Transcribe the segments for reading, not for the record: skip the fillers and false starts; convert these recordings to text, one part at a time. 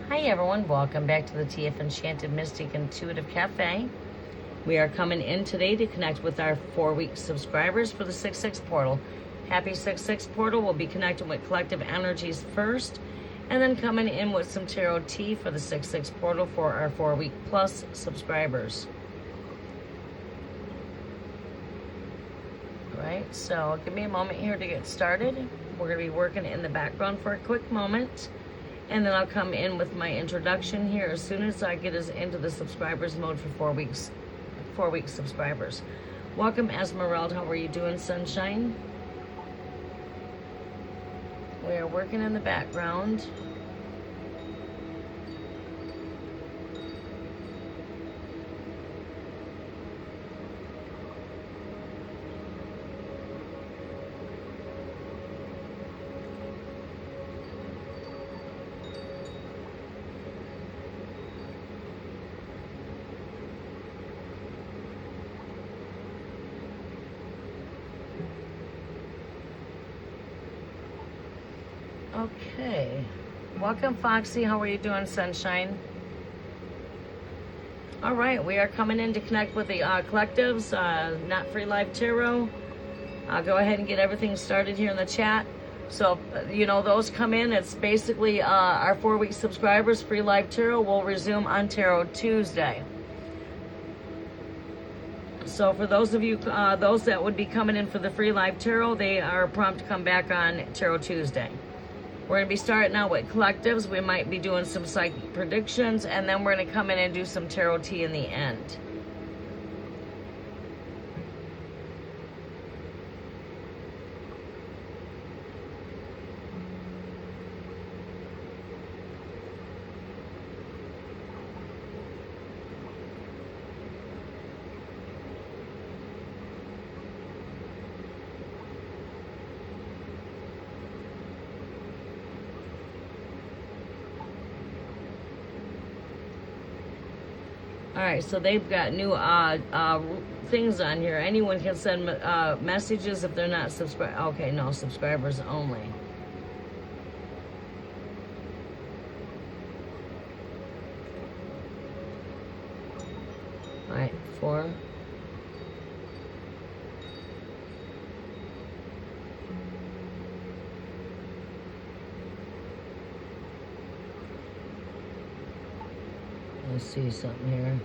Hi everyone, welcome back to the TF Enchanted Mystic Intuitive Cafe. We are coming in today to connect with our 4-week subscribers for the 6/6 portal. Happy 6/6 portal. We'll be connecting with collective energies first, and then coming in with some tarot tea for the 6/6 portal for our 4-week plus subscribers. All right, so give me a moment here to get started. We're going to be working in the background for a quick moment. And then I'll come in with my introduction here as soon as I get us into the subscribers mode for 4 weeks, 4-week subscribers. Welcome, Esmeralda. How are you doing, sunshine? We are working in the background. Okay, welcome, Foxy. How are you doing, sunshine? All right, we are coming in to connect with the collectives, not free live tarot. I'll go ahead and get everything started here in the chat. So, you know, those come in. It's basically our 4-week subscribers. Free live tarot will resume on Tarot Tuesday. So for those of you, those that would be coming in for the free live tarot, they are prompt to come back on Tarot Tuesday. We're going to be starting out with collectives. We might be doing some psychic predictions, and then we're going to come in and do some tarot tea in the end. All right, so they've got new things on here. Anyone can send messages if they're not subscribed. Okay, no, subscribers only. All right, 4. Let's see something here.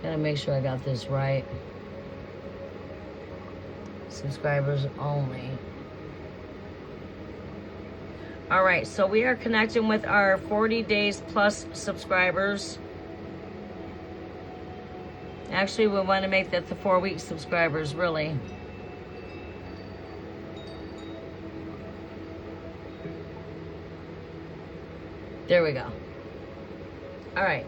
Gotta make sure I got this right. Subscribers only. All right, so we are connecting with our 40 days plus subscribers. Actually, we want to make that the 4-week subscribers, really. There we go. All right.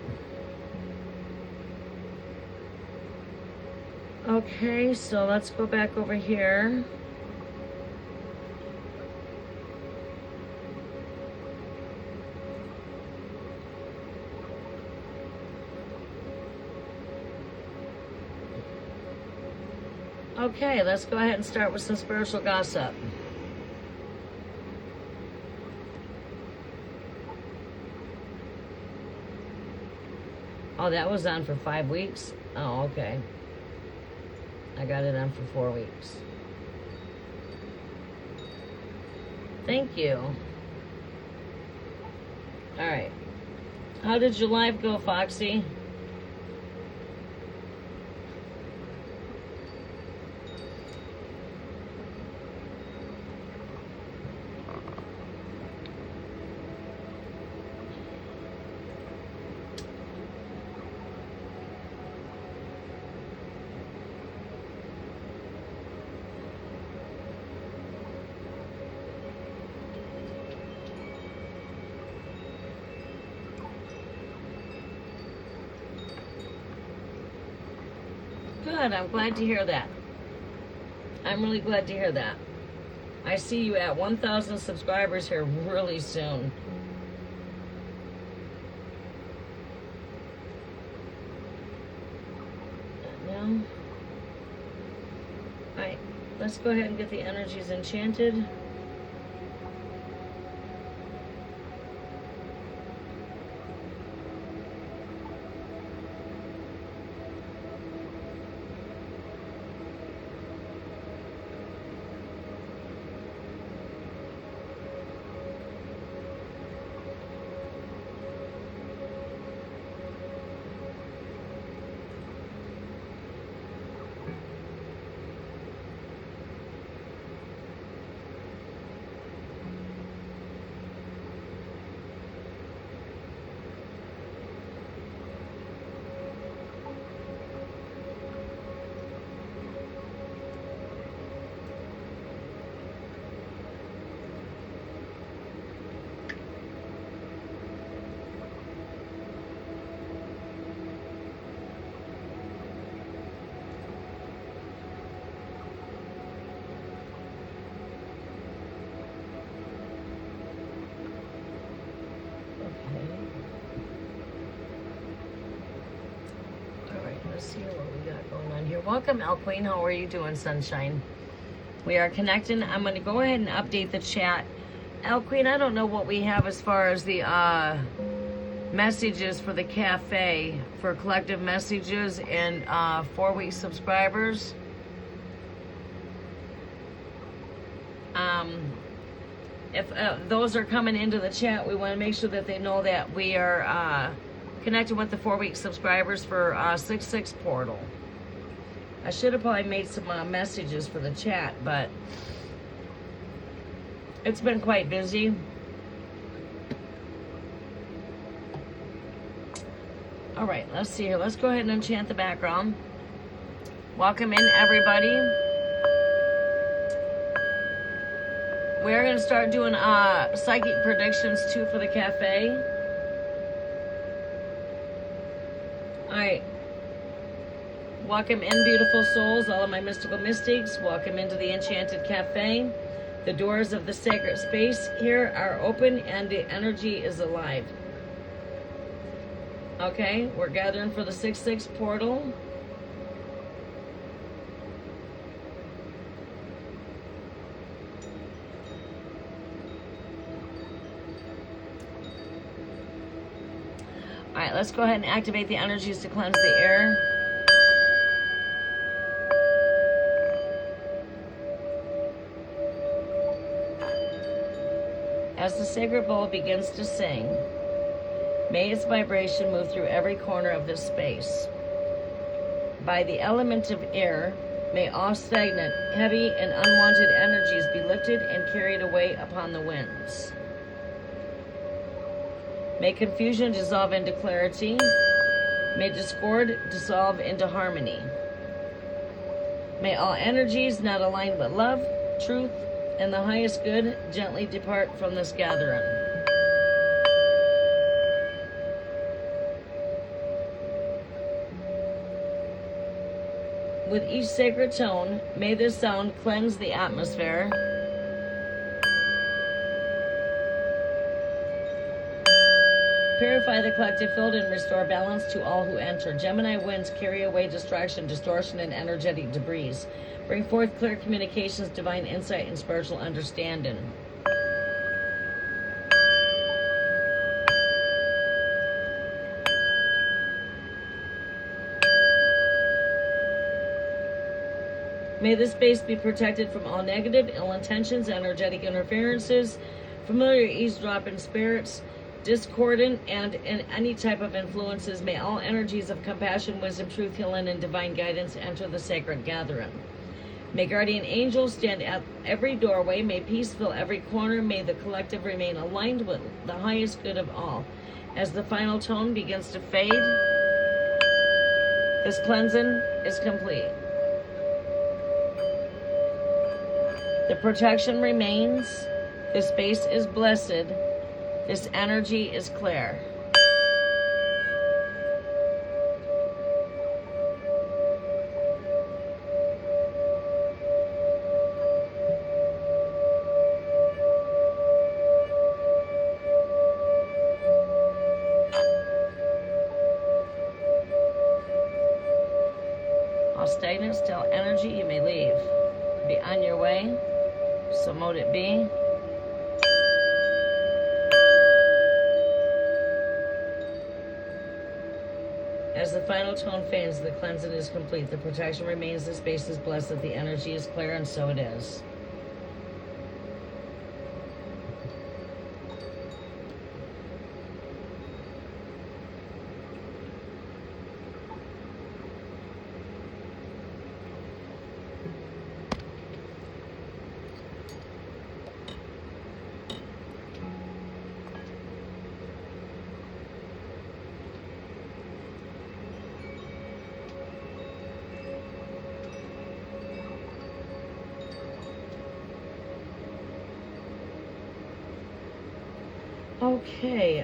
Okay, so let's go back over here. Okay, let's go ahead and start with some spiritual gossip. Oh, that was on for 5 weeks? Oh, okay. I got it on for 4 weeks. Thank you. All right. How did your live go, Foxy? Good, I'm glad to hear that. I'm really glad to hear that. I see you at 1,000 subscribers here really soon. Now, Let's go ahead and get the energies enchanted. Let's see what we got going on here. Welcome, El Queen. How are you doing, sunshine? We are connecting. I'm going to go ahead and update the chat. El Queen, I don't know what we have as far as the messages for the cafe, for collective messages and 4-week subscribers. If those are coming into the chat, we want to make sure that they know that we are connected with the 4-week subscribers for 6/6 portal. I should have probably made some messages for the chat, but it's been quite busy. All right, let's see here. Let's go ahead and enchant the background. Welcome in, everybody. We're going to start doing psychic predictions too for the cafe. All right. Welcome in, beautiful souls, all of my mystical mystics. Welcome into the Enchanted Cafe. The doors of the sacred space here are open and the energy is alive. Okay, we're gathering for the 6/6 portal. All right, let's go ahead and activate the energies to cleanse the air. As the sacred bowl begins to sing, may its vibration move through every corner of this space. By the element of air, may all stagnant, heavy, and unwanted energies be lifted and carried away upon the winds. May confusion dissolve into clarity. May discord dissolve into harmony. May all energies not aligned with love, truth, and the highest good gently depart from this gathering. With each sacred tone, may this sound cleanse the atmosphere. Purify the collective field and restore balance to all who enter. Gemini winds carry away distraction, distortion, and energetic debris. Bring forth clear communications, divine insight, and spiritual understanding. May this space be protected from all negative, ill intentions, energetic interferences, familiar eavesdropping spirits, discordant, and any type of influences. May all energies of compassion, wisdom, truth, healing, and divine guidance enter the sacred gathering. May guardian angels stand at every doorway. May peace fill every corner. May the collective remain aligned with the highest good of all. As the final tone begins to fade, this cleansing is complete. The protection remains. The space is blessed. This energy is clear. All stagnant, still energy, you may leave. be on your way. So mote it be. As the final tone fades, the cleansing is complete. The protection remains. The space is blessed. The energy is clear, and so it is. Okay,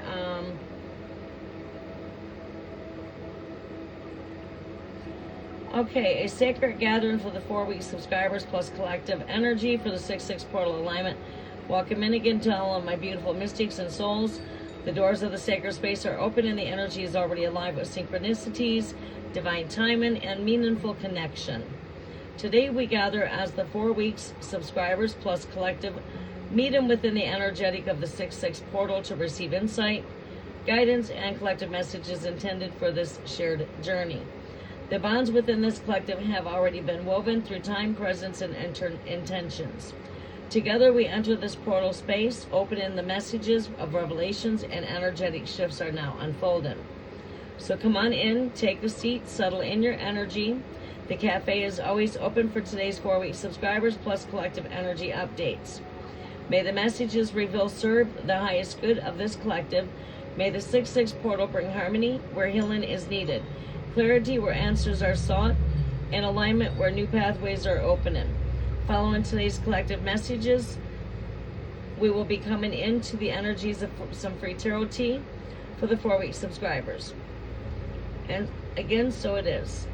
okay, a sacred gathering for the 4-week subscribers plus collective energy for the 6/6 portal alignment. Welcome in again to all of my beautiful mystics and souls. The doors of the sacred space are open and the energy is already alive with synchronicities, divine timing, and meaningful connection. Today we gather as the 4 weeks subscribers plus collective meet them within the energetic of the 6/6 portal to receive insight, guidance, and collective messages intended for this shared journey. The bonds within this collective have already been woven through time, presence, and intentions. Together we enter this portal space, opening the messages of revelations, and energetic shifts are now unfolding. So come on in, take a seat, settle in your energy. The cafe is always open for today's 4-week subscribers plus collective energy updates. May the messages revealed serve the highest good of this collective. May the 6/6 portal bring harmony where healing is needed, clarity where answers are sought, and alignment where new pathways are opening. Following today's collective messages, we will be coming into the energies of some free tarot tea for the 4-week subscribers. And again, so it is.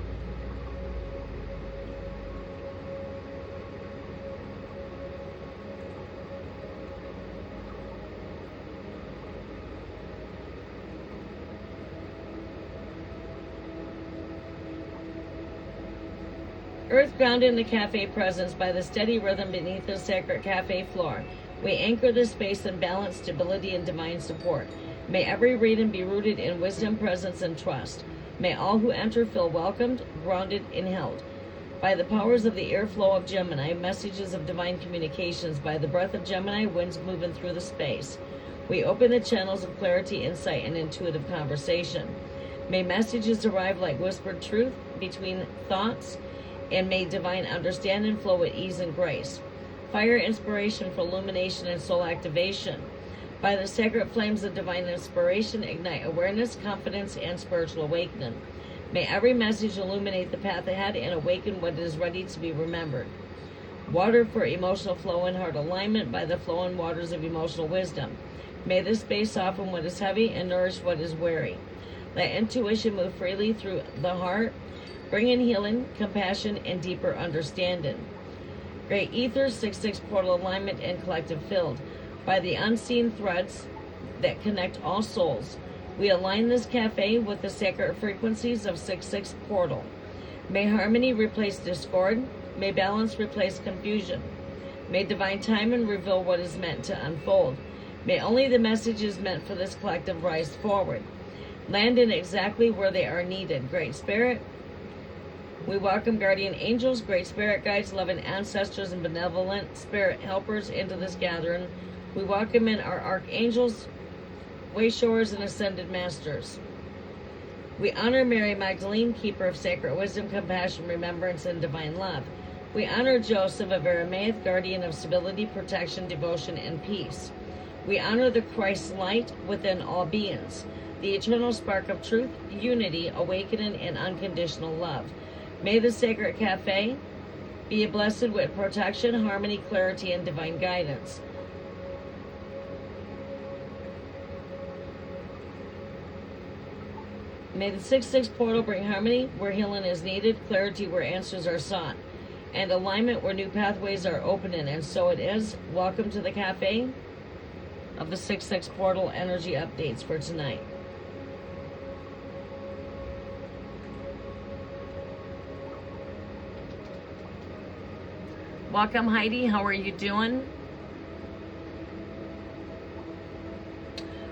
Earth grounded in the cafe presence by the steady rhythm beneath the sacred cafe floor. We anchor this space in balance, stability, and divine support. May every reading be rooted in wisdom, presence, and trust. May all who enter feel welcomed, grounded, and held. By the powers of the airflow of Gemini, messages of divine communications, by the breath of Gemini, winds moving through the space. We open the channels of clarity, insight, and intuitive conversation. May messages arrive like whispered truth between thoughts, and may divine understanding flow with ease and grace. Fire inspiration for illumination and soul activation. By the sacred flames of divine inspiration, ignite awareness, confidence, and spiritual awakening. May every message illuminate the path ahead and awaken what is ready to be remembered. Water for emotional flow and heart alignment by the flowing waters of emotional wisdom. May this space soften what is heavy and nourish what is weary. Let intuition move freely through the heart, bringing healing, compassion, and deeper understanding. Great ether, 6/6 portal alignment, and collective filled. By the unseen threads that connect all souls, we align this cafe with the sacred frequencies of 6/6 portal. May harmony replace discord. May balance replace confusion. May divine timing reveal what is meant to unfold. May only the messages meant for this collective rise forward, landing exactly where they are needed. Great Spirit, we welcome guardian angels, great spirit guides, loving ancestors, and benevolent spirit helpers into this gathering. We welcome in our archangels, wayshowers, and ascended masters. We honor Mary Magdalene, keeper of sacred wisdom, compassion, remembrance, and divine love. We honor Joseph of Arimathea, guardian of stability, protection, devotion, and peace. We honor the Christ light within all beings, the eternal spark of truth, unity, awakening, and unconditional love. May the sacred cafe be blessed with protection, harmony, clarity, and divine guidance. May the 6/6 portal bring harmony where healing is needed, clarity where answers are sought, and alignment where new pathways are opening, and so it is. Welcome to the cafe of the 6/6 portal energy updates for tonight. Welcome, Heidi. How are you doing?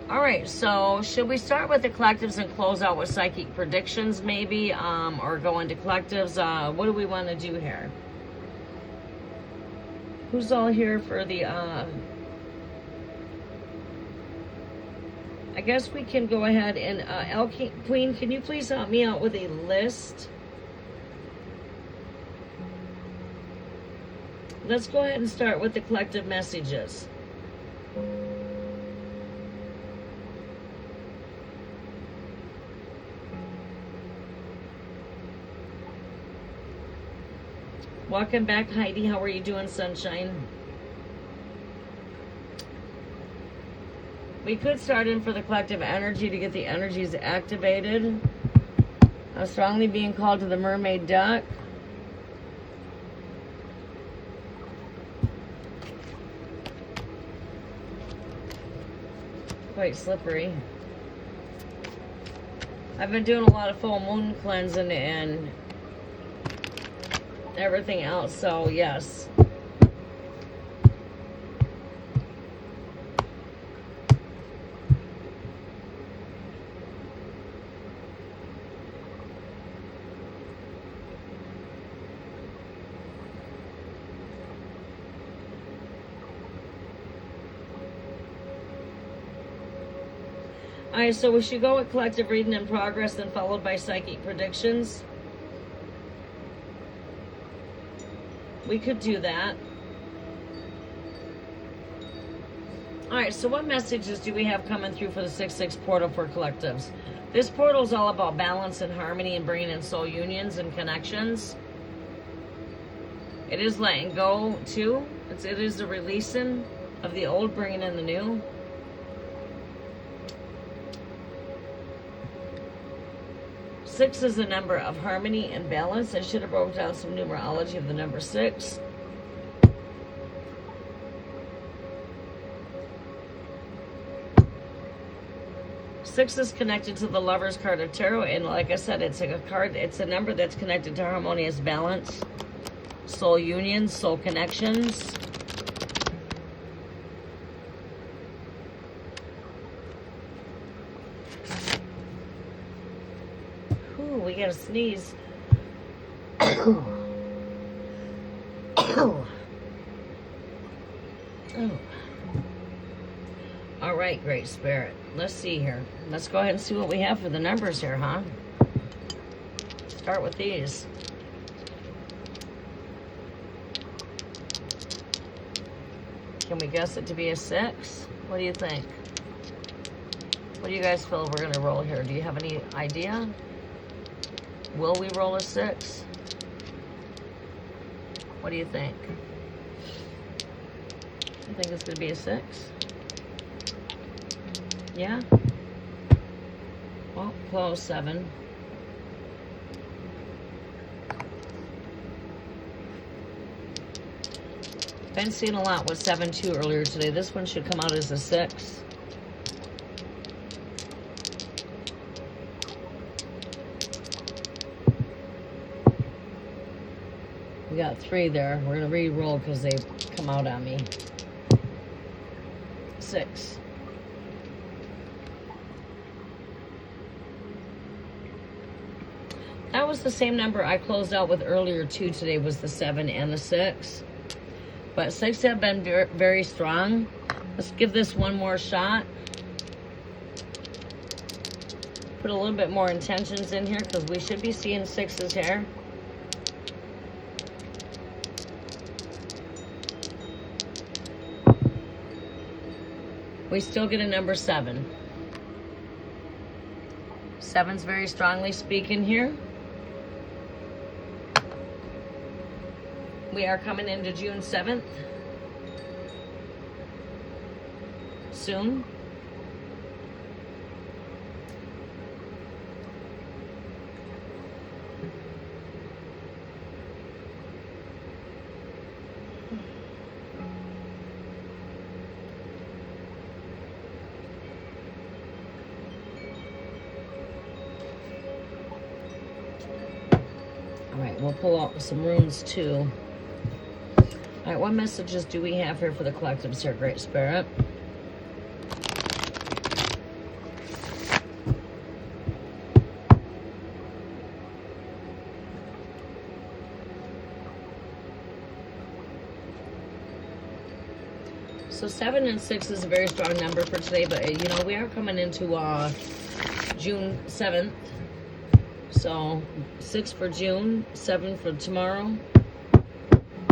All right, so should we start with the collectives and close out with psychic predictions maybe, or go into collectives? What do we want to do here? Who's all here for the, I guess we can go ahead and, Queen, can you please help me out with a list? Let's go ahead and start with the collective messages. Welcome back, Heidi. How are you doing, sunshine? We could start in for the collective energy to get the energies activated. I'm strongly being called to the mermaid duck. Quite slippery. I've been doing a lot of full moon cleansing and everything else, so yes. Alright, so we should go with collective reading in progress, then followed by psychic predictions. We could do that. Alright, so what messages do we have coming through for the 6-6 portal for collectives? This portal is all about balance and harmony and bringing in soul unions and connections. It is letting go, too. It is the releasing of the old, bringing in the new. Six is a number of harmony and balance. I should have broke down some numerology of the number 6. Six is connected to the Lover's card of Tarot, and like I said, it's like a card. It's a number that's connected to harmonious balance, soul unions, soul connections. We gotta sneeze. Oh. All right, Great Spirit. Let's see here. Let's go ahead and see what we have for the numbers here, huh? Start with these. Can we guess it to be a 6? What do you think? What do you guys feel we're gonna roll here? Do you have any idea? Will we roll a 6? What do you think? I think it's going to be a 6. Yeah? Well, close 7. Been seeing a lot with 7-2 earlier today. This one should come out as a 6. We got 3 there. We're going to re-roll because they come out on me. 6. That was the same number I closed out with earlier too today, was the 7 and the 6. But 6 have been very strong. Let's give this one more shot. Put a little bit more intentions in here because we should be seeing 6s here. We still get a number 7. 7's very strongly speaking here. We are coming into June 7th. Soon. All right, we'll pull out some runes too. All right, what messages do we have here for the collectives here, Great Spirit? So 7 and 6 is a very strong number for today, but you know, we are coming into June 7th. So 6 for June, 7 for tomorrow.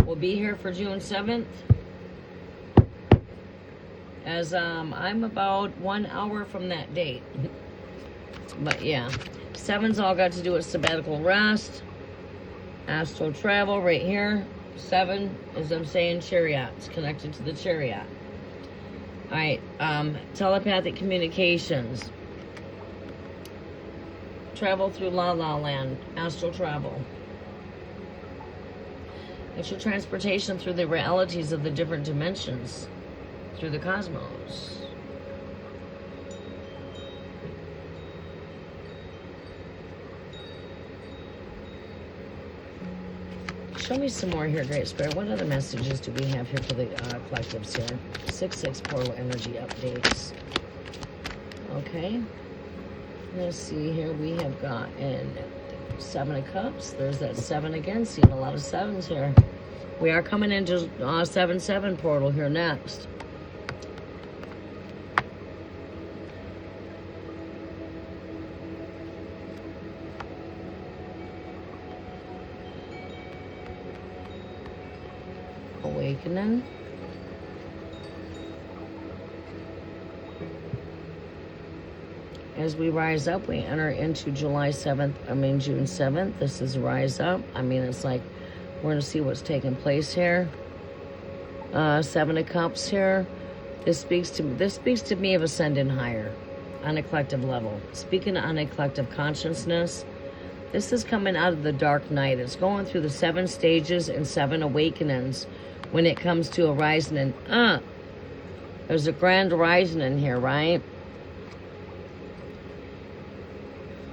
We'll be here for June 7th. As I'm about 1 hour from that date. But yeah, 7's all got to do with sabbatical rest, astral travel right here. 7 is, I'm saying, chariot. It's connected to the chariot. All right, telepathic communications. Travel through La La Land, astral travel. It's your transportation through the realities of the different dimensions, through the cosmos. Show me some more here, Great Spirit. What other messages do we have here for the collectives here? 6-6 portal energy updates. Okay. Let's see here. We have got in 7 of Cups. There's that 7 again. Seeing a lot of 7s here. We are coming into 7-7 portal here next. Awakening. As we rise up, we enter into June 7th. This is rise up. I mean, it's like we're going to see what's taking place here. 7 of Cups here. This speaks to me of ascending higher on a collective level. Speaking on a collective consciousness. This is coming out of the dark night. It's going through the 7 stages and 7 awakenings when it comes to a rising up. There's a grand rising in here, right?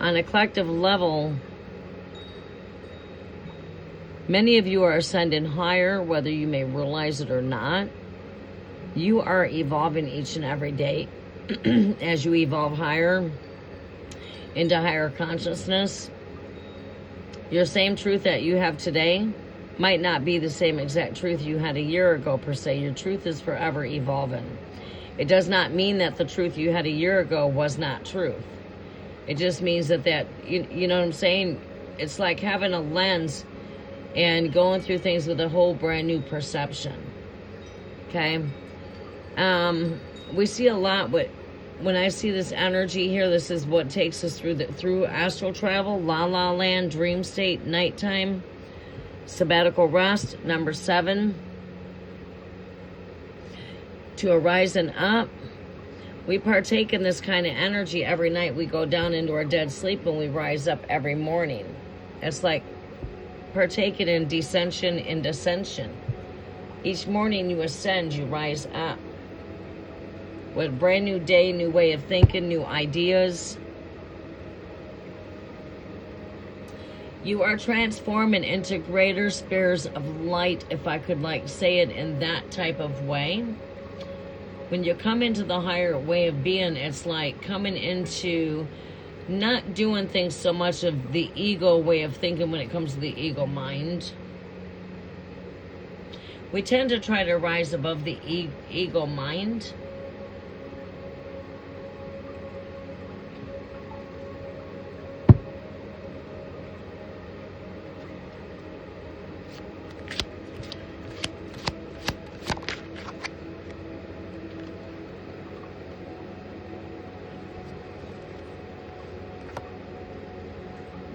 On a collective level, many of you are ascending higher, whether you may realize it or not. You are evolving each and every day as you evolve higher into higher consciousness. Your same truth that you have today might not be the same exact truth you had a year ago, per se. Your truth is forever evolving. It does not mean that the truth you had a year ago was not truth. It just means that you know what I'm saying? It's like having a lens and going through things with a whole brand new perception. Okay? We see a lot, but when I see this energy here, this is what takes us through astral travel, La La Land, dream state, nighttime, sabbatical rest, number 7. To a rising up. We partake in this kind of energy every night. We go down into our dead sleep and we rise up every morning. It's like partaking in descension and descension. Each morning you ascend, you rise up. With a brand new day, new way of thinking, new ideas. You are transforming into greater spheres of light, if I could say it in that type of way. When you come into the higher way of being, it's like coming into not doing things so much of the ego way of thinking when it comes to the ego mind. We tend to try to rise above the ego mind.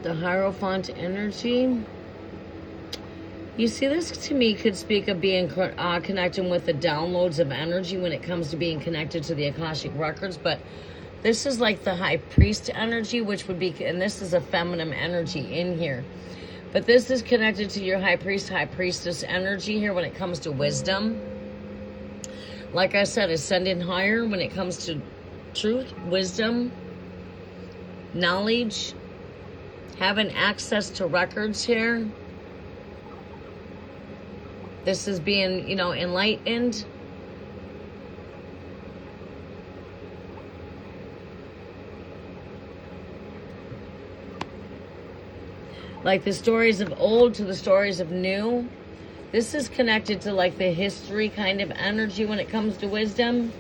The Hierophant energy. You see, this to me could speak of being connecting with the downloads of energy when it comes to being connected to the Akashic records. But this is like the High Priest energy, which would be, and this is a feminine energy in here. But this is connected to your High Priest, High Priestess energy here when it comes to wisdom. Like I said, ascending higher when it comes to truth, wisdom, knowledge, having access to records here. This is being, you know, enlightened. Like the stories of old to the stories of new. This is connected to like the history kind of energy when it comes to wisdom.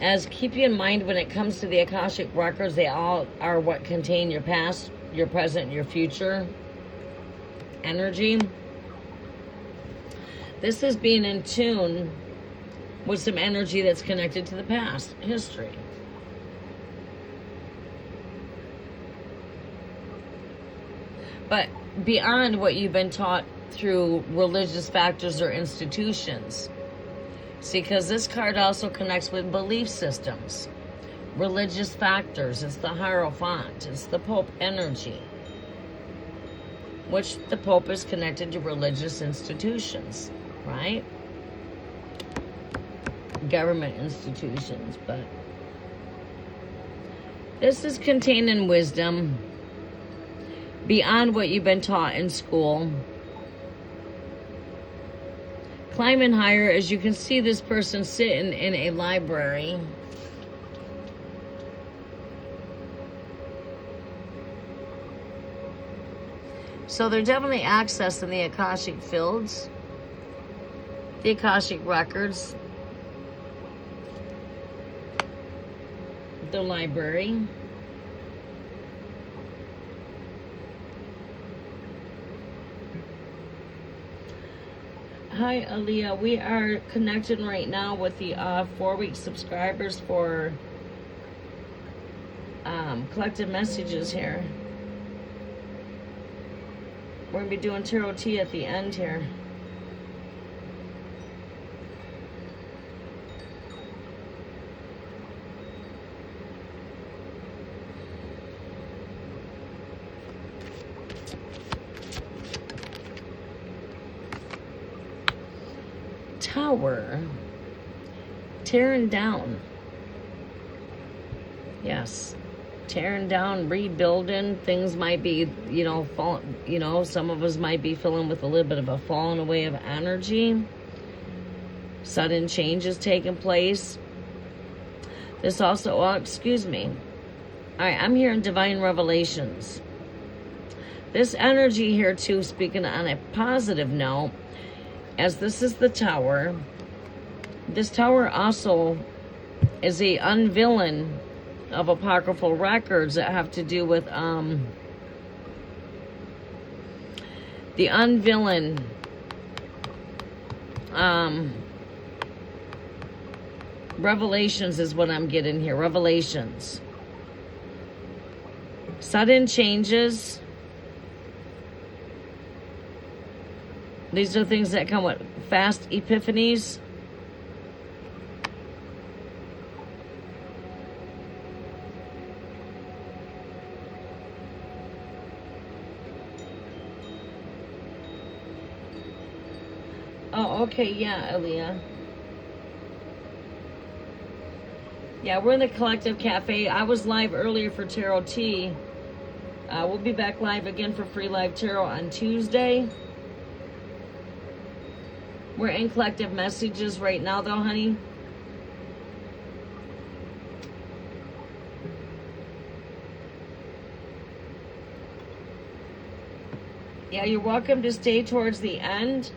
As keep you in mind when it comes to the Akashic records, they all are what contain your past, your present, your future energy. This is being in tune with some energy that's connected to the past, history. But beyond what you've been taught through religious factors or institutions. See, because this card also connects with belief systems, religious factors. It's the Hierophant. It's the Pope energy, which the Pope is connected to religious institutions, right? Government institutions, but this is contained in wisdom beyond what you've been taught in school. Climbing higher, as you can see this person sitting in a library. So they're definitely accessing the Akashic fields, the Akashic records, the library. Hi, Aaliyah. We are connected right now with the 4-week subscribers for collective messages here. We're going to be doing tarot tea at the end here. Tower, tearing down. Yes, tearing down, rebuilding. Things might be, you know, fall, you know, some of us might be feeling with a little bit of a falling away of energy. Sudden changes taking place. This also, oh, excuse me. All right, I'm hearing divine revelations. This energy here too, speaking on a positive note, as this is the tower, this tower also is a unveiling of apocryphal records that have to do with the unveiling revelations is what I'm getting here. Revelations. Sudden changes. These are things that come with fast epiphanies. Oh, okay, yeah, Aaliyah. Yeah, we're in the Collective Cafe. I was live earlier for Tarot Tea. We'll be back live again for Free Live Tarot on Tuesday. We're in collective messages right now, though, honey. Yeah, you're welcome to stay towards the end.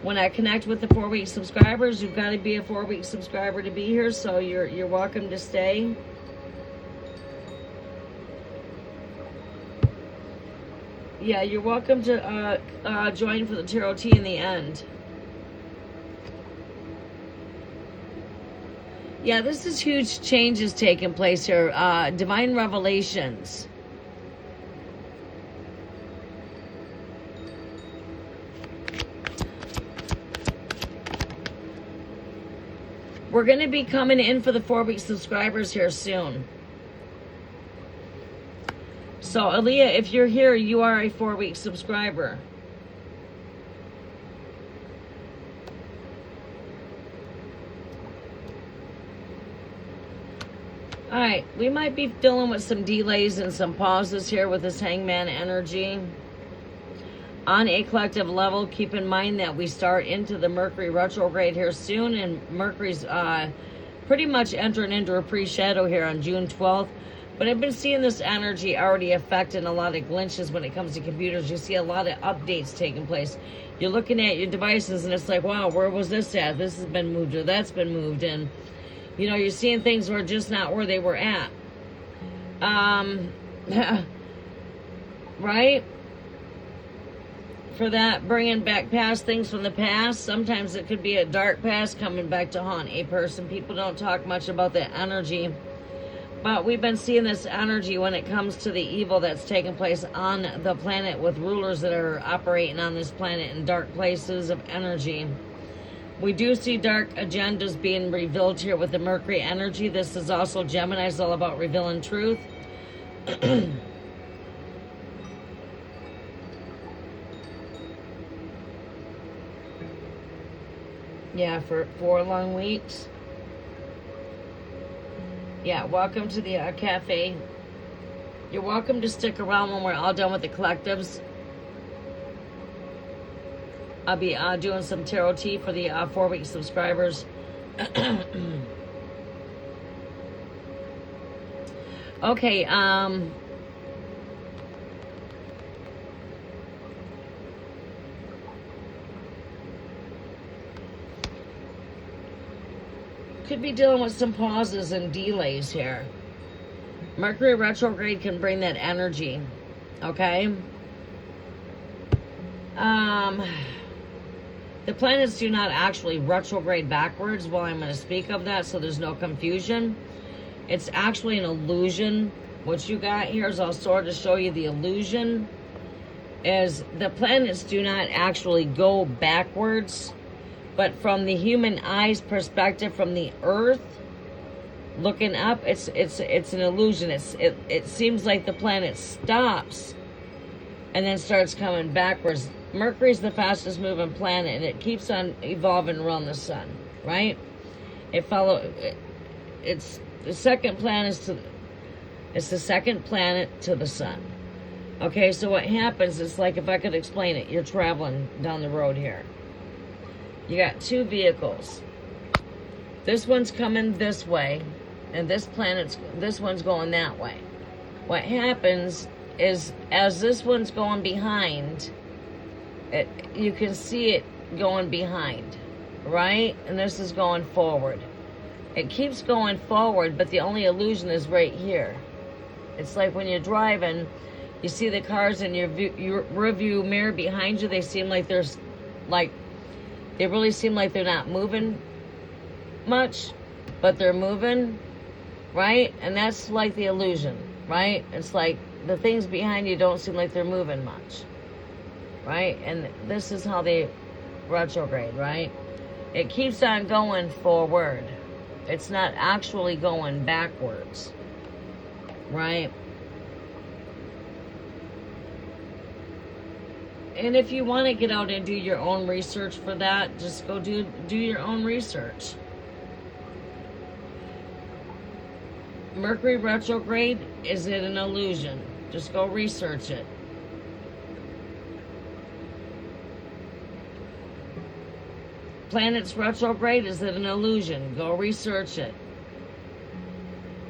When I connect with the 4-week subscribers, you've got to be a 4-week subscriber to be here, so you're welcome to stay. Yeah, you're welcome to join for the Tarot Tea in the end. Yeah, this is huge changes taking place here. Divine revelations. We're going to be coming in for the 4-week subscribers here soon. So, Aaliyah, if you're here, you are a 4-week subscriber. Alright, we might be dealing with some delays and some pauses here with this Hangman energy. On a collective level, keep in mind that we start into the Mercury retrograde here soon, and Mercury's pretty much entering into a pre-shadow here on June 12th. But I've been seeing this energy already affecting a lot of glitches when it comes to computers. You see a lot of updates taking place. You're looking at your devices and it's like, wow, where was this at? This has been moved or that's been moved. And, you know, you're seeing things were just not where they were at. Right? For that, bringing back past things from the past. Sometimes it could be a dark past coming back to haunt a person. People don't talk much about that energy. But we've been seeing this energy when it comes to the evil that's taking place on the planet with rulers that are operating on this planet in dark places of energy. We do see dark agendas being revealed here with the Mercury energy. This is also Gemini. It's all about revealing truth. Yeah, for 4 long weeks. Yeah, welcome to the cafe. You're welcome to stick around when we're all done with the collectives. I'll be doing some tarot tea for the 4-week subscribers. Okay, could be dealing with some pauses and delays here. Mercury retrograde can bring that energy, okay? The planets do not actually retrograde backwards. Well, I'm going to speak of that so there's no confusion. It's actually an illusion. What you got here is I'll sort of show you the illusion. Is the planets do not actually go backwards. But from the human eye's perspective, from the Earth, looking up, it's an illusion. It seems like the planet stops and then starts coming backwards. Mercury's the fastest moving planet, and it keeps on evolving around the sun, right? It's the second planet it's the second planet to the sun. Okay, so what happens is, like, if I could explain it, you're traveling down the road here. You got 2 vehicles. This one's coming this way, and this one's going that way. What happens is, as this one's going behind, you can see it going behind, right? And this is going forward. It keeps going forward, but the only illusion is right here. It's like when you're driving, you see the cars in your rearview mirror behind you. They seem like they really seem like they're not moving much, but they're moving, right? And that's like the illusion, right? It's like the things behind you don't seem like they're moving much, right? And this is how they retrograde, right? It keeps on going forward. It's not actually going backwards, right? And if you want to get out and do your own research for that, just go do your own research. Mercury retrograde, is it an illusion? Just go research it. Planets retrograde, is it an illusion? Go research it.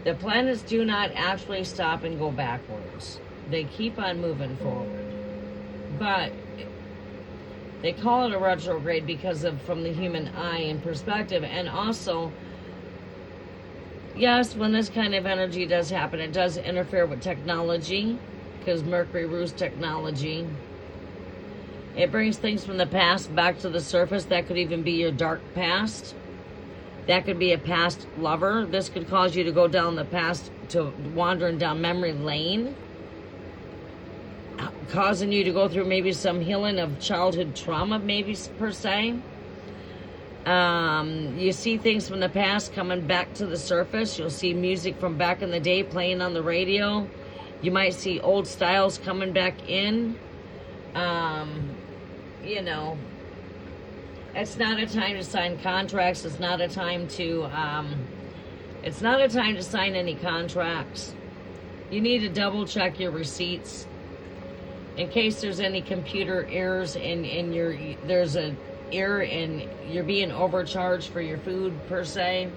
The planets do not actually stop and go backwards. They keep on moving forward. But they call it a retrograde because of from the human eye and perspective. And also, yes, when this kind of energy does happen, it does interfere with technology, because Mercury rules technology. It brings things from the past back to the surface. That could even be your dark past. That could be a past lover. This could cause you to go down the past, to wandering down memory lane, causing you to go through maybe some healing of childhood trauma, maybe per se. You see things from the past coming back to the surface. You'll see music from back in the day playing on the radio. You might see old styles coming back in. You know, it's not a time to sign contracts. It's not a time to sign any contracts. You need to double check your receipts. in case there's any computer errors and there's an error and you're being overcharged for your food per se.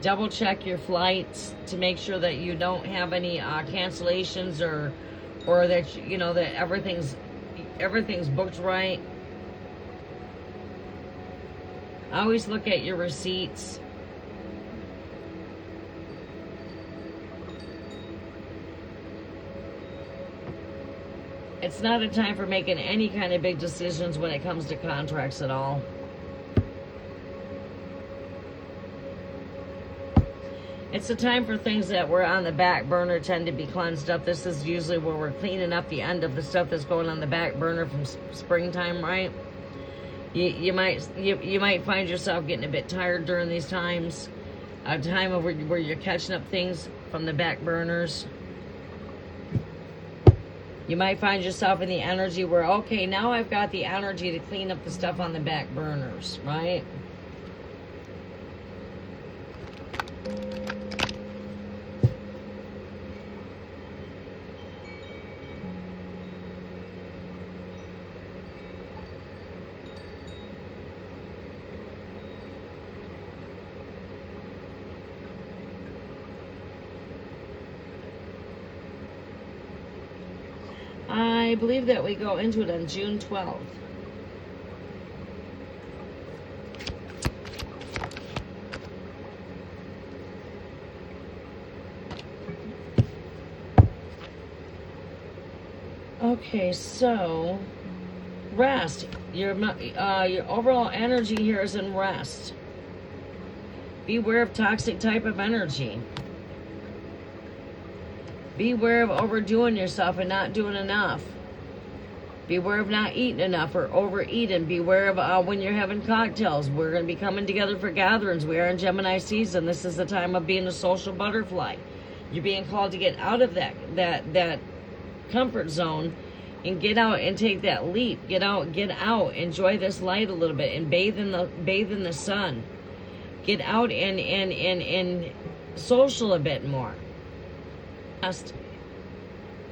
Double check your flights to make sure that you don't have any cancellations or that that everything's booked right. Always look at your receipts. It's not a time for making any kind of big decisions when it comes to contracts at all. It's a time for things that were on the back burner tend to be cleansed up. This is usually where we're cleaning up the end of the stuff that's going on the back burner from springtime, right? You might find yourself getting a bit tired during these times. A time of where you're catching up things from the back burners. You might find yourself in the energy where, okay, now I've got the energy to clean up the stuff on the back burners, right? I believe that we go into it on June 12th. Okay, so rest. Your overall energy here is in rest. Beware of toxic type of energy. Beware of overdoing yourself and not doing enough. Beware of not eating enough or overeating. Beware of when you're having cocktails. We're going to be coming together for gatherings. We are in Gemini season. This is the time of being a social butterfly. You're being called to get out of that comfort zone and get out and take that leap. Get out. Enjoy this light a little bit and bathe in the sun. Get out and social a bit more.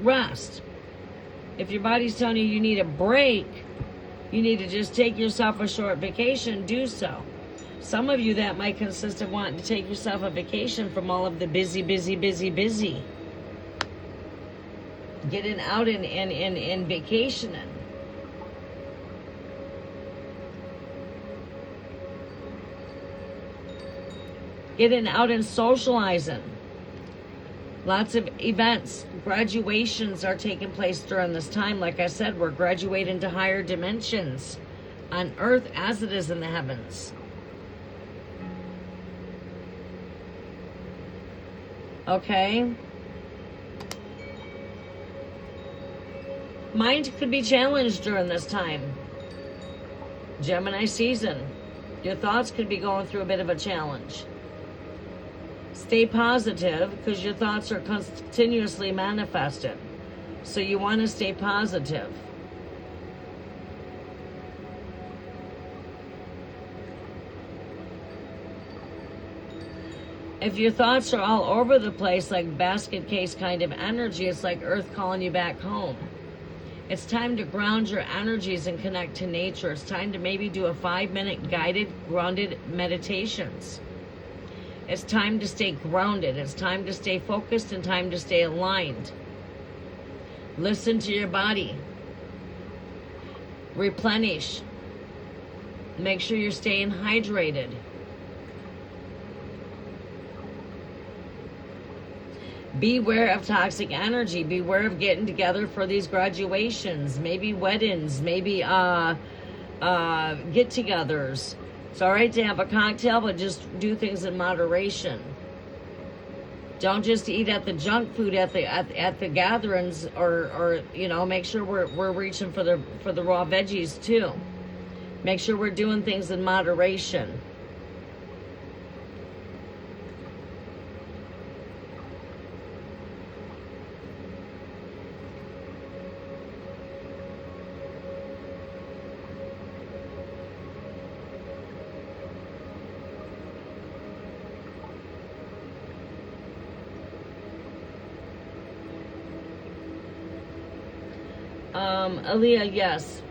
Rest. If your body's telling you need a break, you need to just take yourself a short vacation, do so. Some of you, that might consist of wanting to take yourself a vacation from all of the busy. Getting out and vacationing. Getting out and socializing. Lots of events, graduations are taking place during this time. Like I said, we're graduating to higher dimensions on earth as it is in the heavens. Okay? Mind could be challenged during this time. Gemini season. Your thoughts could be going through a bit of a challenge. Stay positive because your thoughts are continuously manifested. So you want to stay positive. If your thoughts are all over the place, like basket case kind of energy, it's like Earth calling you back home. It's time to ground your energies and connect to nature. It's time to maybe do a 5-minute guided, grounded meditations. It's time to stay grounded. It's time to stay focused and time to stay aligned. Listen to your body. Replenish. Make sure you're staying hydrated. Beware of toxic energy. Beware of getting together for these graduations, maybe weddings, maybe get-togethers. It's all right to have a cocktail, but just do things in moderation. Don't just eat at the junk food at the gatherings, or make sure we're reaching for the raw veggies too. Make sure we're doing things in moderation. Aaliyah, yes.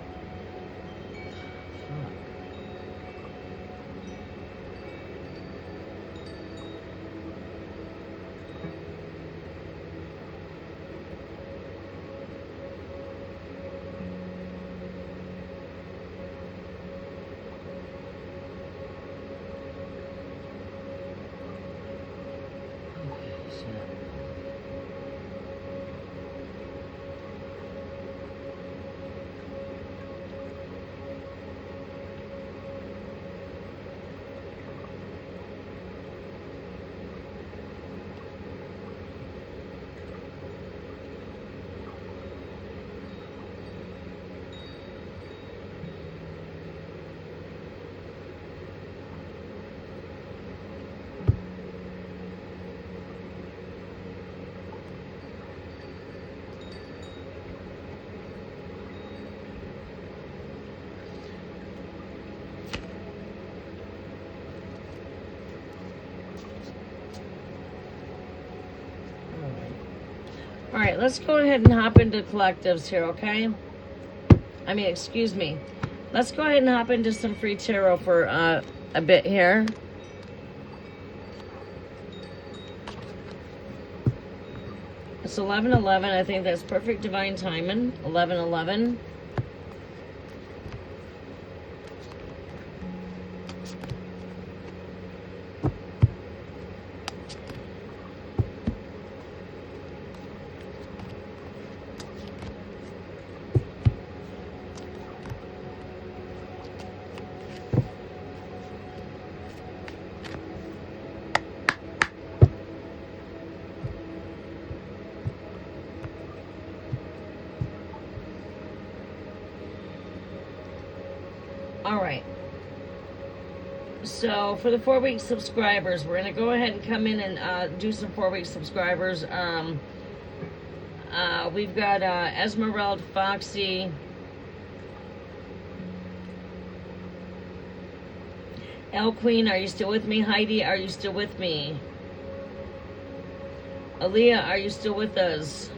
All right, let's go ahead and hop into collectives here, okay? I mean, excuse me. Let's go ahead and hop into some free tarot for a bit here. It's 11:11. I think that's perfect divine timing. 11:11. All right. So for the 4-week subscribers, we're going to go ahead and come in and do some 4-week subscribers. We've got Esmeralda, Foxy, El Queen, are you still with me? Heidi, are you still with me? Aaliyah, are you still with us?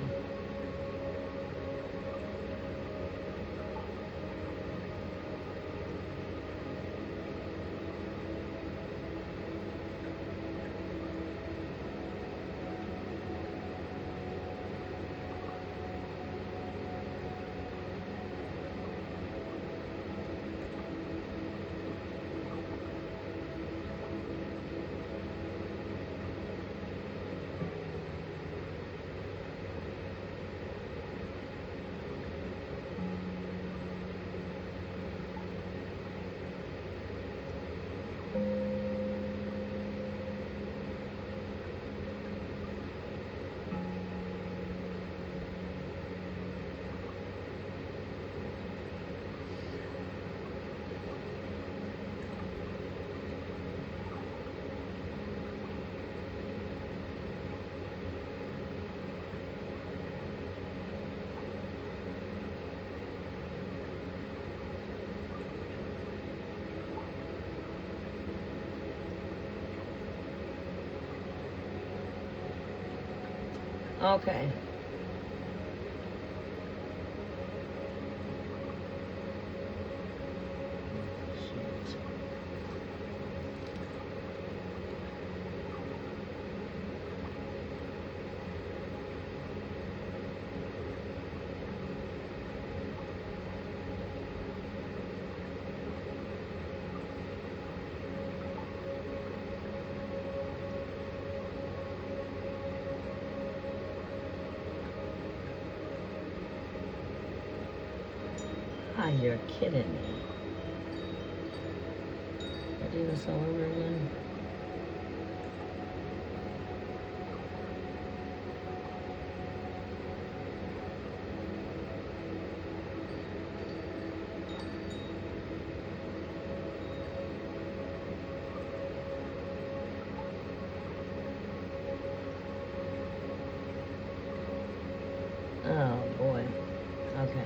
Okay. Ah, you're kidding me. I do this all over again. Oh boy. Okay.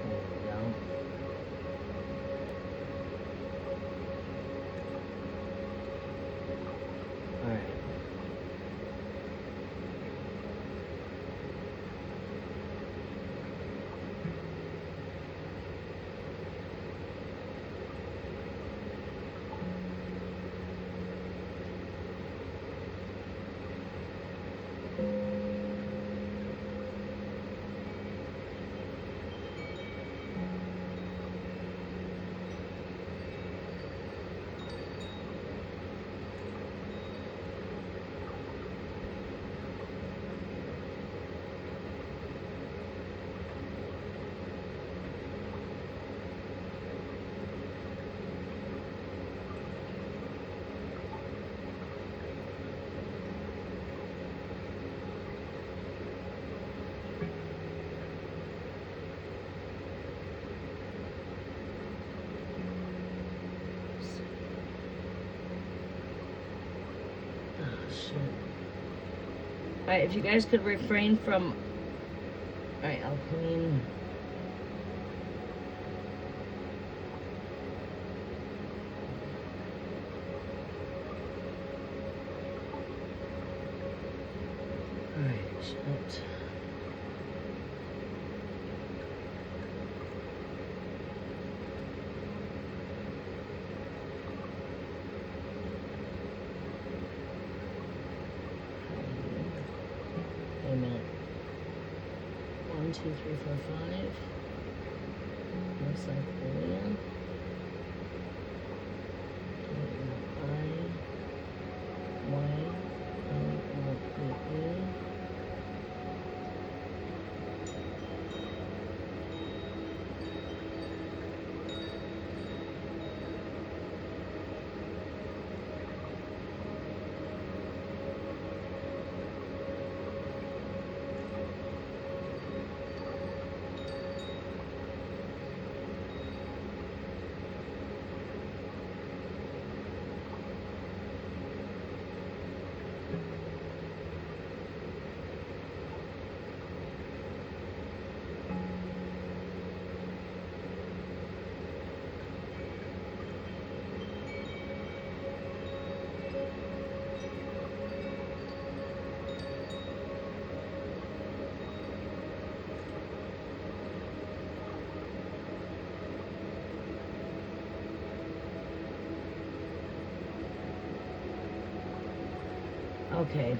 There we go. Alright, if you guys could refrain from... Alright, I'll clean... Alright, shit. Wait a minute. 1, 2, 3, 4, 5. Looks like Korean. I, Y, O, L, E, E. Okay.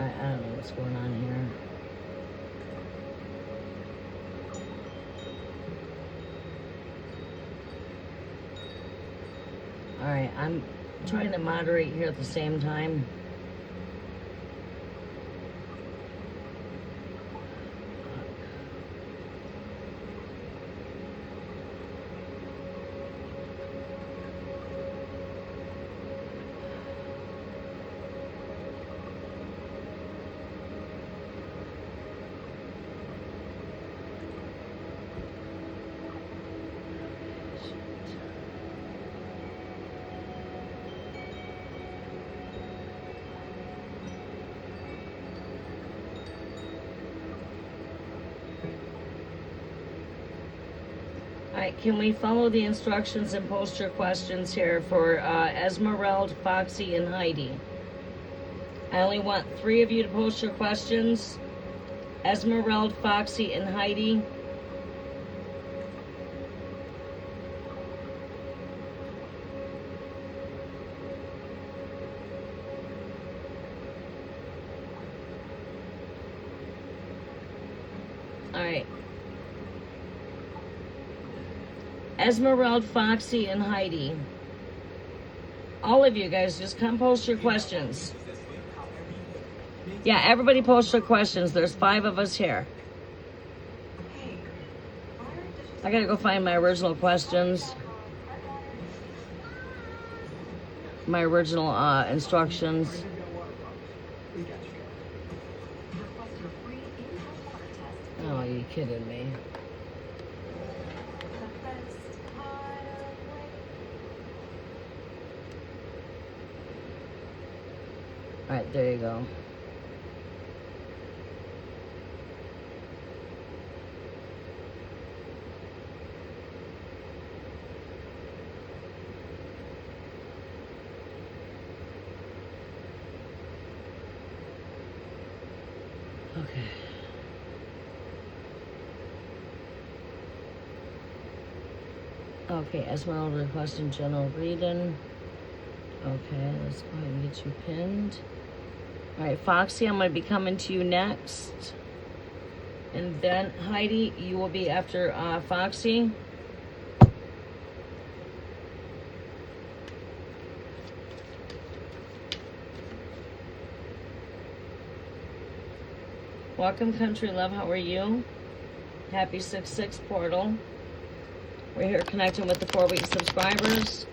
I don't know what's going on here. Alright, I'm trying to moderate here at the same time. Alright, can we follow the instructions and post your questions here for Esmeralda, Foxy, and Heidi? I only want 3 of you to post your questions. Esmeralda, Foxy, and Heidi. Alright. Esmeralda, Foxy, and Heidi. All of you guys, just come post your questions. Yeah, everybody post your questions. There's 5 of us here. I gotta go find my original questions. My original instructions. Oh, are you kidding me? All right, there you go. Okay. Okay, Esmeralda requesting general reading. Okay, let's go ahead and get you pinned. All right, Foxy, I'm going to be coming to you next. And then, Heidi, you will be after Foxy. Welcome, Country Love. How are you? Happy 6/6 portal. We're here connecting with the 4-week subscribers.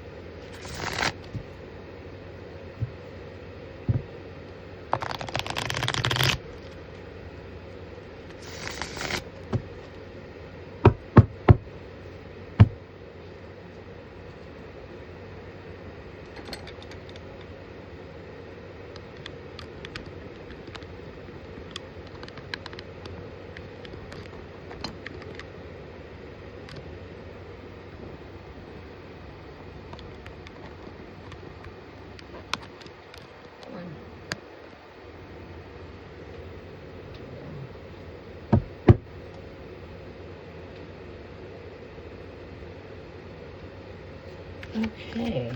Okay.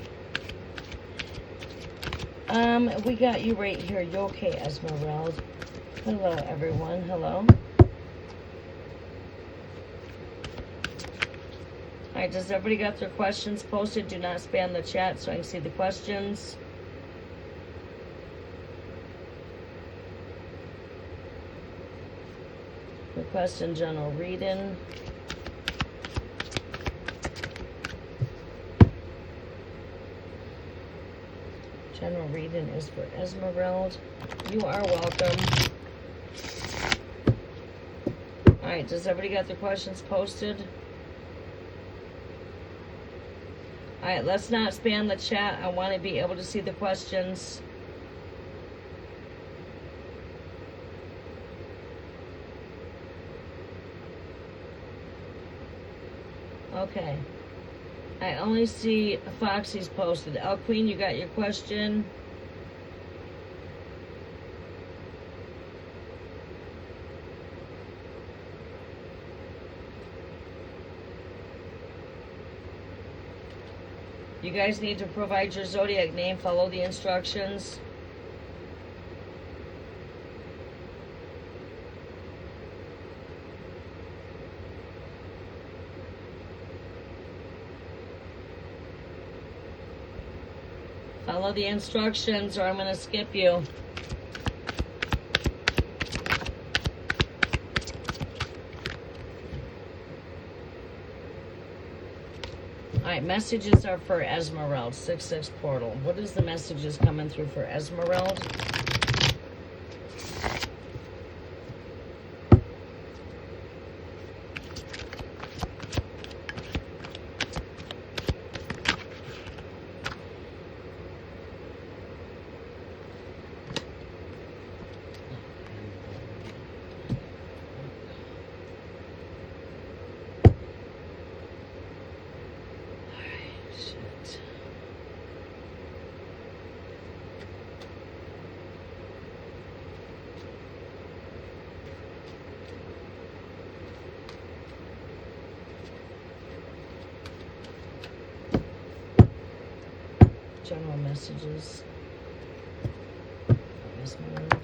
We got you right here. You okay, Esmeralda? Hello, everyone. Hello. Alright, does everybody got their questions posted? Do not spam the chat so I can see the questions. Requesting general reading. General reading is for Esmeralda. You are welcome. Alright, does everybody got their questions posted? Alright, let's not spam the chat. I want to be able to see the questions. Okay. I only see Foxy's posted. El Queen, you got your question? You guys need to provide your zodiac name, follow the instructions. Follow the instructions or I'm going to skip you. Alright, messages are for Esmeralda, 6/6 portal. What is the messages coming through for Esmeralda? General messages. Esmeralda.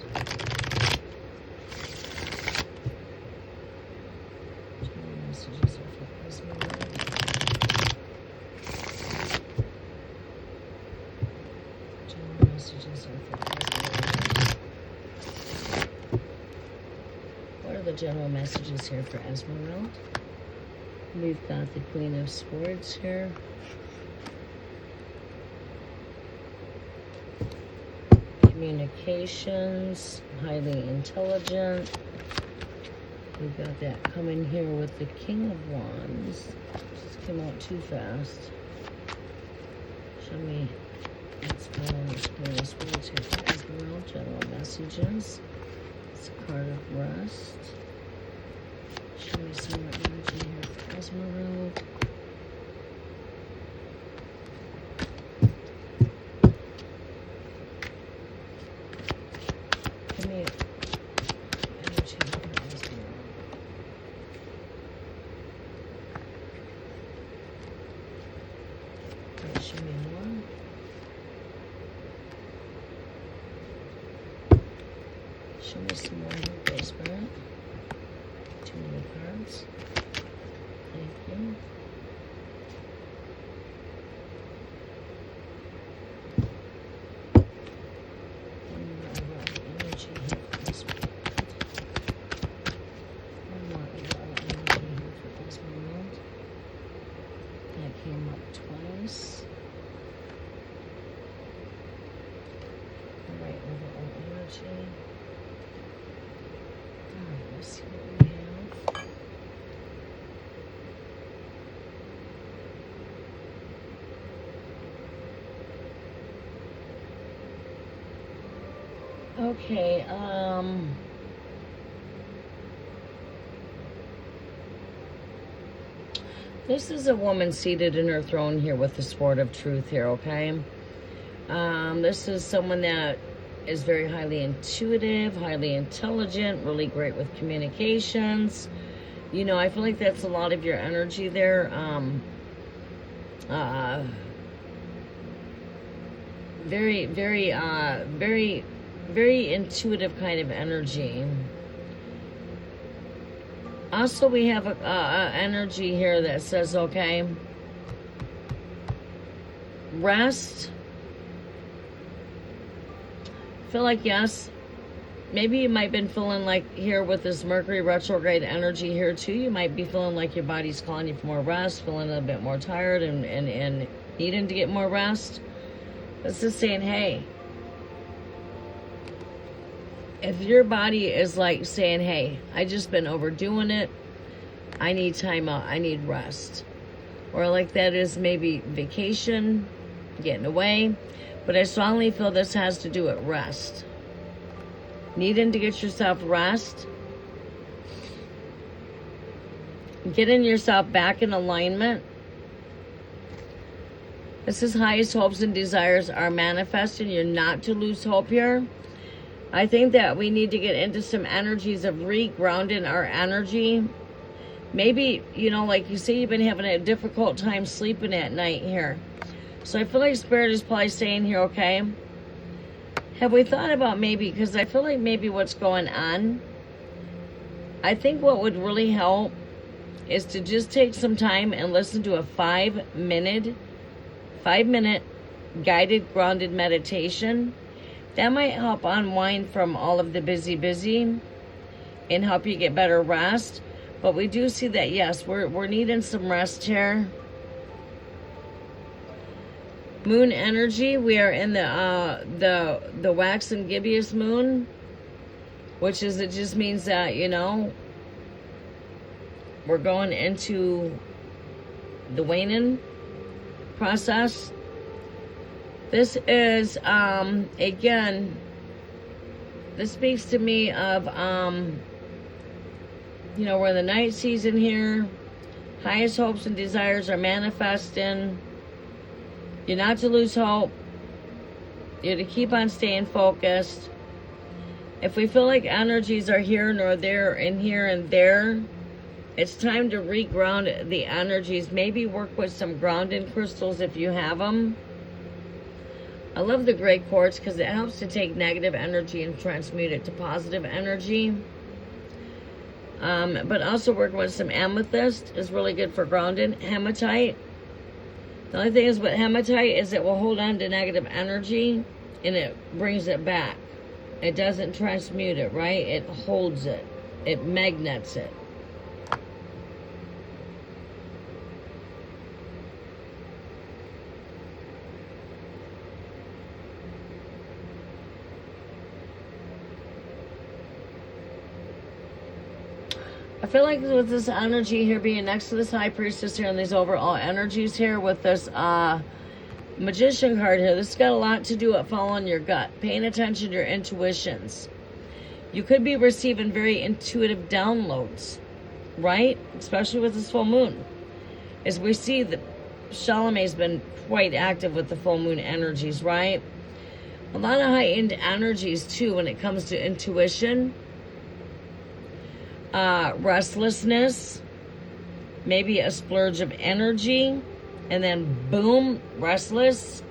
General messages are for Esmeralda. General messages are for Esmeralda. What are the general messages here for Esmeralda? We've got the Queen of Swords here. Communications, highly intelligent. We've got that coming here with the King of Wands. Just came out too fast. Show me what's going on this words here for Esmeralda. General messages. It's a card of rest. Show me some more energy here for Esmeralda. Give me some more herbal spirit. Too many cards. Thank you. Came up twice. All right, overall energy. All right, let's see what we have. Okay, this is a woman seated in her throne here with the sword of truth here, okay? This is someone that is very highly intuitive, highly intelligent, really great with communications. You know, I feel like that's a lot of your energy there. Very, very intuitive kind of energy. Also, we have a energy here that says, okay, rest. Feel like, yes, maybe you might have been feeling like here with this Mercury retrograde energy here too, you might be feeling like your body's calling you for more rest, feeling a bit more tired and needing to get more rest. It's just saying, hey, if your body is like saying, hey, I just been overdoing it, I need time out, I need rest. Or like that is maybe vacation, getting away. But I strongly feel this has to do with rest. Needing to get yourself rest. Getting yourself back in alignment. This is highest hopes and desires are manifesting. You're not to lose hope here. I think that we need to get into some energies of regrounding our energy. Maybe, you know, like you say, you've been having a difficult time sleeping at night here. So I feel like Spirit is probably saying here, okay, have we thought about maybe, because I feel like maybe what's going on, I think what would really help is to just take some time and listen to a 5-minute guided grounded meditation. That might help unwind from all of the busy and help you get better rest. But we do see that, yes, we're needing some rest here. Moon energy, we are in the Waning Gibbous moon, which is, it just means that, you know, we're going into the waning process. This is, again, this speaks to me of, you know, we're in the night season here. Highest hopes and desires are manifesting. You're not to lose hope. You're to keep on staying focused. If we feel like energies are here nor there and here and there, it's time to reground the energies. Maybe work with some grounding crystals if you have them. I love the gray quartz because it helps to take negative energy and transmute it to positive energy. But also working with some amethyst is really good for grounding. Hematite. The only thing is with hematite is it will hold on to negative energy and it brings it back. It doesn't transmute it, right? It holds it. It magnets it. I feel like with this energy here being next to this high priestess here and these overall energies here with this magician card here, this has got a lot to do with following your gut, paying attention to your intuitions. You could be receiving very intuitive downloads, right? Especially with this full moon. As we see that Charlemagne's been quite active with the full moon energies, right? A lot of heightened energies too when it comes to intuition. Restlessness, maybe a splurge of energy, and then boom, restless.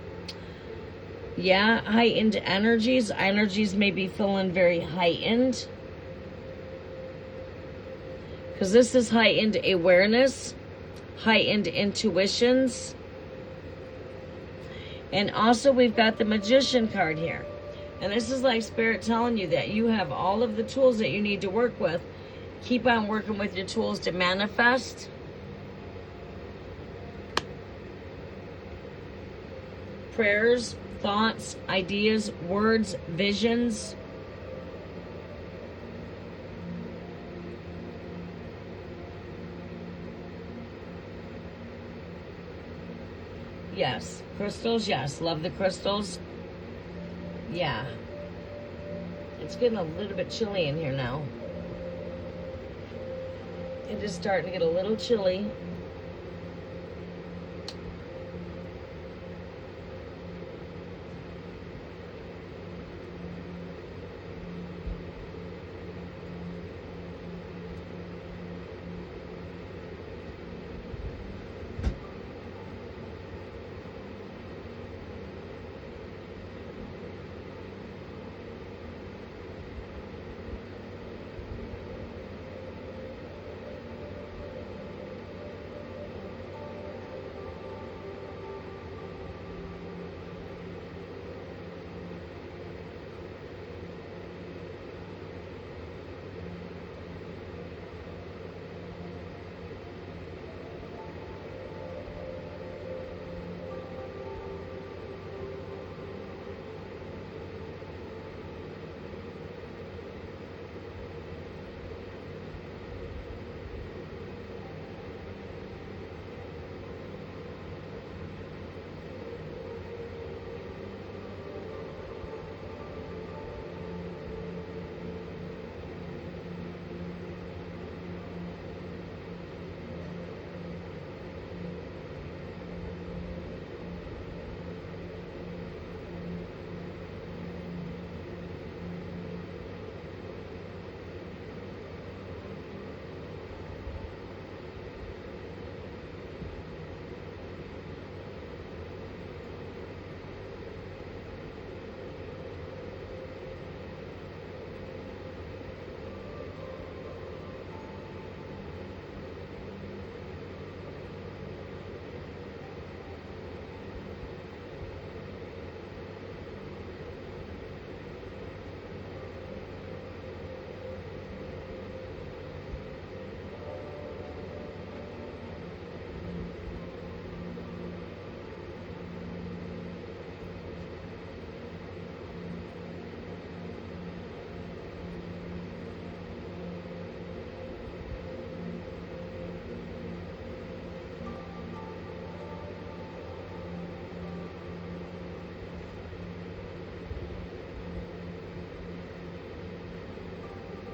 Yeah, heightened energies. Energies may be feeling very heightened. Because this is heightened awareness, heightened intuitions. And also we've got the Magician card here. And this is like Spirit telling you that you have all of the tools that you need to work with. Keep on working with your tools to manifest. Prayers, thoughts, ideas, words, visions. Yes. Crystals, yes. Love the crystals. Yeah. It's getting a little bit chilly in here now. It is starting to get a little chilly.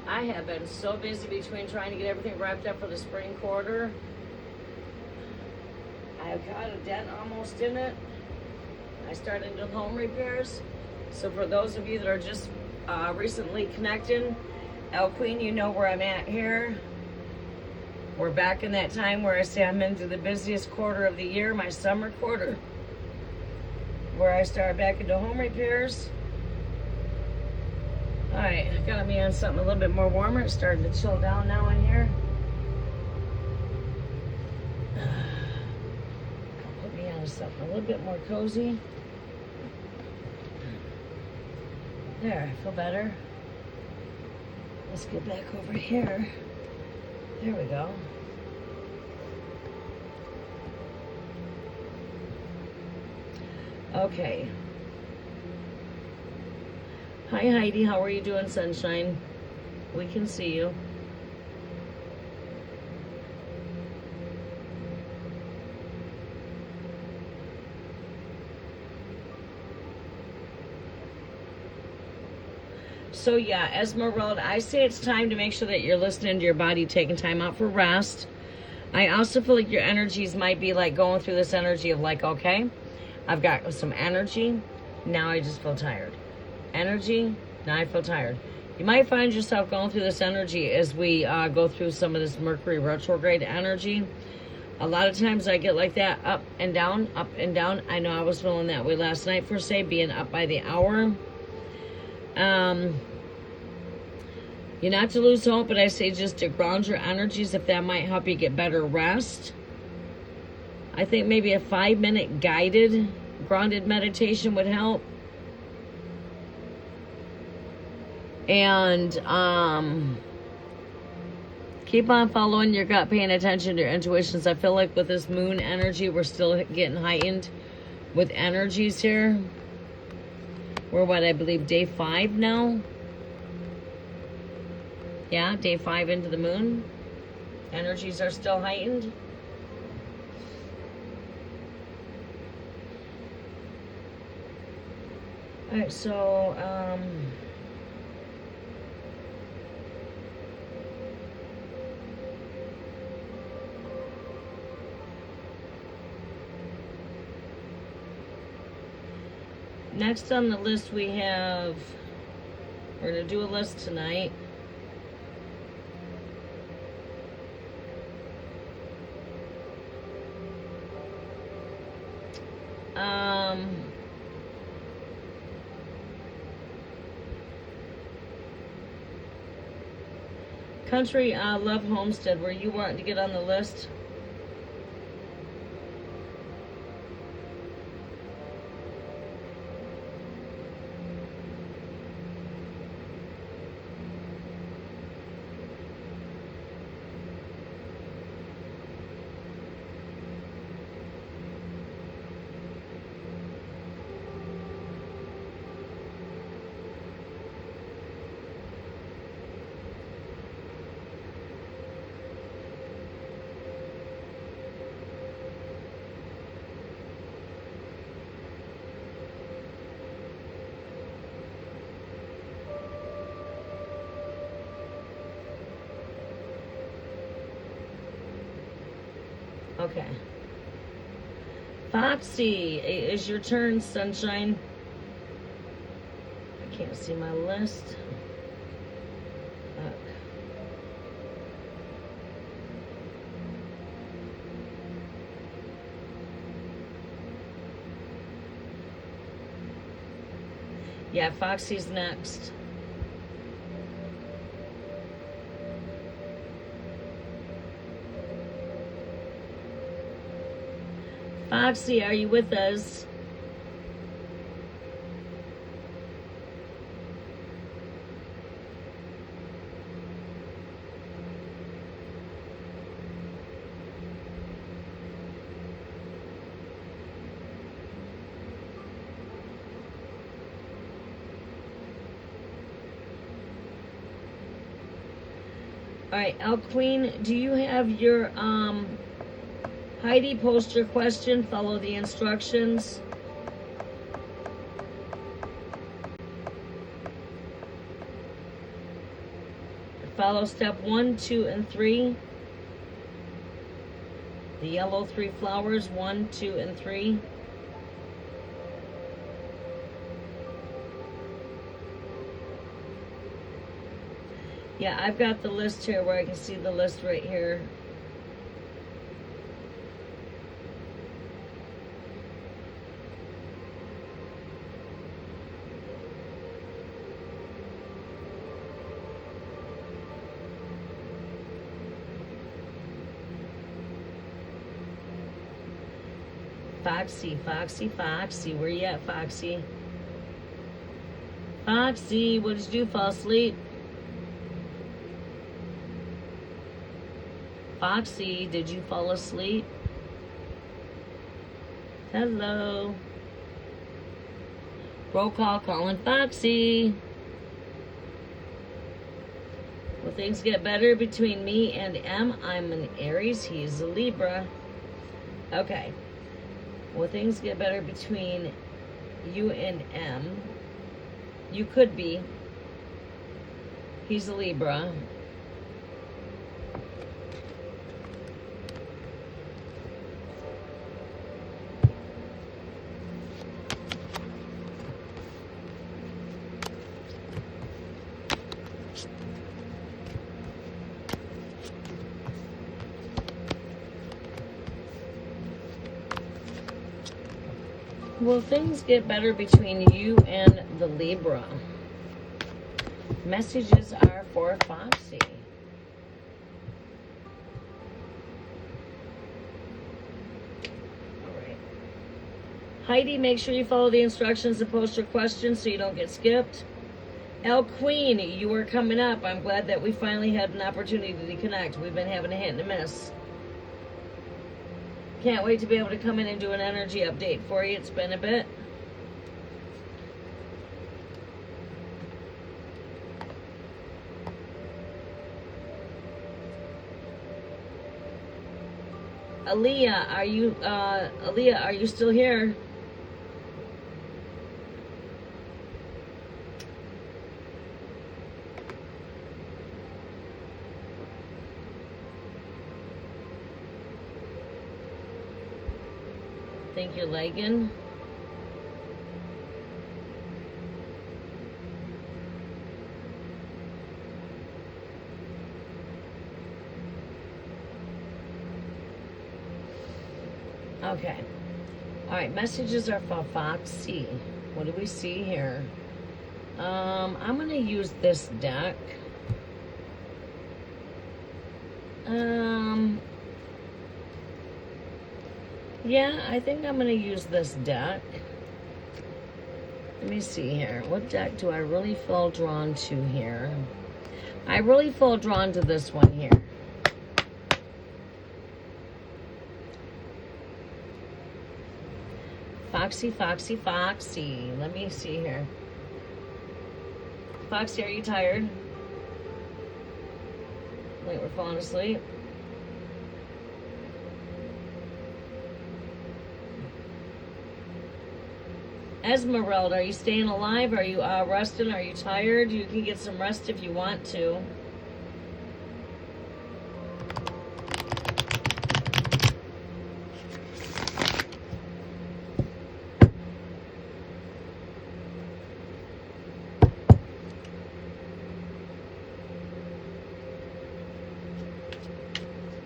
I have been so busy between trying to get everything wrapped up for the spring quarter. I've got a dent almost in it. I started doing home repairs. So for those of you that are just recently connecting, El Queen, you know where I'm at here. We're back in that time where I say I'm into the busiest quarter of the year, my summer quarter, where I start back into home repairs. All right, got me on something a little bit more warmer. It's starting to chill down now in here. Put me on something a little bit more cozy. There, I feel better. Let's get back over here. There we go. Okay. Hi Heidi, how are you doing, sunshine? We can see you. So yeah, Esmeralda, I say it's time to make sure that you're listening to your body, taking time out for rest. I also feel like your energies might be like going through this energy of like, okay, I've got some energy, now I just feel tired. Energy, now I feel tired. You might find yourself going through this energy as we go through some of this Mercury retrograde energy. A lot of times I get like that, up and down, up and down. I know I was feeling that way last night for say, being up by the hour. You're not to lose hope, but I say just to ground your energies, if that might help you get better rest. I think maybe a 5-minute guided, grounded meditation would help. And keep on following your gut, paying attention to your intuitions. I feel like with this moon energy, we're still getting heightened with energies here. We're what, I believe, day 5 now? Yeah, day 5 into the moon. Energies are still heightened. All right, so, next on the list we have, we're going to do a list tonight. Country Love Homestead, were you wanting to get on the list? Okay. Foxy, it is your turn, sunshine. I can't see my list. Yeah, Foxy's next. Foxy, are you with us? All right, Elk Queen, do you have your Heidi, post your question, follow the instructions. Follow step 1, 2, and 3. The yellow 3 flowers, 1, 2, and 3. Yeah, I've got the list here where I can see the list right here. Foxy, Foxy, Foxy. Where you at, Foxy? Foxy, what did you do? Fall asleep? Foxy, did you fall asleep? Hello. Roll call, calling Foxy. Will things get better between me and M? I'm an Aries, he's a Libra. Okay. Will things get better between you and M? You could be. He's a Libra. Will things get better between you and the Libra? Messages are for Foxy. Alright. Heidi, make sure you follow the instructions and post your questions so you don't get skipped. El Queen, you are coming up. I'm glad that we finally had an opportunity to connect. We've been having a hit and a miss. Can't wait to be able to come in and do an energy update for you. It's been a bit. Aaliyah, are you still here? Thank you, Lagan. Okay. All right, messages are for Foxy. What do we see here? I'm going to use this deck. Yeah, I think I'm going to use this deck. Let me see here. What deck do I really feel drawn to here? I really feel drawn to this one here. Foxy, Foxy, Foxy. Let me see here. Foxy, are you tired? Wait, we're falling asleep. Esmeralda, are you staying alive? Are you resting? Are you tired? You can get some rest if you want to.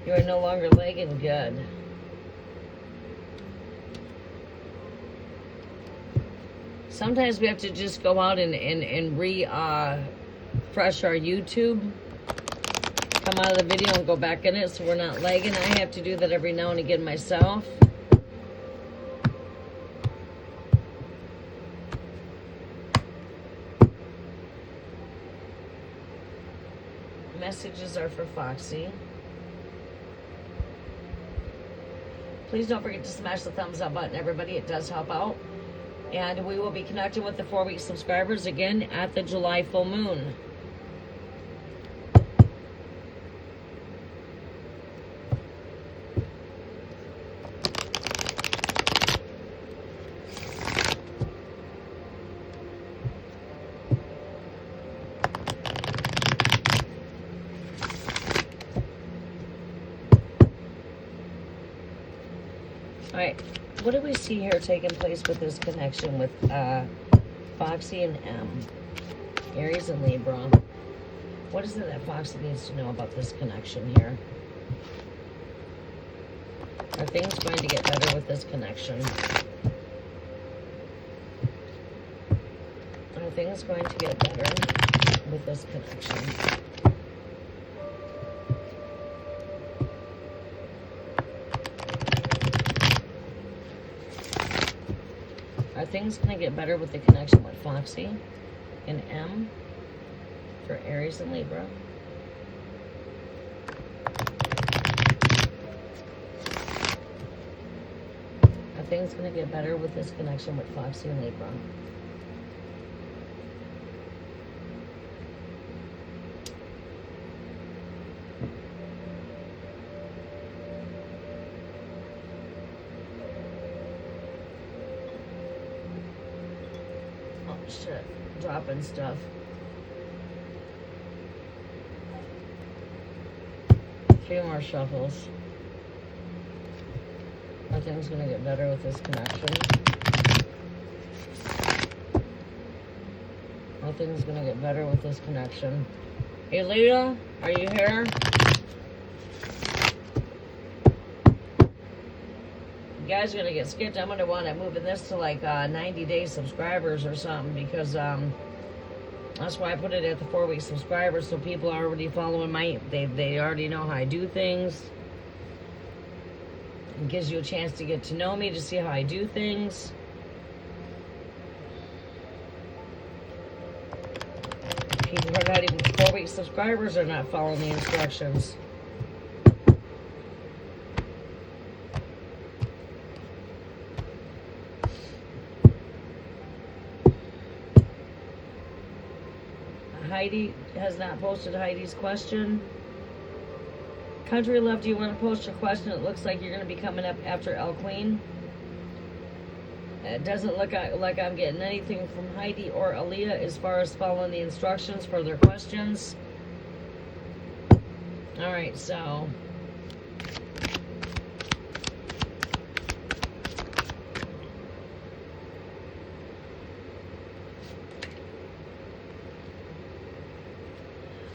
You are no longer legging good. Sometimes we have to just go out and refresh our YouTube. Come out of the video and go back in it so we're not lagging. I have to do that every now and again myself. Messages are for Foxy. Please don't forget to smash the thumbs up button, everybody. It does help out. And we will be connecting with the 4-week subscribers again at the July full moon. All right. What do we see here taking place with this connection with Foxy and M? Aries and Libra. What is it that Foxy needs to know about this connection here? Are things going to get better with this connection? Are things going to get better with this connection? Are things going to get better with the connection with Foxy and M for Aries and Libra? Are things going to get better with this connection with Foxy and Libra? Shit, dropping stuff. A few more shuffles. Nothing's gonna get better with this connection. Nothing's gonna get better with this connection. Hey, Leah, are you here? You guys are going to get skipped. I'm going to want to move this to like 90-day subscribers or something, because that's why I put it at the 4-week subscribers, so people are already following they already know how I do things. It gives you a chance to get to know me, to see how I do things. People who are not even 4-week subscribers are not following the instructions. Heidi has not posted Heidi's question. Country Love, do you want to post your question? It looks like you're going to be coming up after El Queen. It doesn't look like I'm getting anything from Heidi or Aaliyah as far as following the instructions for their questions. Alright, so...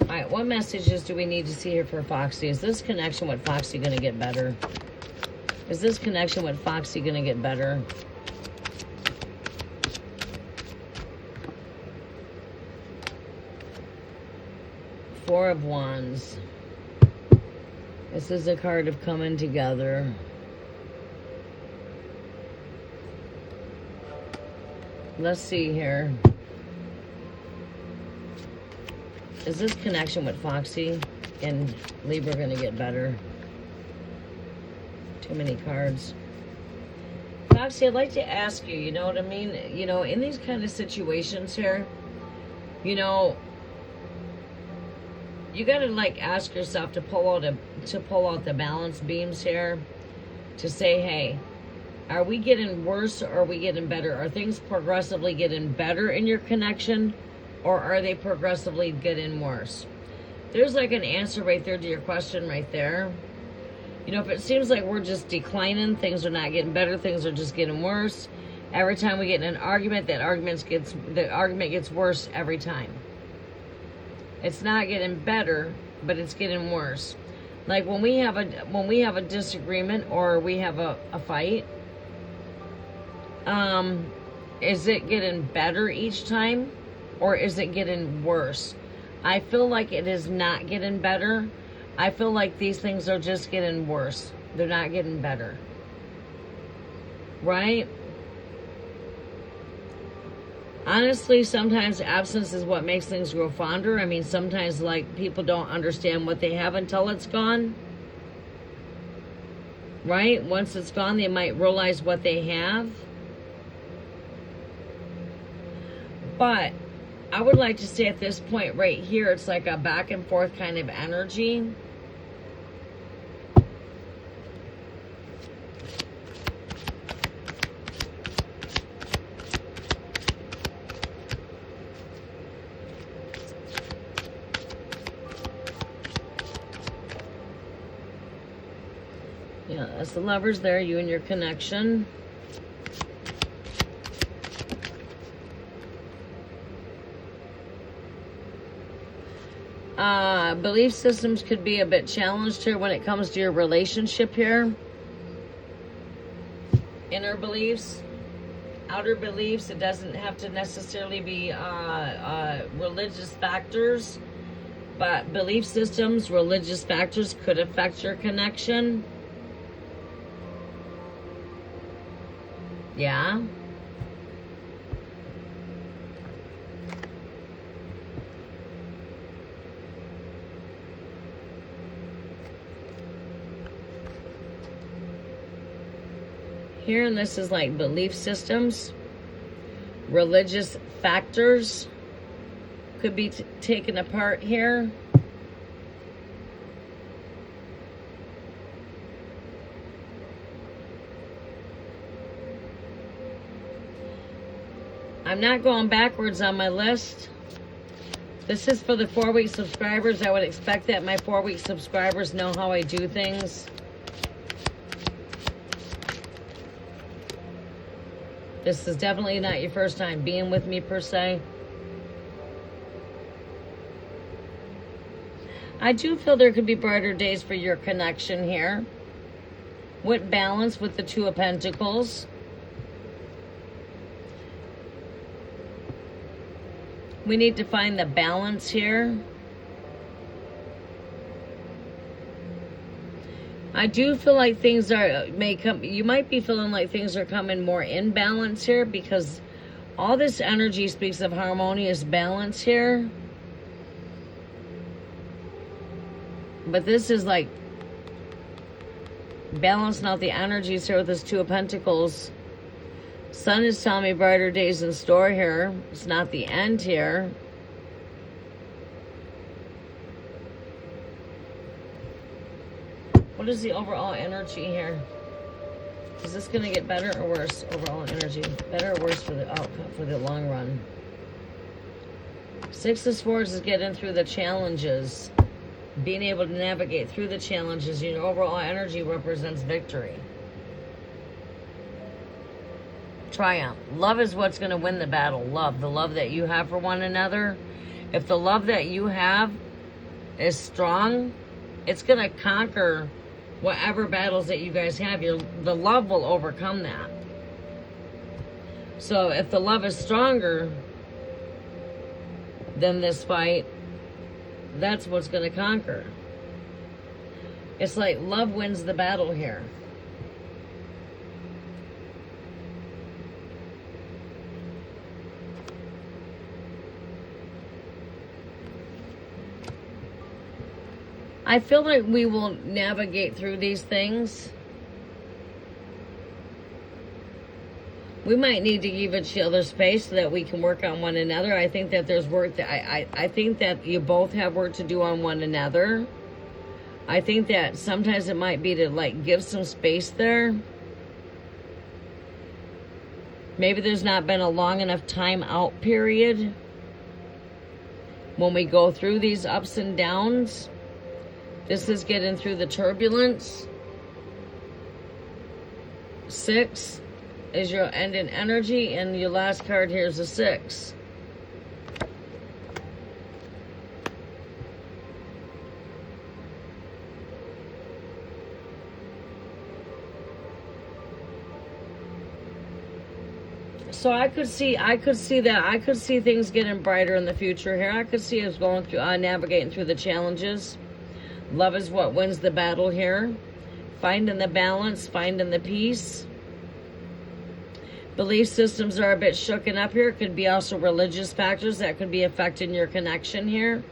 Alright, what messages do we need to see here for Foxy? Is this connection with Foxy going to get better? Is this connection with Foxy going to get better? Four of Wands. This is a card of coming together. Let's see here. Is this connection with Foxy and Libra going to get better? Too many cards. Foxy, I'd like to ask you, you know what I mean? You know, in these kind of situations here, you know, you got to like ask yourself to pull out the balance beams here, to say, hey, are we getting worse or are we getting better? Are things progressively getting better in your connection, or are they progressively getting worse? There's like an answer right there to your question right there. You know, if it seems like we're just declining, things are not getting better, things are just getting worse. Every time we get in an argument, the argument gets worse every time. It's not getting better, but it's getting worse. Like when we have a disagreement or we have a fight, is it getting better each time, or is it getting worse? I feel like it is not getting better. I feel like these things are just getting worse. They're not getting better. Right? Honestly, sometimes absence is what makes things grow fonder. I mean, sometimes like people don't understand what they have until it's gone. Right? Once it's gone, they might realize what they have. But I would like to say at this point right here, it's like a back and forth kind of energy. Yeah, that's the Lovers there, you and your connection. Belief systems could be a bit challenged here when it comes to your relationship here. Inner beliefs, outer beliefs. It doesn't have to necessarily be religious factors, but belief systems, religious factors could affect your connection. Yeah. Here, and this is like belief systems, religious factors could be taken apart here. I'm not going backwards on my list. This is for the 4-week subscribers. I would expect that my 4-week subscribers know how I do things. This is definitely not your first time being with me, per se. I do feel there could be brighter days for your connection here. What balance with the Two of Pentacles? We need to find the balance here. I do feel like things you might be feeling like things are coming more in balance here, because all this energy speaks of harmonious balance here. But this is like balancing out the energies here with this Two of Pentacles. Sun is telling me brighter days in store here. It's not the end here. What is the overall energy here? Is this going to get better or worse? Overall energy. Better or worse for the outcome, for the long run? Six of Swords is getting through the challenges. Being able to navigate through the challenges. Your overall energy represents victory. Triumph. Love is what's going to win the battle. Love. The love that you have for one another. If the love that you have is strong, it's going to conquer whatever battles that you guys have. The love will overcome that. So if the love is stronger than this fight, that's what's going to conquer. It's like love wins the battle here. I feel like we will navigate through these things. We might need to give each other space so that we can work on one another. I think that there's work that I think that you both have work to do on one another. I think that sometimes it might be to like give some space there. Maybe there's not been a long enough time out period when we go through these ups and downs. This is getting through the turbulence. 6 is your end in energy, and your last card here is a 6. So I could see things getting brighter in the future here. I could see us going through, navigating through the challenges. Love is what wins the battle here. Finding the balance, finding the peace. Belief systems are a bit shooken up here. It could be also religious factors that could be affecting your connection here.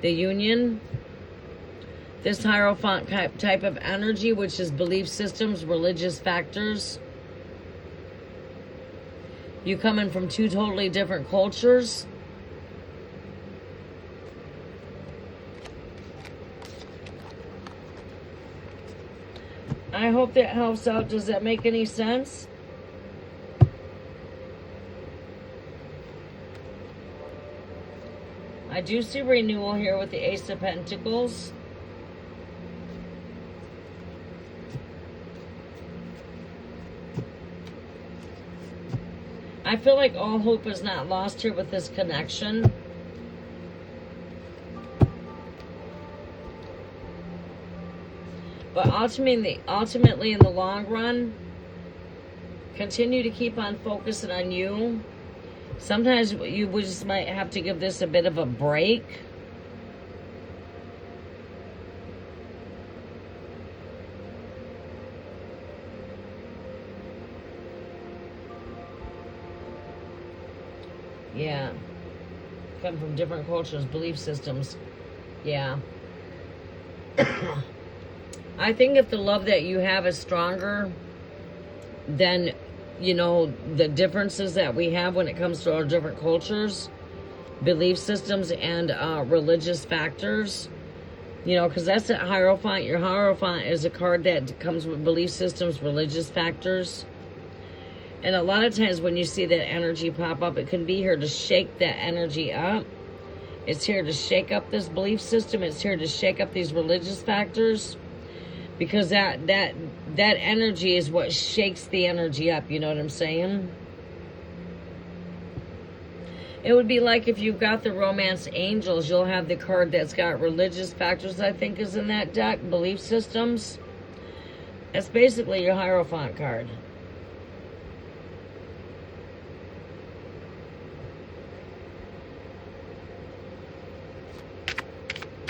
The union. This Hierophant type of energy, which is belief systems, religious factors. You coming from two totally different cultures. I hope that helps out. Does that make any sense? I do see renewal here with the Ace of Pentacles. I feel like all hope is not lost here with this connection. But ultimately in the long run, continue to keep on focusing on you. Sometimes you just might have to give this a bit of a break. Yeah. Come from different cultures, belief systems. Yeah. I think if the love that you have is stronger than, you know, the differences that we have when it comes to our different cultures, belief systems, and religious factors, you know, because that's a Hierophant. Your Hierophant is a card that comes with belief systems, religious factors. And a lot of times when you see that energy pop up, it can be here to shake that energy up. It's here to shake up this belief system. It's here to shake up these religious factors. Because that energy is what shakes the energy up, you know what I'm saying? It would be like if you've got the Romance Angels, you'll have the card that's got religious factors, I think is in that deck, belief systems. That's basically your Hierophant card.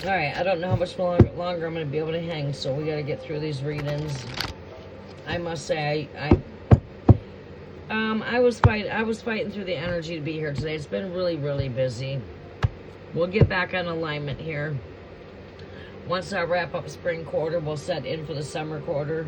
Alright, I don't know how much longer I'm going to be able to hang, so we got to get through these readings. I must say, I was fighting through the energy to be here today. It's been really, really busy. We'll get back on alignment here. Once I wrap up spring quarter, we'll set in for the summer quarter.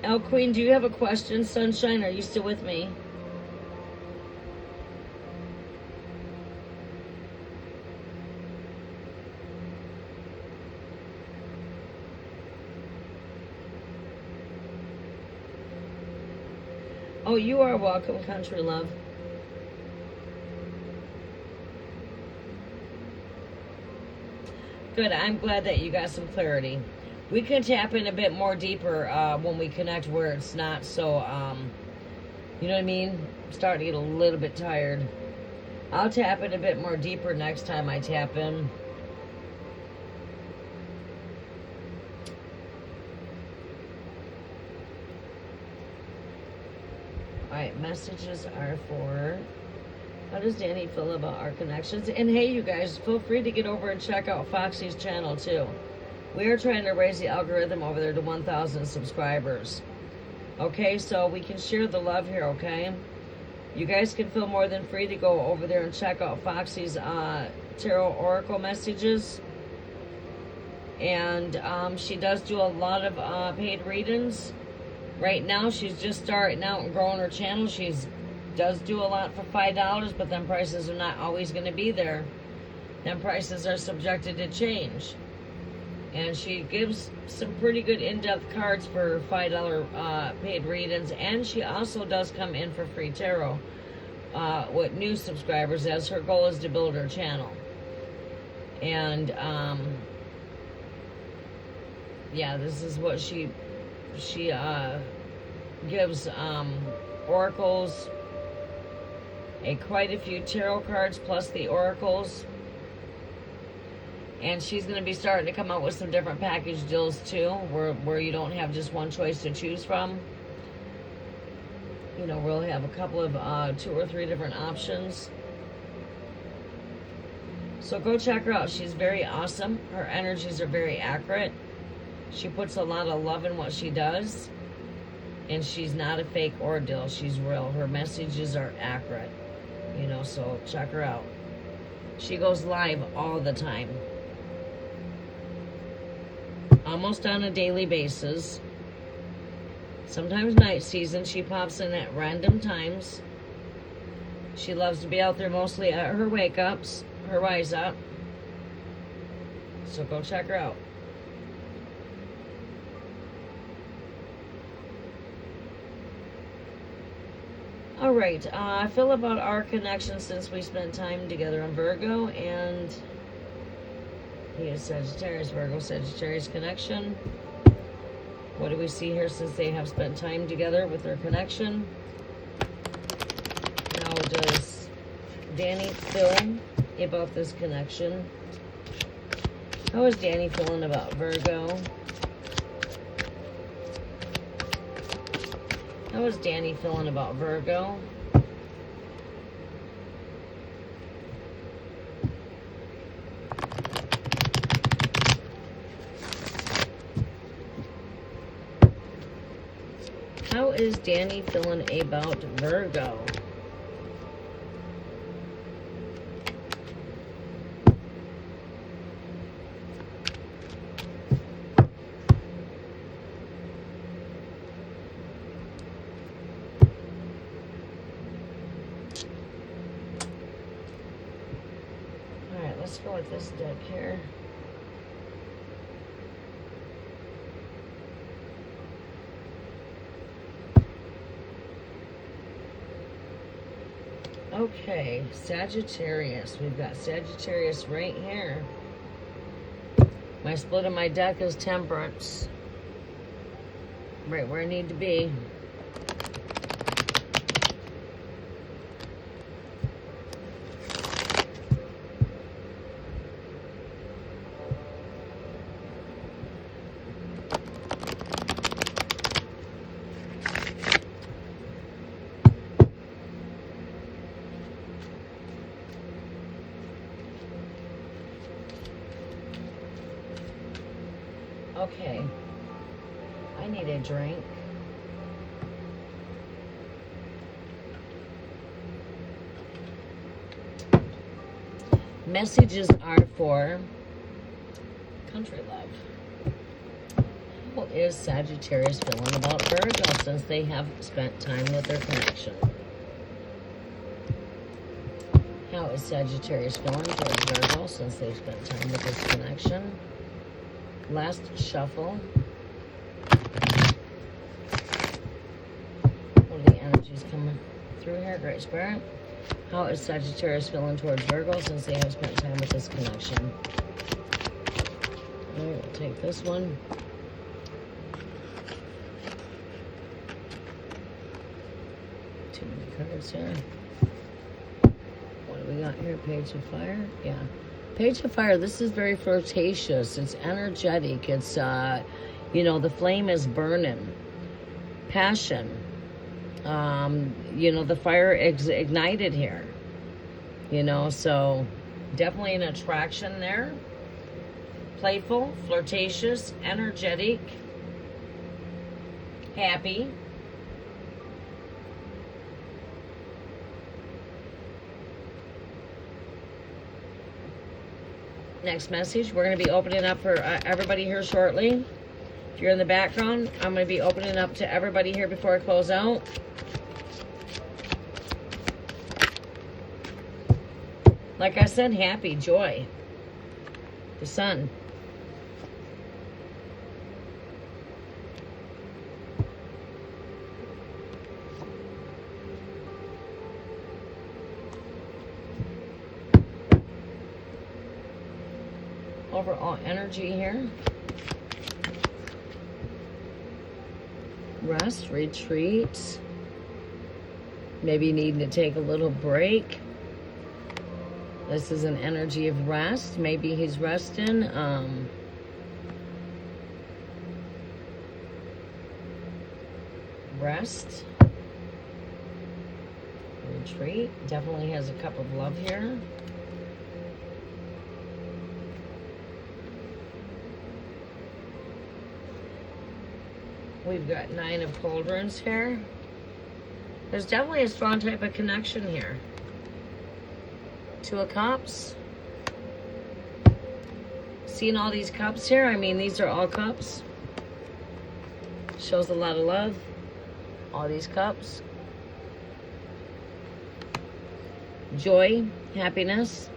El Queen, do you have a question, Sunshine? Are you still with me? Oh, you are welcome, Country Love. Good, I'm glad that you got some clarity. We can tap in a bit more deeper when we connect where it's not so, you know what I mean? I'm starting to get a little bit tired. I'll tap in a bit more deeper next time I tap in. Alright, messages are for... How does Danny feel about our connections? And hey, you guys, feel free to get over and check out Foxy's channel, too. We are trying to raise the algorithm over there to 1,000 subscribers. Okay, so we can share the love here, okay? You guys can feel more than free to go over there and check out Foxy's tarot oracle messages. And she does do a lot of paid readings. Right now, she's just starting out and growing her channel. She does do a lot for $5, but then prices are not always going to be there. Then prices are subjected to change. And she gives some pretty good in-depth cards for $5 paid readings. And she also does come in for free tarot with new subscribers, as her goal is to build her channel. And, yeah, this is what she gives oracles, quite a few tarot cards plus the oracles. And she's going to be starting to come out with some different package deals too, where you don't have just one choice to choose from. You know, we'll have a couple of 2 or 3 different options. So go check her out. She's very awesome. Her energies are very accurate. She puts a lot of love in what she does. And she's not a fake or a deal. She's real. Her messages are accurate. You know, so check her out. She goes live all the time. Almost on a daily basis. Sometimes night season. She pops in at random times. She loves to be out there mostly at her wake-ups, her rise-up. So go check her out. Alright, I feel about our connection since we spent time together on Virgo, and he is Sagittarius, Virgo, Sagittarius connection. What do we see here since they have spent time together with their connection? How does Danny feel about this connection? How is Danny feeling about Virgo? How is Danny feeling about Virgo? How is Danny feeling about Virgo? Alright, let's go with this deck here. Okay, Sagittarius. We've got Sagittarius right here. My split of my deck is Temperance. right where I need to be. Okay, I need a drink. Messages are for country love. How is Sagittarius feeling about Virgo since they have spent time with their connection? How is Sagittarius feeling towards Virgo since they've spent time with this connection? Last shuffle. What are the energies coming through here? Great Spirit. How is Sagittarius feeling towards Virgo since they have spent time with this connection? All right, we'll take this one. Too many cards here. What do we got here? Page of Fire? Yeah. Page of Fire, this is very flirtatious. It's energetic. It's, you know, the flame is burning. Passion. You know, the fire ignited here. You know, so definitely an attraction there. Playful, flirtatious, energetic, happy. Next message, we're going to be opening up for everybody here shortly. If you're in the background, I'm going to be opening up to everybody here before I close out. Like I said, happy, joy. The sun. Overall energy here. Rest, retreat. Maybe needing to take a little break. This is an energy of rest. Maybe he's resting. Rest. Retreat. Definitely has a cup of love here. We've got 9 of Cauldrons here. There's definitely a strong type of connection here. 2 of Cups. Seeing all these cups here? I mean, these are all cups. Shows a lot of love. All these cups. Joy, happiness.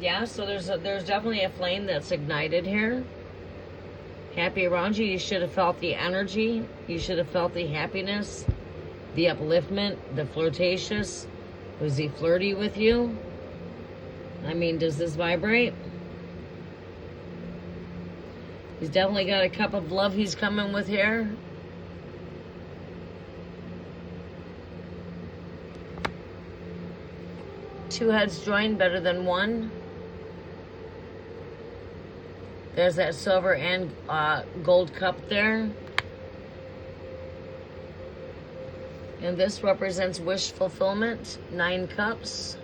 Yeah, so there's definitely a flame that's ignited here. Happy around you. You should have felt the energy. You should have felt the happiness, the upliftment, the flirtatious. Was he flirty with you? I mean, does this vibrate? He's definitely got a cup of love he's coming with here. Two heads joined, better than one. There's that silver and gold cup there. And this represents wish fulfillment, 9 cups.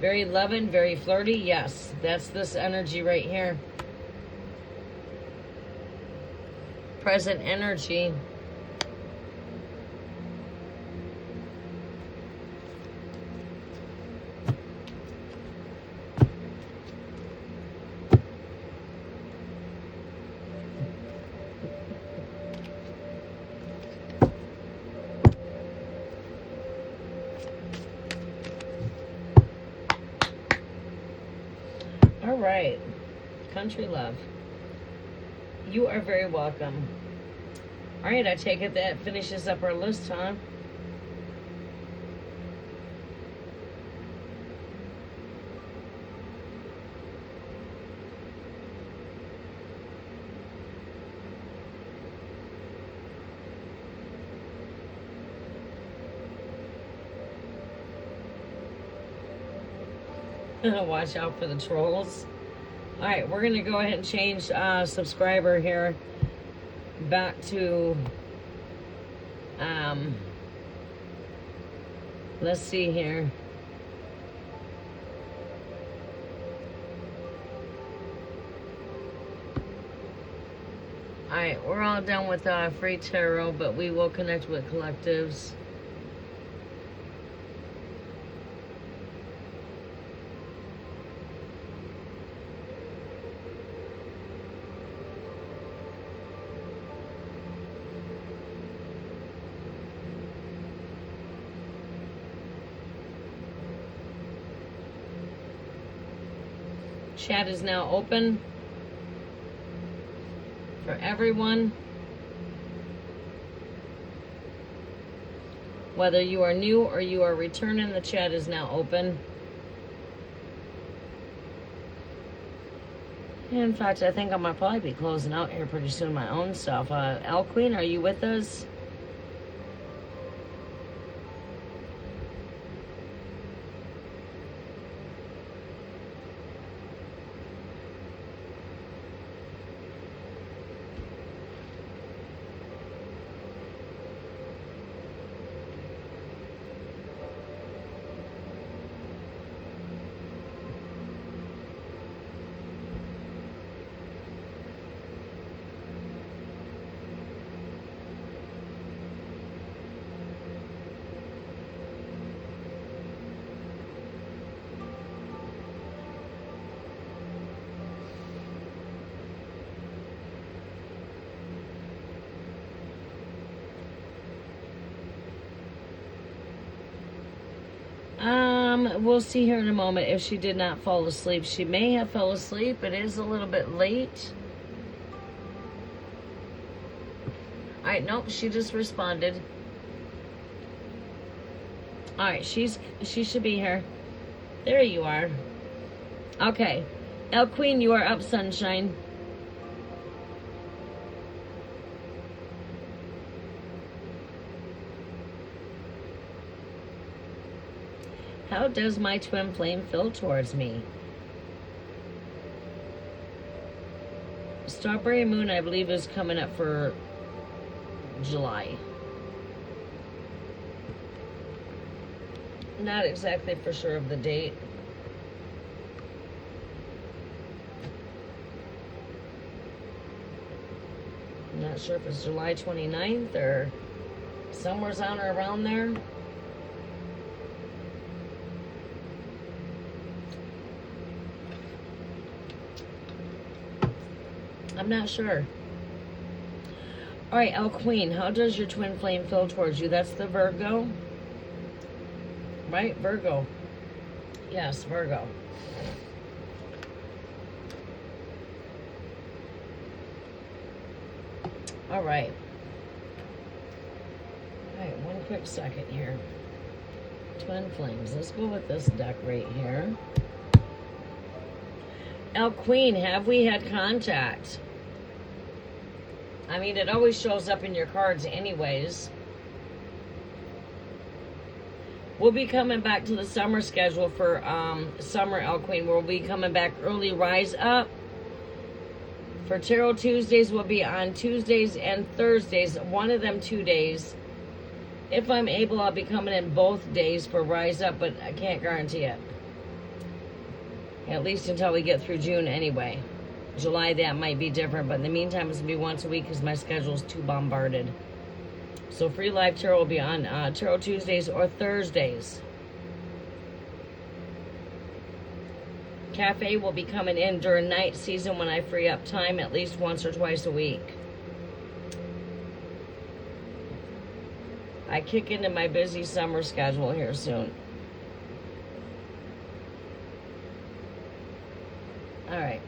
Very loving, very flirty. Yes, that's this energy right here. Present energy. All right. Country love. You are very welcome. All right, I take it that finishes up our list, huh? Watch out for the trolls. All right, we're going to go ahead and change subscriber here back to, let's see here. All right, we're all done with free tarot, but we will connect with collectives. Chat is now open for everyone. Whether you are new or you are returning, the chat is now open. In fact, I think I might probably be closing out here pretty soon my own stuff. Al Queen, are you with us? We'll see here in a moment if she did not fall asleep. She may have fell asleep. It is a little bit late. All right, nope, she just responded. All right, she should be here. There you are. Okay, El Queen, you are up, sunshine. How does my twin flame feel towards me? Strawberry Moon, I believe, is coming up for July. Not exactly for sure of the date. I'm not sure if it's July 29th or somewhere's on or around there. I'm not sure. All right, El Queen, how does your twin flame feel towards you? That's the Virgo, right? Virgo. Yes, Virgo. All right. All right, one quick second here. Twin flames. Let's go with this deck right here. El Queen, have we had contact? I mean, it always shows up in your cards anyways. We'll be coming back to the summer schedule for summer, El Queen. We'll be coming back early. Rise up. For Tarot Tuesdays, we'll be on Tuesdays and Thursdays. One of them 2 days. If I'm able, I'll be coming in both days for Rise Up, but I can't guarantee it. At least until we get through June anyway. July, that might be different, but in the meantime, it's going to be once a week because my schedule's too bombarded. So Free Live Tarot will be on Tarot Tuesdays or Thursdays. Cafe will be coming in during night season when I free up time at least once or twice a week. I kick into my busy summer schedule here soon. All right.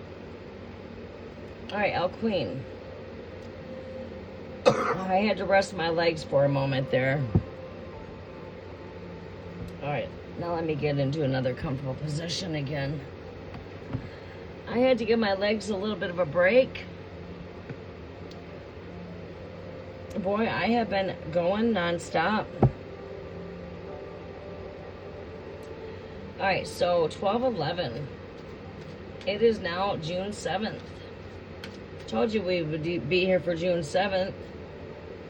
All right, El Queen. I had to rest my legs for a moment there. All right, now let me get into another comfortable position again. I had to give my legs a little bit of a break. Boy, I have been going nonstop. All right, so 12/11. It is now June 7th. Told you we would be here for June 7th.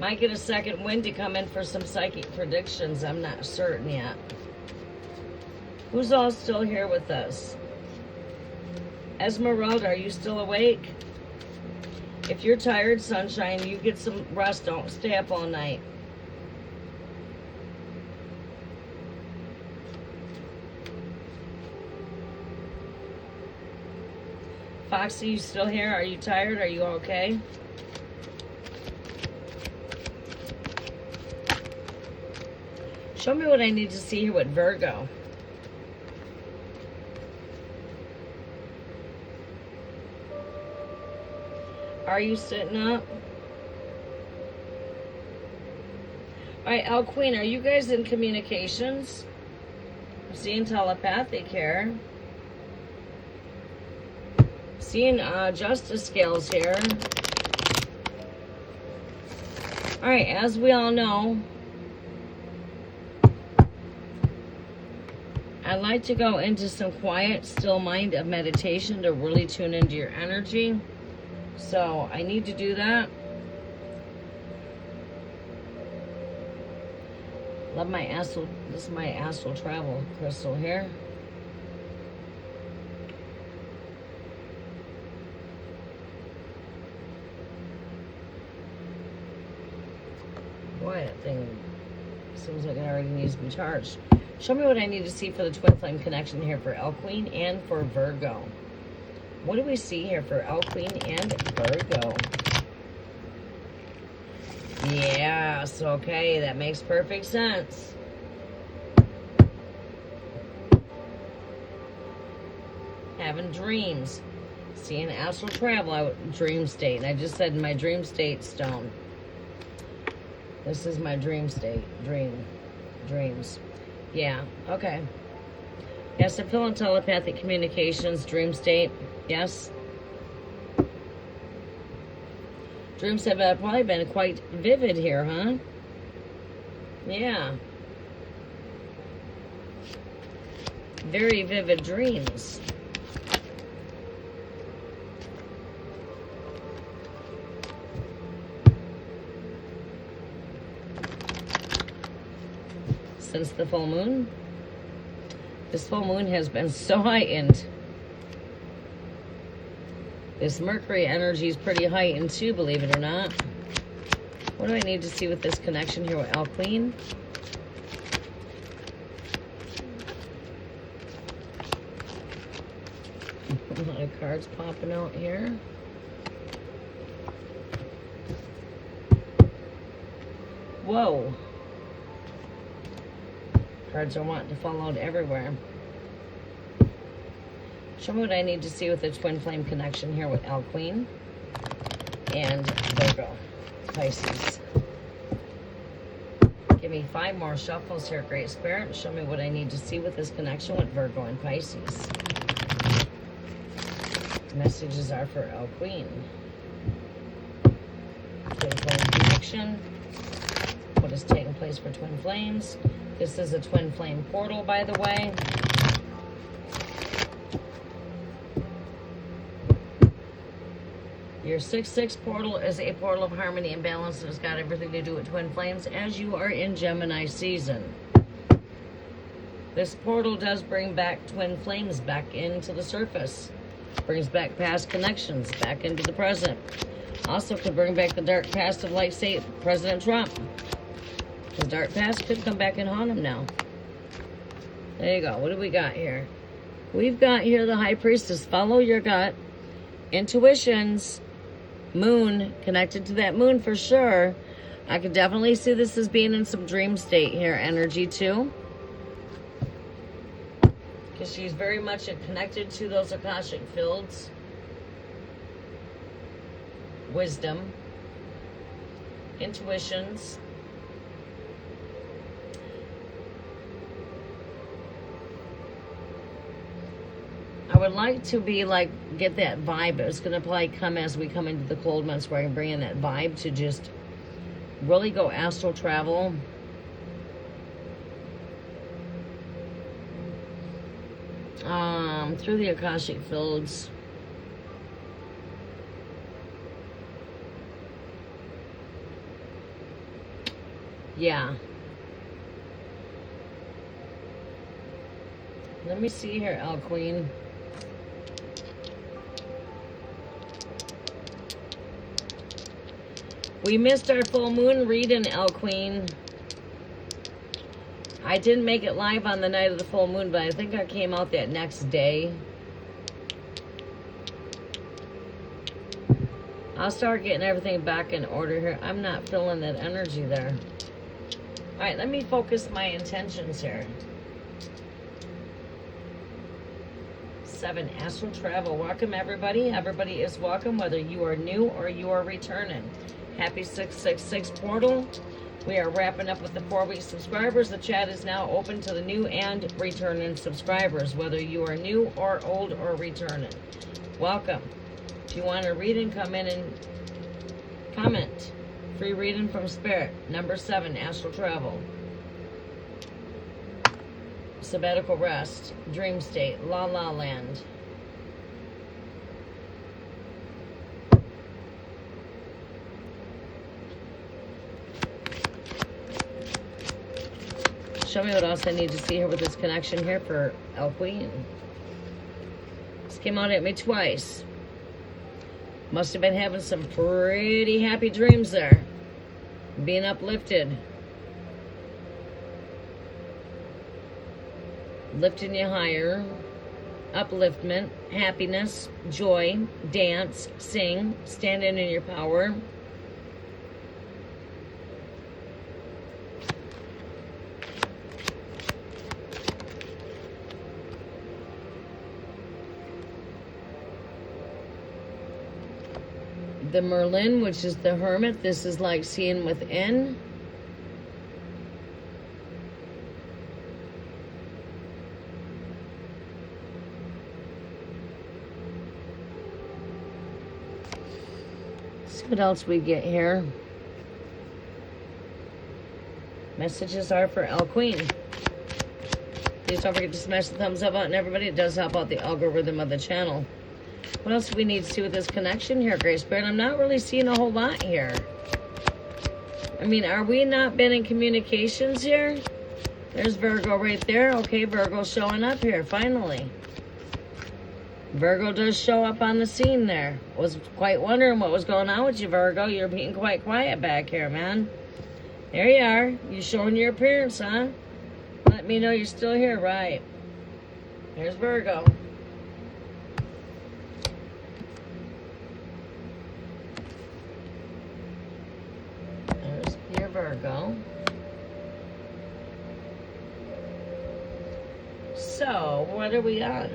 Might get a second wind to come in for some psychic predictions. I'm not certain yet. Who's all still here with us? Esmeralda, are you still awake? If you're tired, sunshine, you get some rest. Don't stay up all night. Foxy, you still here? Are you tired? Are you okay? Show me what I need to see here with Virgo. Are you sitting up? All right, El Queen, are you guys in communications? I'm seeing telepathic here. Seeing justice scales here. All right, as we all know, I like to go into some quiet, still mind of meditation to really tune into your energy. So I need to do that. Love my astral. This is my astral travel crystal here. Boy, that thing seems like it already needs to be charged. Show me what I need to see for the twin flame connection here for El Queen and for Virgo. What do we see here for El Queen and Virgo? Yes, okay, that makes perfect sense. Having dreams. Seeing astral travel, dream state. I just said my dream state stone. This is my dream state. Dreams. Yeah, okay. Yes, I'm feeling telepathic communications, dream state. Yes. Dreams have probably been quite vivid here, huh? Yeah. Very vivid dreams. Since the full moon. This full moon has been so heightened. This Mercury energy is pretty heightened too, believe it or not. What do I need to see with this connection here with El Queen? A lot of cards popping out here. Whoa. Cards are wanting to fall out everywhere. Show me what I need to see with the twin flame connection here with El Queen and Virgo, Pisces. Give me 5 more shuffles here, Great Spirit. Show me what I need to see with this connection with Virgo and Pisces. Messages are for El Queen. Twin flame connection. What is taking place for twin flames? This is a twin flame portal, by the way. Your 6/6 portal is a portal of harmony and balance. It's got everything to do with twin flames as you are in Gemini season. This portal does bring back twin flames back into the surface. Brings back past connections back into the present. Also could bring back the dark past of, like, say, President Trump. His dark past could come back and haunt him now. There you go. What do we got here? We've got here the High Priestess. Follow your gut. Intuitions. Moon. Connected to that moon for sure. I could definitely see this as being in some dream state here. Energy too. because she's very much connected to those Akashic fields. Wisdom, intuitions. I would like to be like, get that vibe. It's going to probably come as we come into the cold months where I can bring in that vibe to just really go astral travel. Through the Akashic fields. Yeah. Let me see here, El Queen. We missed our full moon reading, El Queen. I didn't make it live on the night of the full moon, but I think I came out that next day. I'll start getting everything back in order here. I'm not feeling that energy there. All right, let me focus my intentions here. 7, astral travel. Welcome, everybody. Everybody is welcome, whether you are new or you are returning. Happy 666 portal. We are wrapping up with the 4-week subscribers. The chat is now open to the new and returning subscribers, whether you are new or old or returning. Welcome. If you want to read and come in and comment. Free reading from Spirit. Number 7, astral travel. Sabbatical rest. Dream state. La La Land. Show me what else I need to see here with this connection here for El Queen. This came out at me twice. Must have been having some pretty happy dreams there. Being uplifted. Lifting you higher. Upliftment. Happiness. Joy. Dance. Sing. Standing in your power. The Merlin, which is the Hermit. This is like seeing within. Let's see what else we get here. Messages are for El Queen. Please don't forget to smash the thumbs up button, everybody. It does help out the algorithm of the channel. What else do we need to see with this connection here, Grace Spirit? I'm not really seeing a whole lot here. I mean, are we not been in communications here? There's Virgo right there. Okay, Virgo's showing up here, finally. Virgo does show up on the scene there. Was quite wondering what was going on with you, Virgo. You're being quite quiet back here, man. There you are. You showing your appearance, huh? Let me know you're still here, right? There's Virgo. Virgo. So, what are we on?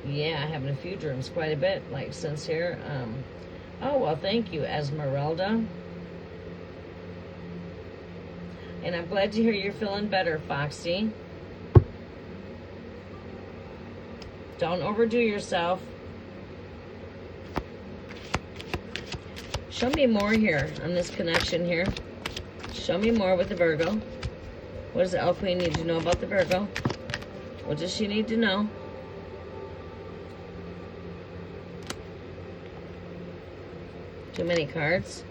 Yeah, having a few dreams quite a bit, like since here. Oh, well, thank you, Esmeralda. And I'm glad to hear you're feeling better, Foxy. Don't overdo yourself. Show me more here on this connection here. Show me more with the Virgo. What does the El Queen need to know about the Virgo? What does she need to know? Too many cards.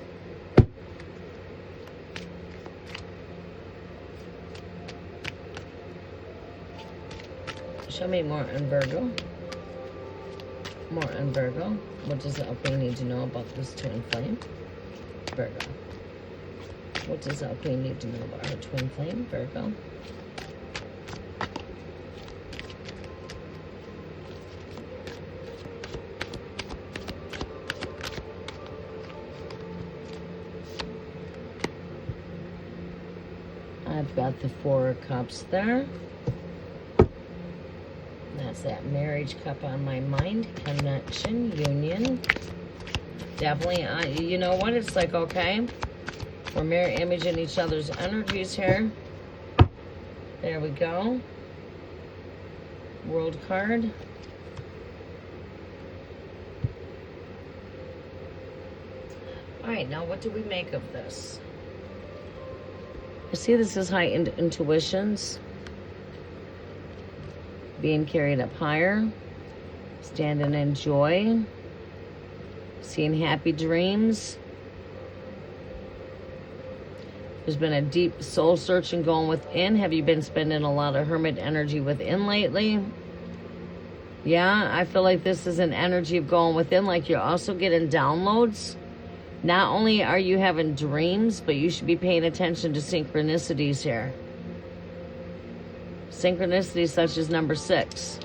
Show me more on Virgo. More on Virgo. What does the El Queen need to know about this twin flame? Virgo. What does the El Queen need to know about her twin flame? Virgo. I've got the Four of Cups there. That's that marriage cup on my mind. Connection, union. Definitely, you know what? It's like, okay, we're mirror imaging each other's energies here. There we go. World card. All right, now what do we make of this? You see, this is heightened intuitions. Being carried up higher. Standing in joy. Seeing happy dreams. There's been a deep soul searching going within. Have you been spending a lot of hermit energy within lately? Yeah, I feel like this is an energy of going within, like you're also getting downloads. Not only are you having dreams, but you should be paying attention to synchronicities here. Synchronicities such as number 6.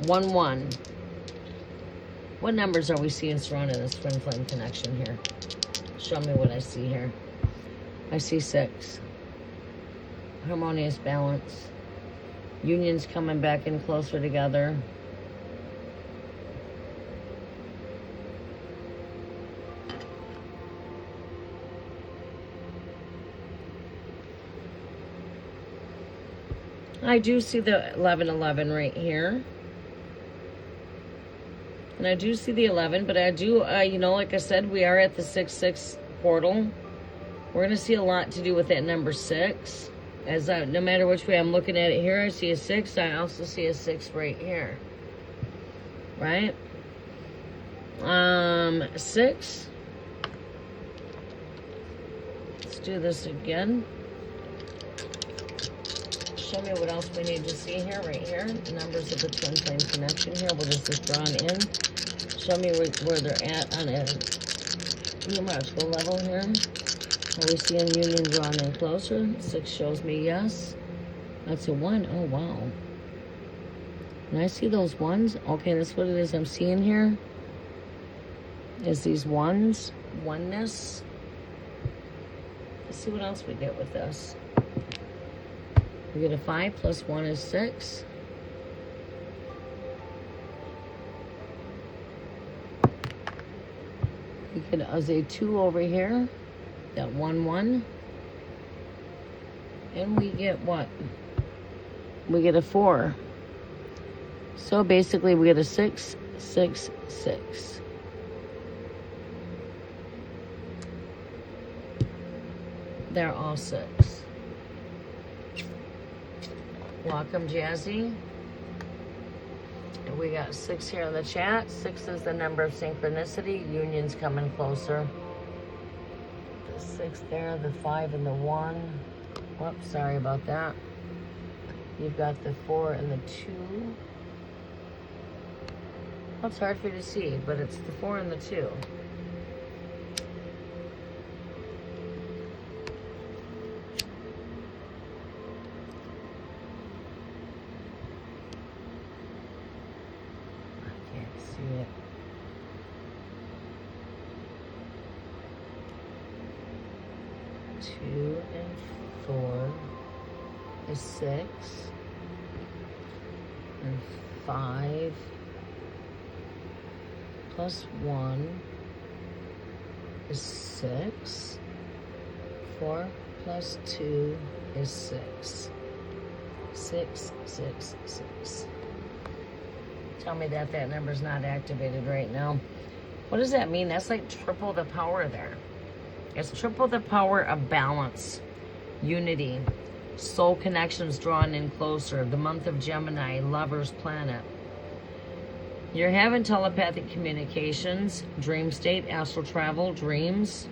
1, 1. What numbers are we seeing surrounding this twin flame connection here? Show me what I see here. I see 6. Harmonious balance. Unions coming back in closer together. I do see the 1111 right here. And I do see the 11, but I do, you know, like I said, we are at the 6-6 portal. We're going to see a lot to do with that number 6. As no matter which way I'm looking at it here, I see a 6. I also see a 6 right here. Right? 6. Let's do this again. Show me what else we need to see here, right here. The numbers of the twin flame connection here. What is this drawn in? Show me where they're at on a numerical level here. Are we seeing union drawn in closer? 6 shows me yes. That's a 1. Oh, wow. And I see those 1s. Okay, that's what it is I'm seeing here. Is these 1s. Oneness. Let's see what else we get with this. We get a 5 plus 1 is 6. We get a 2 over here. That 1, 1. And we get what? We get a 4. So basically we get a 6, 6, 6. They're all 6. Welcome, Jazzy. And we got 6 here in the chat. 6 is the number of synchronicity. Unions coming closer. The 6 there, the 5 and the 1. Whoops, sorry about that. You've got the 4 and the 2. Well, it's hard for you to see, but it's the 4 and the 2. It. 2 and 4 is 6, and 5 plus 1 is 6. 4 plus 2 is 6. 6, 6, 6. Tell me that number's not activated right now. What does that mean? That's like triple the power there. It's triple the power of balance, unity, soul connections drawn in closer, the month of Gemini, Lover's planet. You're having telepathic communications, dream state, astral travel, dreams.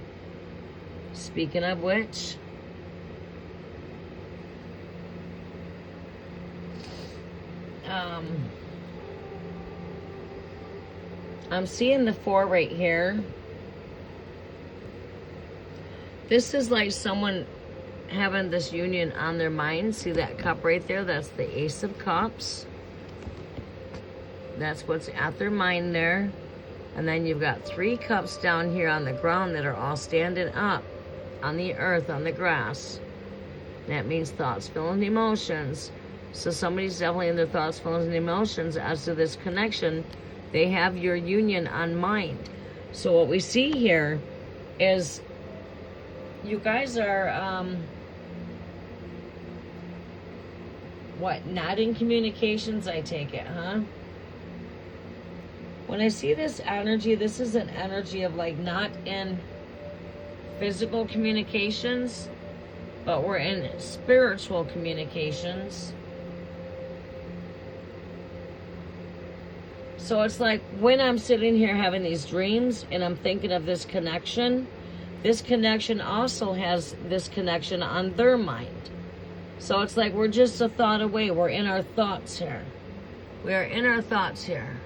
Speaking of which, I'm seeing the 4 right here. This is like someone having this union on their mind. See that cup right there? That's the Ace of Cups. That's what's at their mind there. And then you've got 3 cups down here on the ground that are all standing up. on the earth, on the grass. That means thoughts, feelings, emotions. So somebody's definitely in their thoughts, feelings, and emotions as to this connection. They have your union on mind. So what we see here is you guys are, not in communications, I take it, huh? When I see this energy, this is an energy of like not in physical communications, but we're in spiritual communications. So it's like when I'm sitting here having these dreams and I'm thinking of this connection also has this connection on their mind. So it's like we're just a thought away. We're in our thoughts here. We are in our thoughts here.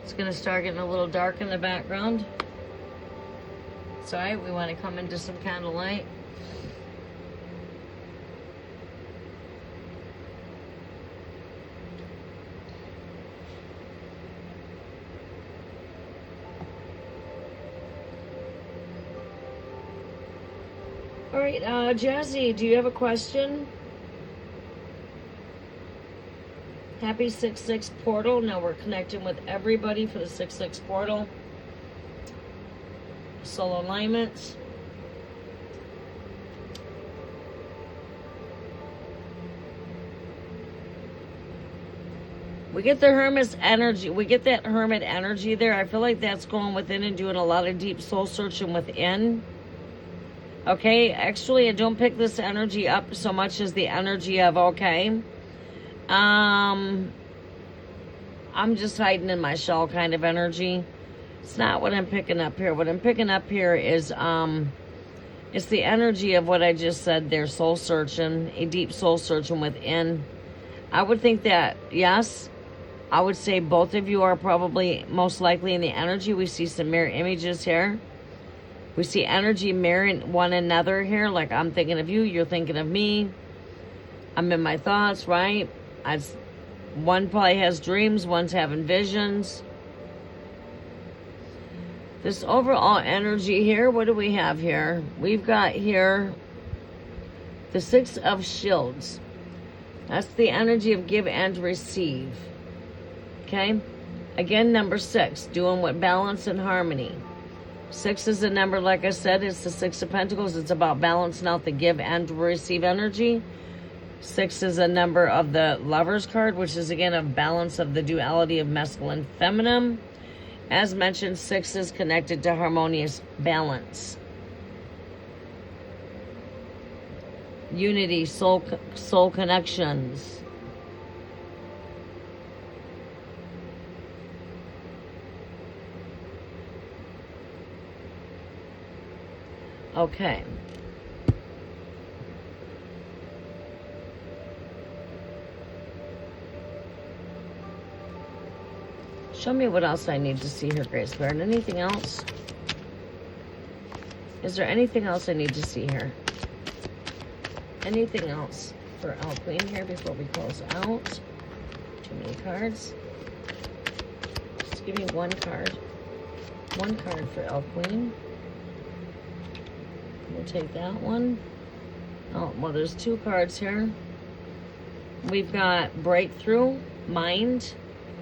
It's going to start getting a little dark in the background. It's all right. We want to come into some candlelight. All right, Jazzy, do you have a question? Happy 6/6 portal. Now we're connecting with everybody for the 6/6 portal. Soul alignments. We get the hermit's energy. We get that hermit energy there. I feel like that's going within and doing a lot of deep soul searching within. Okay, actually, I don't pick this energy up so much as the energy of, okay, I'm just hiding in my shell kind of energy. It's not what I'm picking up here. What I'm picking up here is, it's the energy of what I just said there, soul searching, a deep soul searching within. I would think that, yes, I would say both of you are probably most likely in the energy. We see some mirror images here. We see energy mirroring one another here. Like I'm thinking of you, you're thinking of me. I'm in my thoughts, right? One probably has dreams, one's having visions. This overall energy here, what do we have here? We've got here the 6 of Shields. That's the energy of give and receive. Okay? Again, number 6, doing what balance and harmony. 6 is a number, like I said, it's the 6 of Pentacles. It's about balancing out the give and receive energy. 6 is a number of the Lover's card, which is, again, a balance of the duality of masculine and feminine. As mentioned, 6 is connected to harmonious balance. Unity, soul connections. Okay. Show me what else I need to see here, Great Spirit. Anything else? Is there anything else I need to see here? Anything else for El Queen here before we close out? Too many cards. Just give me one card. One card for El Queen. We'll take that one. Oh, well, there's 2 cards here. We've got breakthrough, mind.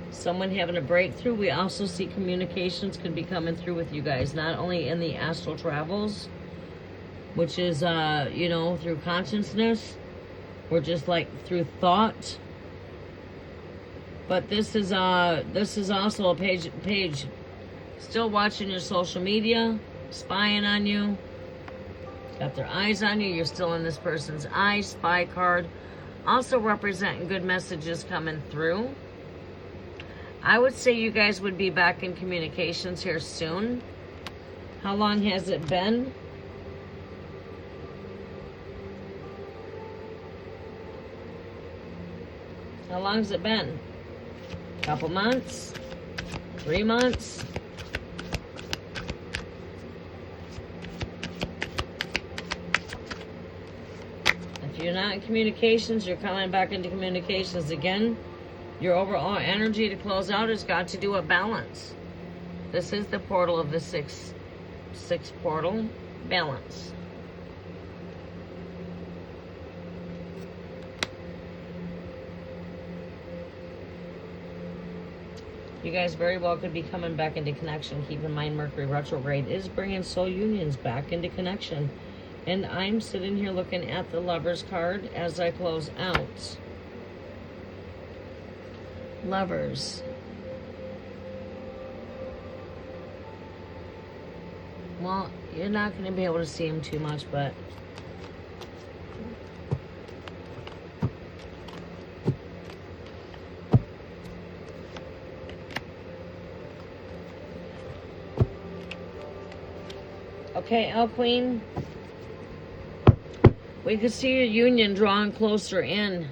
Someone having a breakthrough. We also see communications could be coming through with you guys, not only in the astral travels, which is, you know, through consciousness, or just like through thought. But this is also a page still watching your social media, spying on you. Got their eyes on you. You're still in this person's eye. Spy card. Also representing good messages coming through. I would say you guys would be back in communications here soon. How long has it been? How long has it been? Couple months? 3 months? If you're not in communications, you're coming back into communications again. Your overall energy to close out has got to do with balance. This is the portal of the six portal, balance. You guys very well could be coming back into connection. Keep in mind, Mercury retrograde is bringing soul unions back into connection. And I'm sitting here looking at the Lovers card as I close out. Lovers. Well, you're not going to be able to see them too much, but okay, El Queen. We can see your union drawing closer in.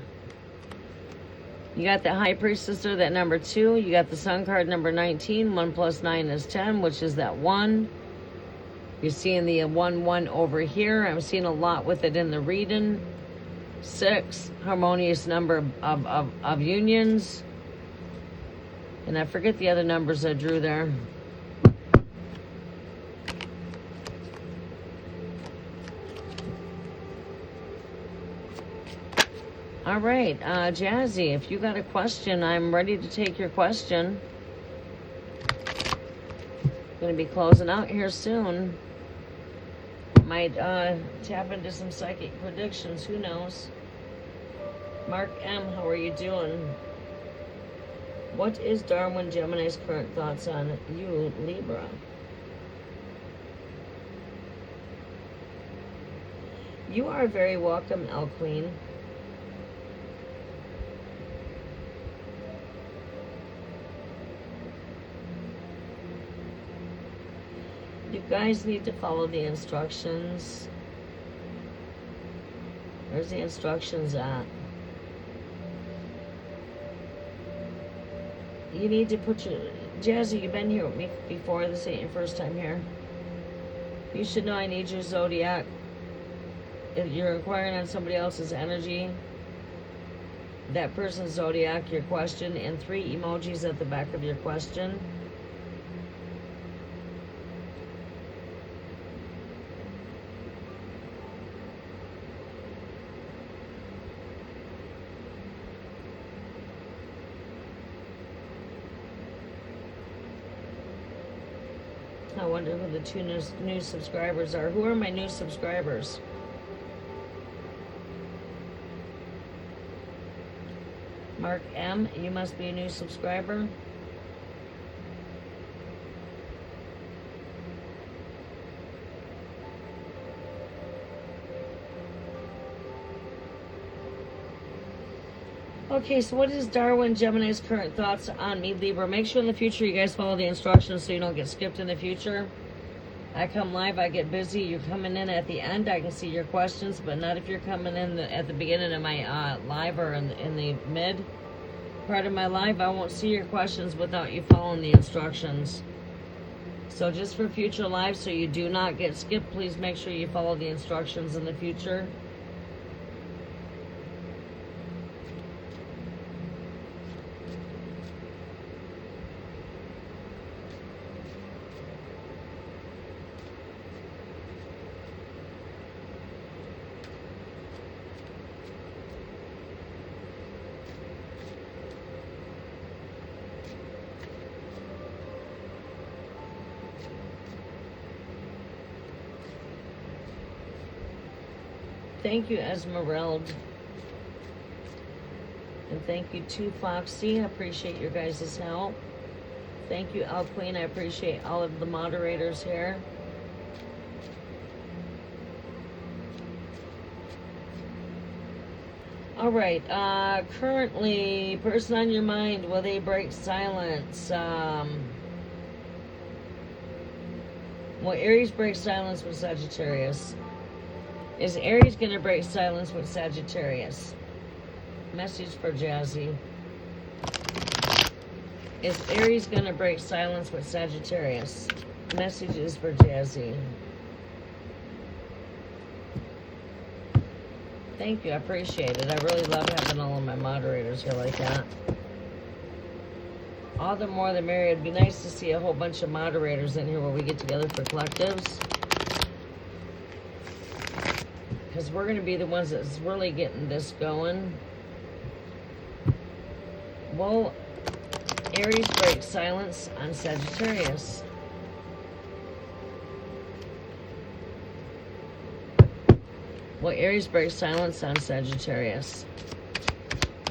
You got the High Priestess there, that number 2. You got the Sun card, number 19. 1 plus 9 is 10, which is that 1. You're seeing the 1 over here. I'm seeing a lot with it in the reading. 6, harmonious number of unions. And I forget the other numbers I drew there. All right, Jazzy, if you got a question, I'm ready to take your question. Going to be closing out here soon. Might tap into some psychic predictions, who knows? Mark M, how are you doing? What is Darwin Gemini's current thoughts on you, Libra? You are very welcome, El Queen. You guys need to follow the instructions. Where's the instructions at? You need to put your... Jazzy, you've been here with me before. This ain't your first time here. You should know I need your zodiac. If you're inquiring on somebody else's energy, that person's zodiac, your question, and 3 emojis at the back of your question. I wonder who the 2 new subscribers are. Who are my new subscribers? Mark M, you must be a new subscriber. Okay, so what is Darwin Gemini's current thoughts on me, Libra? Make sure in the future you guys follow the instructions so you don't get skipped in the future. I come live, I get busy. You're coming in at the end, I can see your questions, but not if you're coming in at the beginning of my live or in the mid part of my live. I won't see your questions without you following the instructions. So just for future lives, so you do not get skipped, please make sure you follow the instructions in the future. Thank you, Esmeralda. And thank you to Foxy. I appreciate your guys' help. Thank you, El Queen. I appreciate all of the moderators here. All right. Currently, person on your mind, will they break silence? Will Aries break silence with Sagittarius? Is Aries going to break silence with Sagittarius? Message for Jazzy. Is Aries going to break silence with Sagittarius? Messages for Jazzy. Thank you. I appreciate it. I really love having all of my moderators here like that. All the more the merrier. It'd be nice to see a whole bunch of moderators in here where we get together for collectives. Because we're going to be the ones that's really getting this going. Well, Aries breaks silence on Sagittarius. Well, Aries breaks silence on Sagittarius.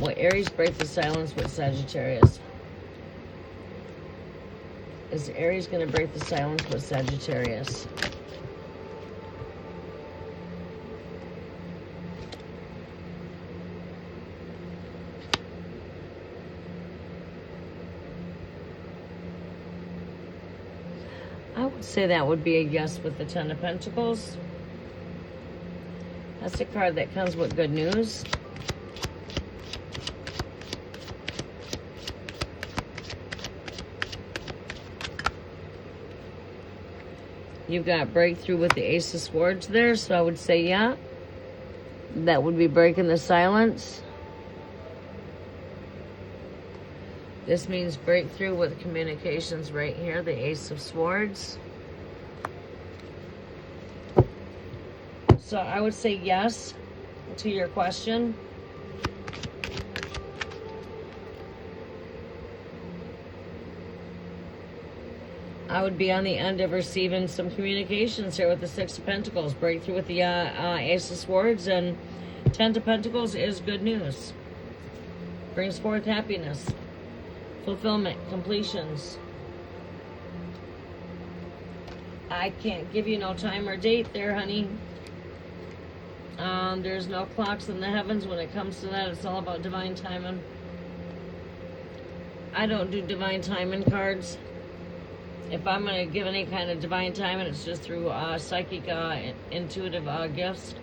Well, Aries break the silence with Sagittarius. Is Aries going to break the silence with Sagittarius? I would say that would be a yes with the Ten of Pentacles. That's a card that comes with good news. You've got breakthrough with the Ace of Swords there, so I would say yeah. That would be breaking the silence. This means breakthrough with communications right here, the Ace of Swords. So I would say yes to your question. I would be on the end of receiving some communications here with the Six of Pentacles. Breakthrough with the Ace of Swords, and Ten of Pentacles is good news. Brings forth happiness, fulfillment, completions. I can't give you no time or date there, honey. There's no clocks in the heavens when it comes to that. It's all about divine timing. I don't do divine timing cards. If I'm going to give any kind of divine timing, it's just through psychic, intuitive gifts.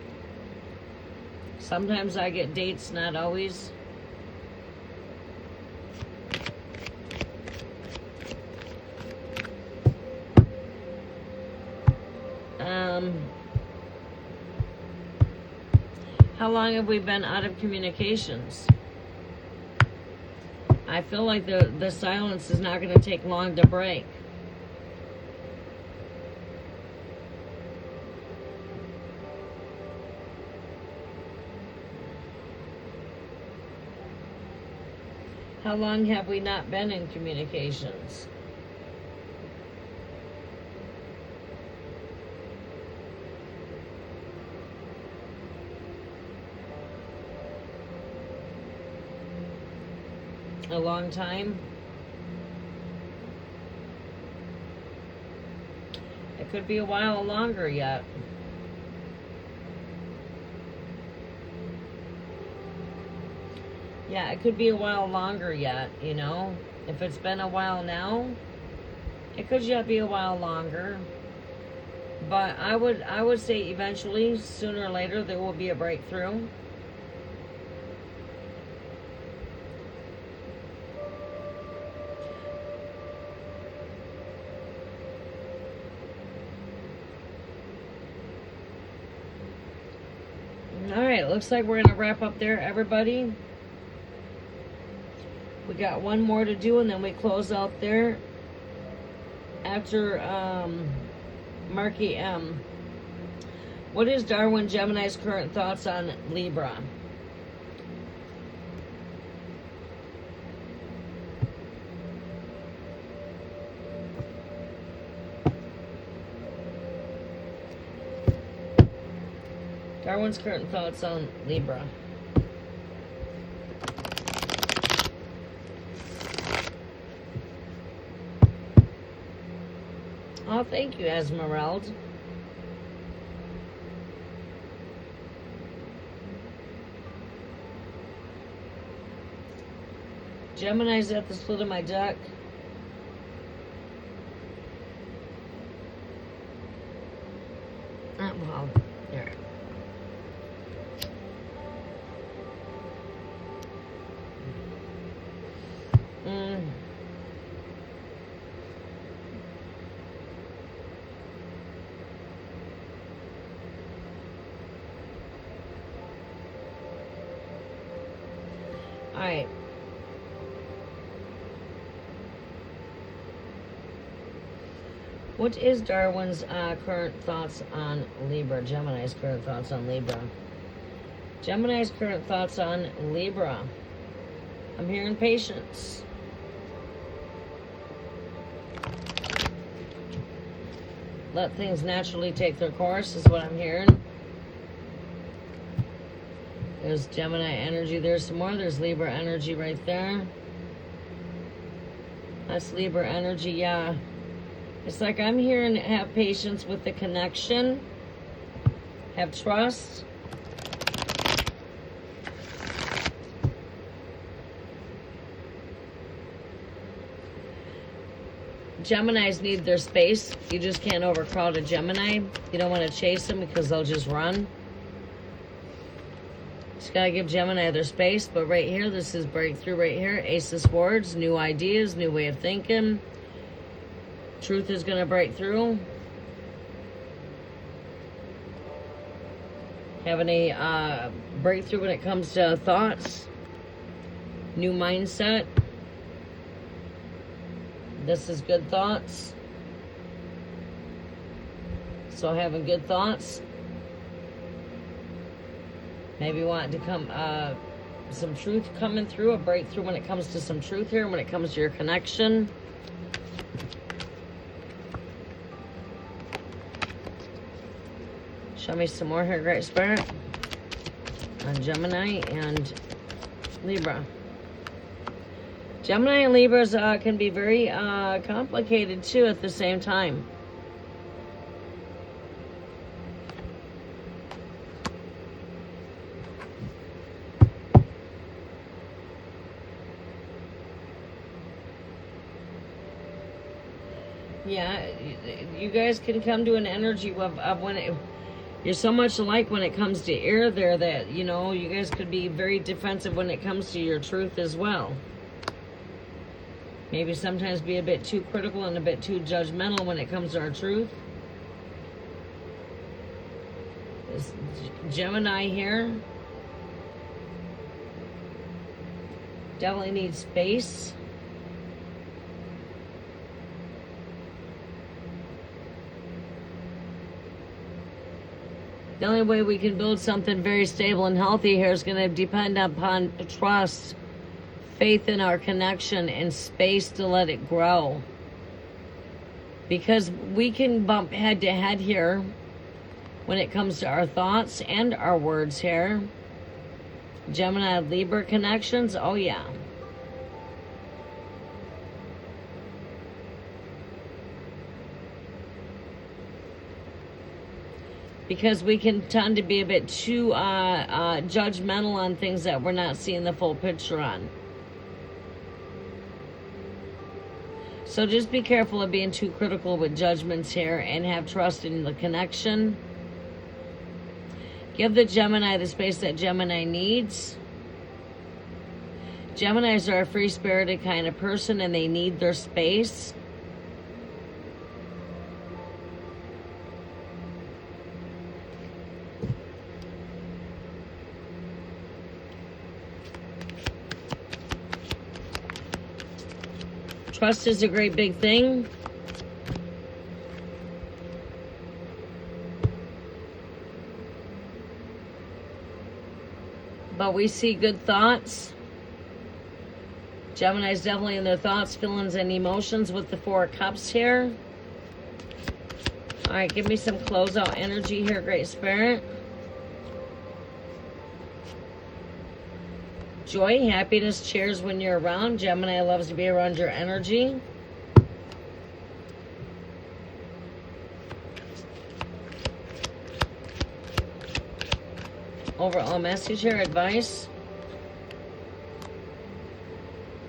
Sometimes I get dates, not always. How long have we been out of communications? I feel like the silence is not going to take long to break. How long have we not been in communications? A long time? It could be a while longer yet. Yeah, it could be a while longer yet, you know. If it's been a while now, it could yet be a while longer. But I would say eventually, sooner or later, there will be a breakthrough. All right, looks like we're going to wrap up there, everybody. We got one more to do, and then we close out there after Marky M. What is Darwin Gemini's current thoughts on Libra? Darwin's current thoughts on Libra. Oh, thank you, Esmeralda. Gemini's at the split of my deck. Well, there. right. What is Darwin's current thoughts on Libra? Gemini's current thoughts on Libra. Gemini's current thoughts on Libra. I'm hearing patience. Let things naturally take their course is what I'm hearing. There's Gemini energy. There's some more. There's Libra energy right there. That's Libra energy, yeah. It's like I'm hearing have patience with the connection. Have trust. Geminis need their space. You just can't overcrowd a Gemini. You don't want to chase them because they'll just run. Just gotta give Gemini their space. But right here, this is breakthrough right here. Ace of Swords, new ideas, new way of thinking. Truth is gonna break through. Having a breakthrough when it comes to thoughts. New mindset. This is good thoughts. So having good thoughts. Maybe wanting to come, some truth coming through, a breakthrough when it comes to some truth here, when it comes to your connection. Show me some more here, Great Spirit. On Gemini and Libra. Gemini and Libras can be very complicated too at the same time. Yeah, you guys can come to an energy of when you're so much alike when it comes to air there that, you know, you guys could be very defensive when it comes to your truth as well. Maybe sometimes be a bit too critical and a bit too judgmental when it comes to our truth. This Gemini here definitely needs space. The only way we can build something very stable and healthy here is going to depend upon trust, faith in our connection, and space to let it grow. Because we can bump head to head here when it comes to our thoughts and our words here. Gemini Libra connections, oh yeah. Because we can tend to be a bit too judgmental on things that we're not seeing the full picture on. So just be careful of being too critical with judgments here and have trust in the connection. Give the Gemini the space that Gemini needs. Geminis are a free-spirited kind of person and they need their space. Trust is a great big thing. But we see good thoughts. Gemini's definitely in their thoughts, feelings, and emotions with the Four of Cups here. All right, give me some closeout energy here, Great Spirit. Joy, happiness, cheers when you're around. Gemini loves to be around your energy. Overall message here, advice.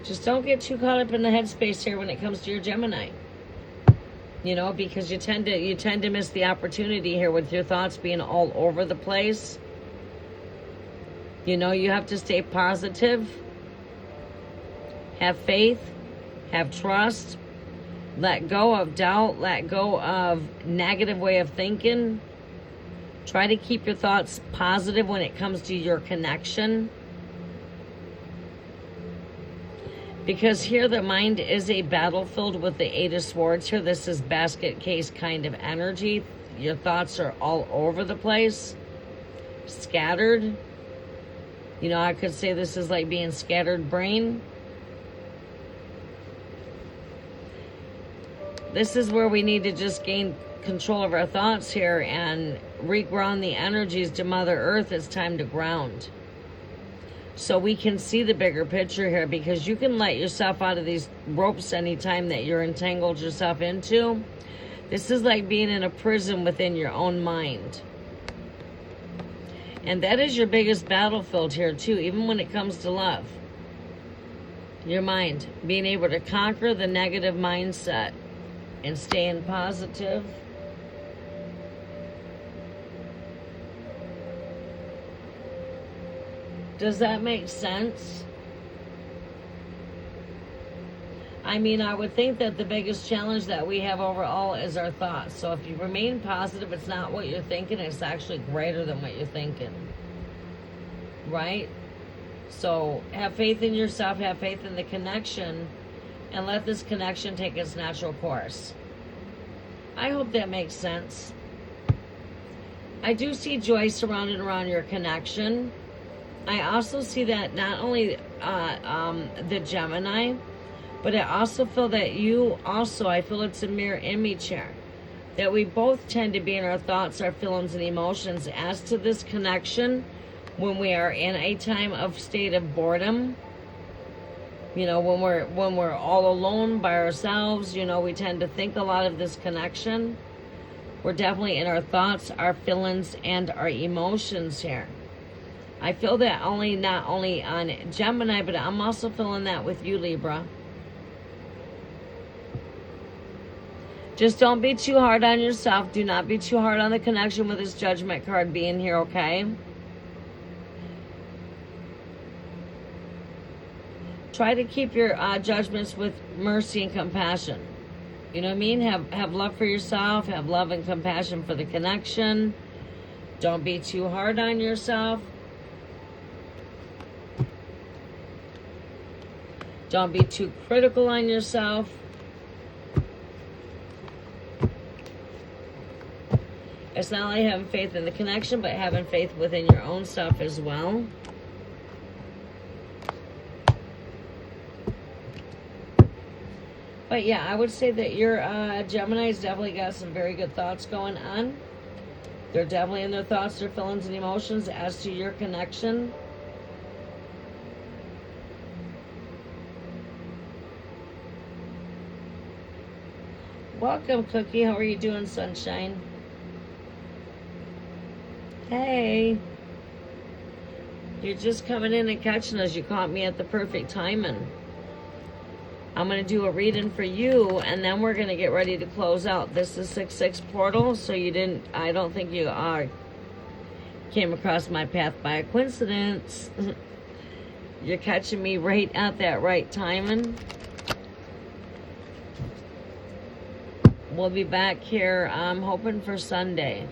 Just don't get too caught up in the headspace here when it comes to your Gemini. You know, because you tend to miss the opportunity here with your thoughts being all over the place. You know, you have to stay positive, have faith, have trust, let go of doubt, let go of negative way of thinking. Try to keep your thoughts positive when it comes to your connection. Because here the mind is a battlefield with the Eight of Swords here. This is basket case kind of energy. Your thoughts are all over the place, scattered. You know, I could say this is like being scattered brain. This is where we need to just gain control of our thoughts here and reground the energies to Mother Earth. It's time to ground. So we can see the bigger picture here, because you can let yourself out of these ropes anytime that you're entangled yourself into. This is like being in a prison within your own mind. And that is your biggest battlefield here too, even when it comes to love. Your mind, being able to conquer the negative mindset and staying positive. Does that make sense? I mean, I would think that the biggest challenge that we have overall is our thoughts. So if you remain positive, it's not what you're thinking, it's actually greater than what you're thinking. Right? So have faith in yourself, have faith in the connection, and let this connection take its natural course. I hope that makes sense. I do see joy surrounded around your connection. I also see that not only the Gemini, but I also feel that you also, I feel it's a mirror image here. That we both tend to be in our thoughts, our feelings, and emotions as to this connection when we are in a time of state of boredom. You know, when we're all alone by ourselves, you know, we tend to think a lot of this connection. We're definitely in our thoughts, our feelings, and our emotions here. I feel that not only on Gemini, but I'm also feeling that with you, Libra. Just don't be too hard on yourself. Do not be too hard on the connection with this Judgment card being here, okay? Try to keep your judgments with mercy and compassion. You know what I mean? Have love for yourself. Have love and compassion for the connection. Don't be too hard on yourself. Don't be too critical on yourself. It's not only having faith in the connection, but having faith within your own stuff as well. But yeah, I would say that your Gemini's definitely got some very good thoughts going on. They're definitely in their thoughts, their feelings, and emotions as to your connection. Welcome, Cookie. How are you doing, sunshine? Hey. You're just coming in and catching us. You caught me at the perfect timing. I'm going to do a reading for you, and then we're going to get ready to close out. This is 6/6 portal, so I don't think you came across my path by a coincidence. You're catching me right at that right timing. We'll be back here, I'm hoping for Sunday.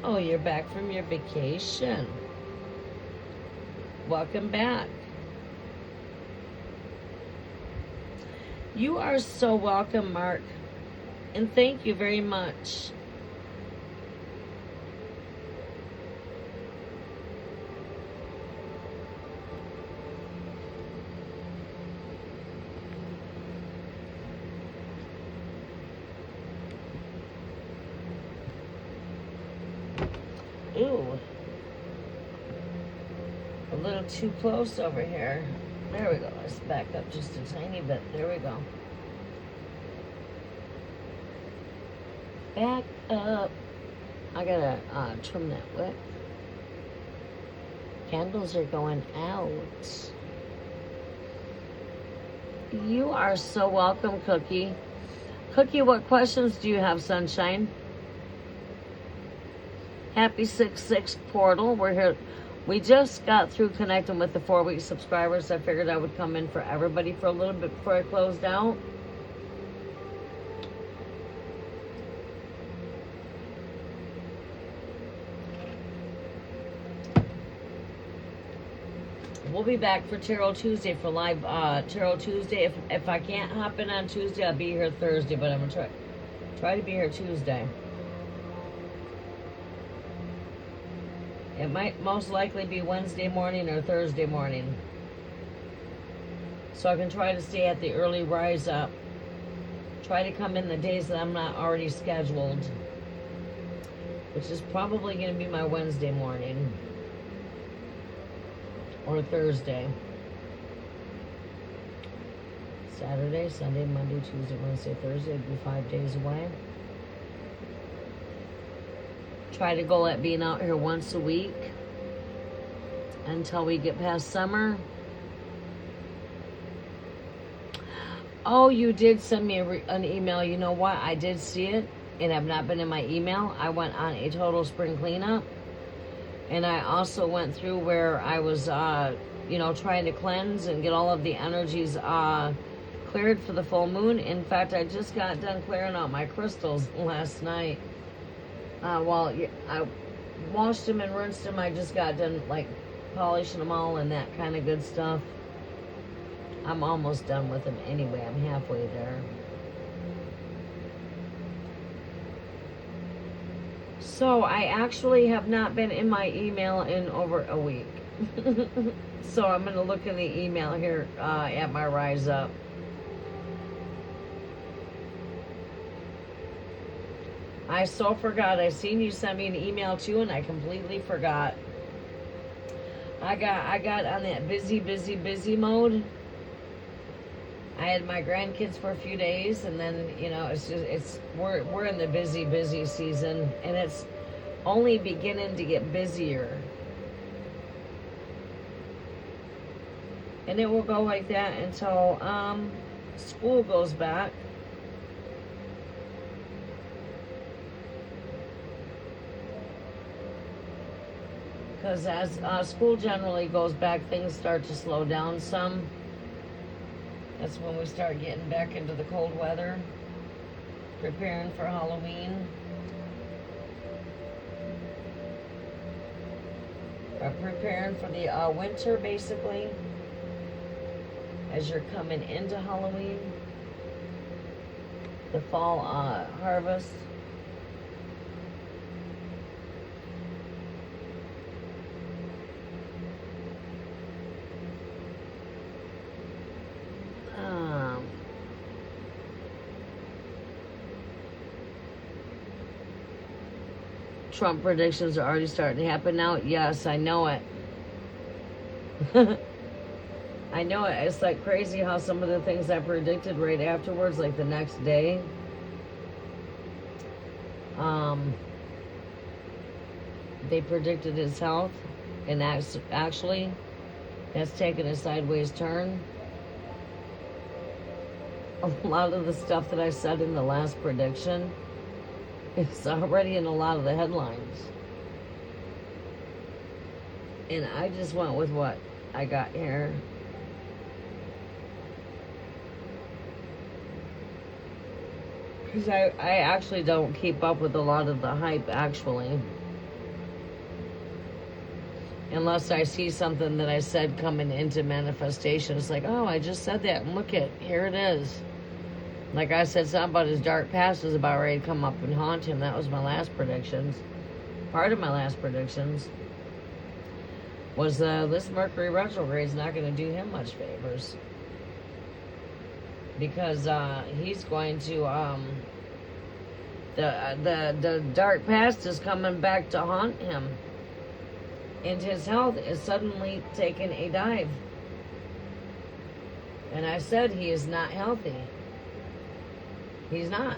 Oh, you're back from your vacation. Welcome back. You are so welcome, Mark. And thank you very much. Ooh. A little too close over here. There we go. Let's back up just a tiny bit. There we go. Back up. I gotta trim that wick. Candles are going out. You are so welcome, Cookie. Cookie, what questions do you have, sunshine? Happy 6/6 portal. We're here. We just got through connecting with the 4-week subscribers. I figured I would come in for everybody for a little bit before I closed out. We'll be back for Tarot Tuesday for live Tarot Tuesday. If I can't hop in on Tuesday, I'll be here Thursday, but I'm gonna try to be here Tuesday. It might most likely be Wednesday morning or Thursday morning. So I can try to stay at the early rise up. Try to come in the days that I'm not already scheduled, which is probably going to be my Wednesday morning or Thursday. Saturday, Sunday, Monday, Tuesday, Wednesday, Thursday. It'd be 5 days away. Try to go at being out here once a week until we get past summer. Oh, you did send me an email. You know what? I did see it, and I've not been in my email. I went on a total spring cleanup, and I also went through where I was, trying to cleanse and get all of the energies cleared for the full moon. In fact, I just got done clearing out my crystals last night. I washed them and rinsed them. I just got done, polishing them all and that kind of good stuff. I'm almost done with them anyway. I'm halfway there. So I actually have not been in my email in over a week. So I'm going to look in the email here at my Rise Up. I so forgot. I seen you send me an email too, and I completely forgot. I got on that busy mode. I had my grandkids for a few days, and then we're in the busy season, and it's only beginning to get busier. And it will go like that until school goes back. Because as school generally goes back, things start to slow down some. That's when we start getting back into the cold weather, preparing for Halloween. Preparing for the winter, basically, as you're coming into Halloween. The fall harvest. Trump predictions are already starting to happen now. Yes, I know it. I know it. It's like crazy how some of the things I predicted right afterwards, like the next day, they predicted his health, and actually that's taken a sideways turn. A lot of the stuff that I said in the last prediction, it's already in a lot of the headlines. And I just went with what I got here. Because I actually don't keep up with a lot of the hype, actually. Unless I see something that I said coming into manifestation. It's like, oh, I just said that, and look at, here it is. Like I said, something about his dark past is about ready to come up and haunt him. That was my last predictions. Part of my last predictions was this Mercury retrograde is not going to do him much favors. Because he's going to, the dark past is coming back to haunt him. And his health is suddenly taking a dive. And I said he is not healthy. He's not.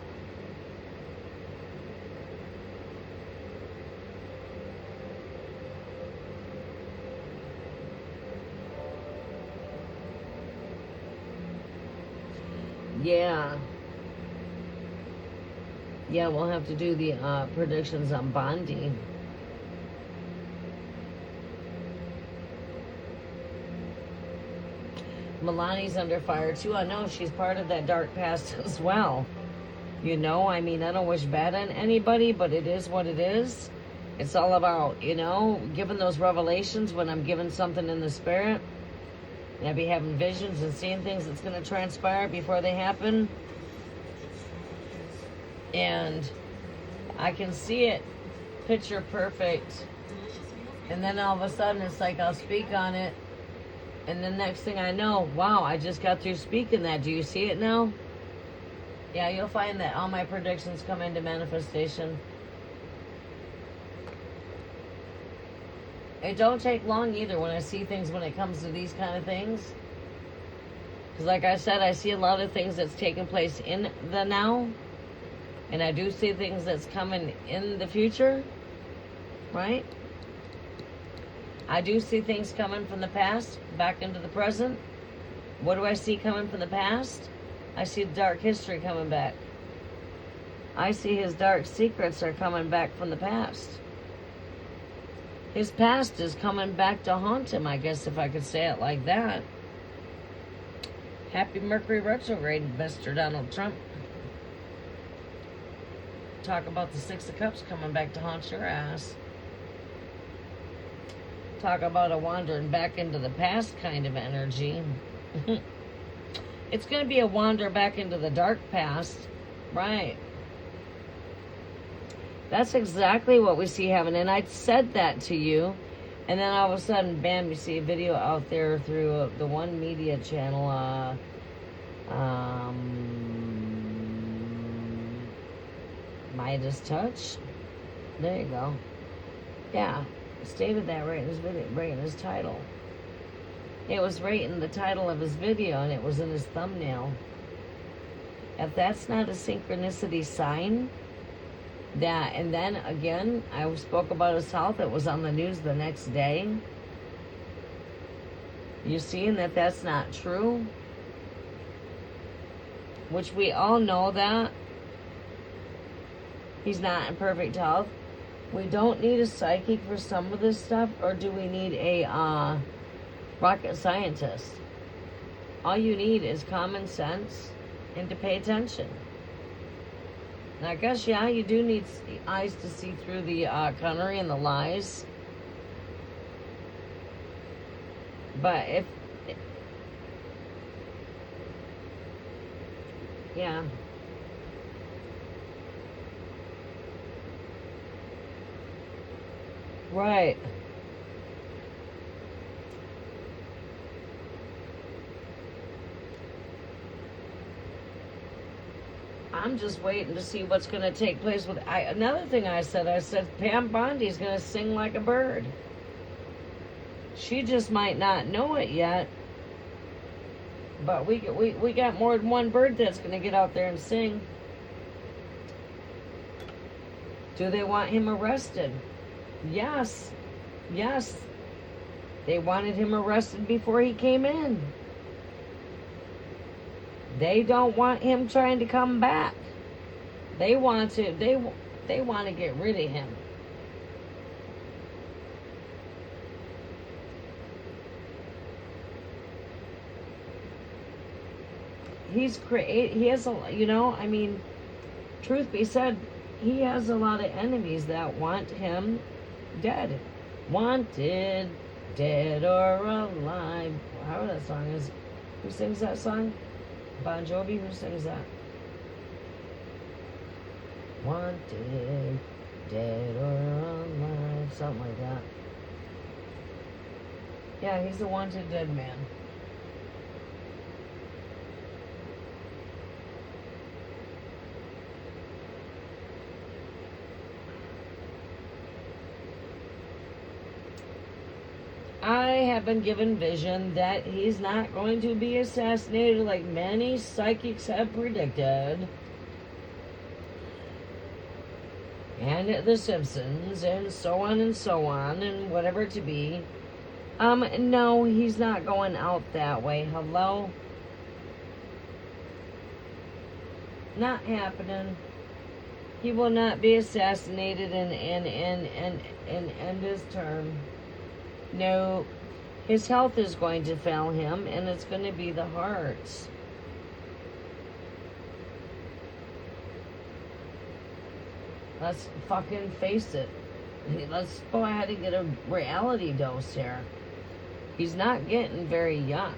Yeah. Yeah, we'll have to do the predictions on Bondi. Milani's under fire too. I know she's part of that dark past as well. You know, I mean, I don't wish bad on anybody, but it is what it is. It's all about, you know, giving those revelations when I'm given something in the spirit. And I be having visions and seeing things that's going to transpire before they happen. And I can see it picture perfect. And then all of a sudden it's like I'll speak on it. And the next thing I know, wow, I just got through speaking that. Do you see it now? Yeah, you'll find that all my predictions come into manifestation. It don't take long either when I see things when it comes to these kind of things. Because like I said, I see a lot of things that's taking place in the now. And I do see things that's coming in the future. Right? I do see things coming from the past back into the present. What do I see coming from the past? I see dark history coming back. I see his dark secrets are coming back from the past. His past is coming back to haunt him, I guess, if I could say it like that. Happy Mercury retrograde, Mr. Donald Trump. Talk about the Six of Cups coming back to haunt your ass. Talk about a wandering back into the past kind of energy. It's going to be a wander back into the dark past. Right. That's exactly what we see happening. And I said that to you. And then all of a sudden, bam, you see a video out there through the One Media channel. Midas Touch. There you go. Yeah. Stated that right in his video, right in his title. It was right in the title of his video, and it was in his thumbnail. If that's not a synchronicity sign, that, and then again, I spoke about his health. It was on the news the next day. You're seeing that that's not true, which we all know that he's not in perfect health. We don't need a psychic for some of this stuff, or do we need a rocket scientist? All you need is common sense and to pay attention. And I guess, yeah, you do need eyes to see through the connery and the lies. But if... yeah. Right. I'm just waiting to see what's going to take place with... another thing I said Pam Bondi's going to sing like a bird. She just might not know it yet. But we got more than one bird that's going to get out there and sing. Do they want him arrested? Yes. Yes. They wanted him arrested before he came in. They don't want him trying to come back. They want to get rid of him. He has a, you know, I mean, truth be said, he has a lot of enemies that want him dead. Wanted, dead or alive. How that song is. Who sings that song? Bon Jovi? Who sings that? Wanted, dead or alive. Something like that. Yeah, he's a wanted dead man. I have been given vision that he's not going to be assassinated like many psychics have predicted. And The Simpsons and so on and whatever it to be. No, he's not going out that way. Hello? Not happening. He will not be assassinated and end his term. No, His health is going to fail him, and it's going to be the hearts. Let's fucking face it. Let's go ahead and get a reality dose here. He's not getting very young.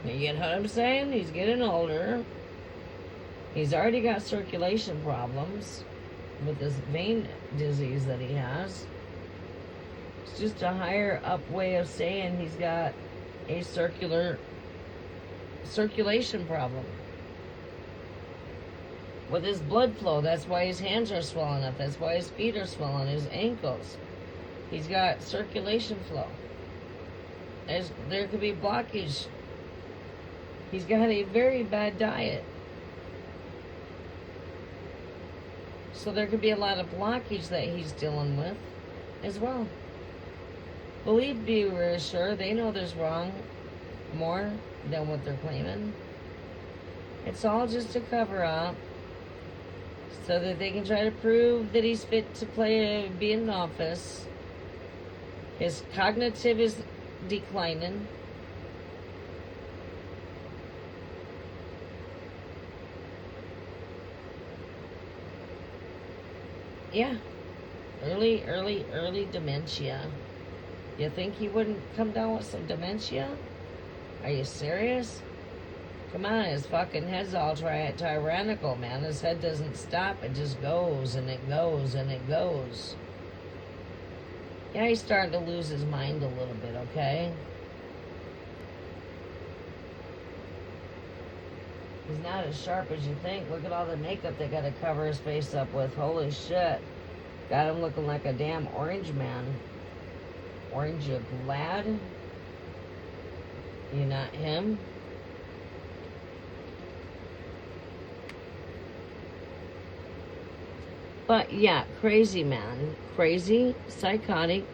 You get what I'm saying? He's getting older. He's already got circulation problems with this vein disease that he has. It's just a higher up way of saying he's got a circulation problem with his blood flow. That's why his hands are swelling up. That's why his feet are swelling, his ankles. He's got circulation flow. There could be blockage. He's got a very bad diet. So there could be a lot of blockage that he's dealing with as well. Be reassured, they know there's wrong more than what they're claiming. It's all just a cover up so that they can try to prove that he's fit to be in office. His cognitive is declining. Yeah. Early dementia. You think he wouldn't come down with some dementia? Are you serious? Come on, his fucking head's all tyrannical, man. His head doesn't stop. It just goes and it goes and it goes. Yeah, he's starting to lose his mind a little bit, okay? He's not as sharp as you think. Look at all the makeup they got to cover his face up with. Holy shit. Got him looking like a damn orange man. Orange, you glad? You're not him? But yeah, crazy man. Crazy, psychotic,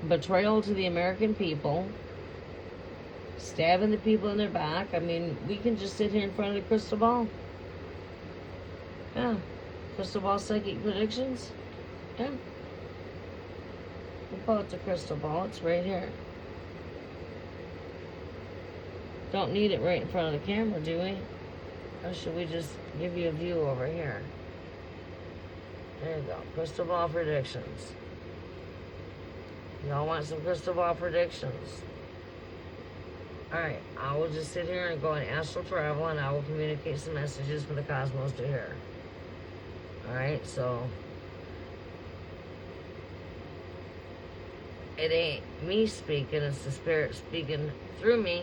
betrayal to the American people. Stabbing the people in their back. I mean, we can just sit here in front of the crystal ball. Yeah. Crystal ball psychic predictions. Yeah. We'll pull out the crystal ball. It's right here. Don't need it right in front of the camera, do we? Or should we just give you a view over here? There you go. Crystal ball predictions. Y'all want some crystal ball predictions? Alright, I will just sit here and go in astral travel, and I will communicate some messages for the cosmos to hear. Alright, so it ain't me speaking, it's the spirit speaking through me.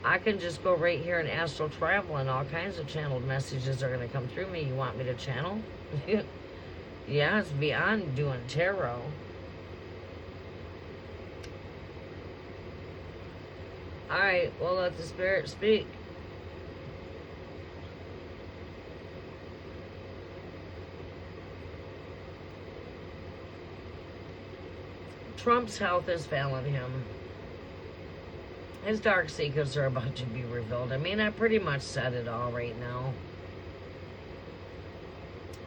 I can just go right here in astral travel, and all kinds of channeled messages are going to come through me. You want me to channel? Yeah, it's beyond doing tarot. Alright, we'll let the spirit speak. Trump's health is failing him. His dark secrets are about to be revealed. I mean, I pretty much said it all right now.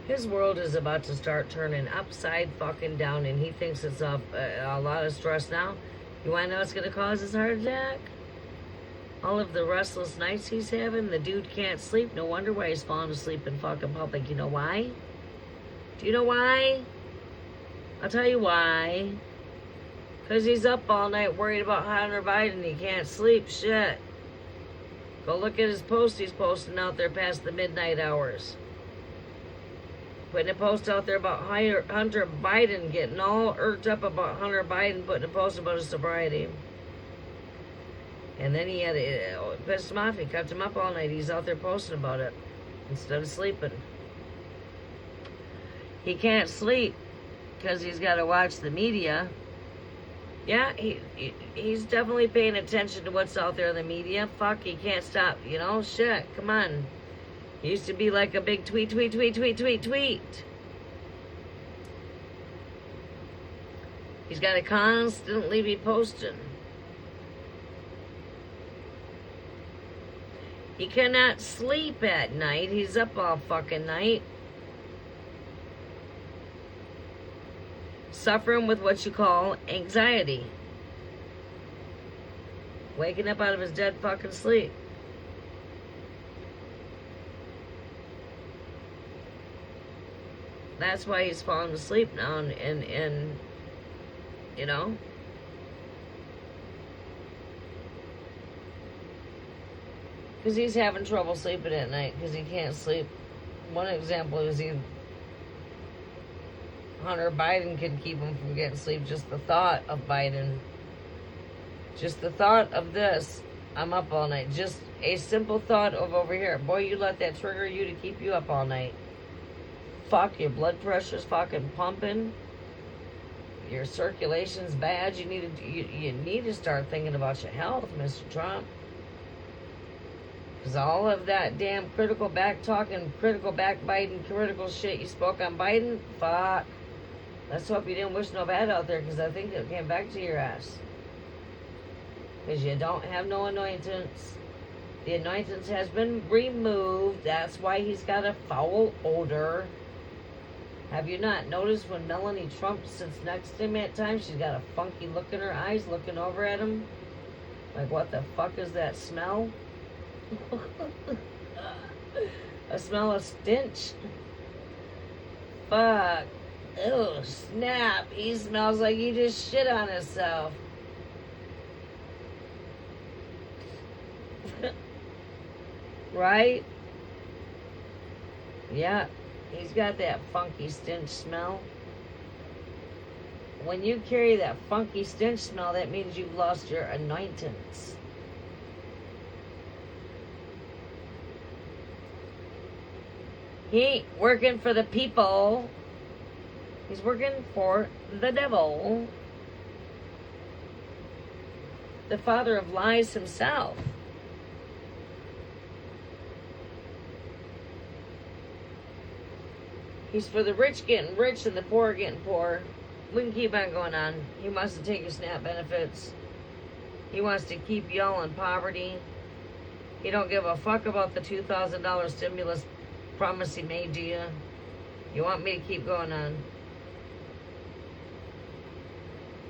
His world is about to start turning upside fucking down, and he thinks it's a lot of stress now. You want to know what's going to cause his heart attack? All of the restless nights he's having. The dude can't sleep. No wonder why he's falling asleep in fucking public. You know why? Do you know why? I'll tell you why. Because he's up all night worried about Hunter Biden. He can't sleep. Shit. Go look at his post he's posting out there past the midnight hours. Putting a post out there about Hunter Biden, getting all irked up about Hunter Biden, putting a post about his sobriety. And then he had it pissed him off. He kept him up all night. He's out there posting about it instead of sleeping. He can't sleep because he's got to watch the media. Yeah, he's definitely paying attention to what's out there in the media. Fuck, he can't stop. You know, shit, come on. He used to be like a big tweet. He's got to constantly be posting. He cannot sleep at night. He's up all fucking night. suffering with what you call anxiety. Waking up out of his dead fucking sleep. That's why he's falling asleep now, and you know. Because he's having trouble sleeping at night because he can't sleep. One example is Hunter Biden can keep him from getting sleep. Just the thought of Biden. Just the thought of this. I'm up all night. Just a simple thought of over here. Boy, you let that trigger you to keep you up all night. Fuck, your blood pressure's fucking pumping. Your circulation's bad. You need to start thinking about your health, Mr. Trump. Because all of that damn critical back talking, critical backbiting, critical shit you spoke on Biden, fuck. Let's hope you didn't wish no bad out there, because I think it came back to your ass. Because you don't have no anointings. The anointings has been removed. That's why he's got a foul odor. Have you not noticed when Melanie Trump sits next to him at times, she's got a funky look in her eyes looking over at him? Like, what the fuck is that smell? A smell of stench? Fuck. Ew, snap. He smells like he just shit on himself. Right? Yeah. He's got that funky stench smell. When you carry that funky stench smell, that means you've lost your anointings. He ain't working for the people. He's working for the devil. The father of lies himself. He's for the rich getting rich and the poor getting poor. We can keep on going on. He wants to take your SNAP benefits. He wants to keep y'all in poverty. He don't give a fuck about the $2,000 stimulus promise he made to you. You want me to keep going on?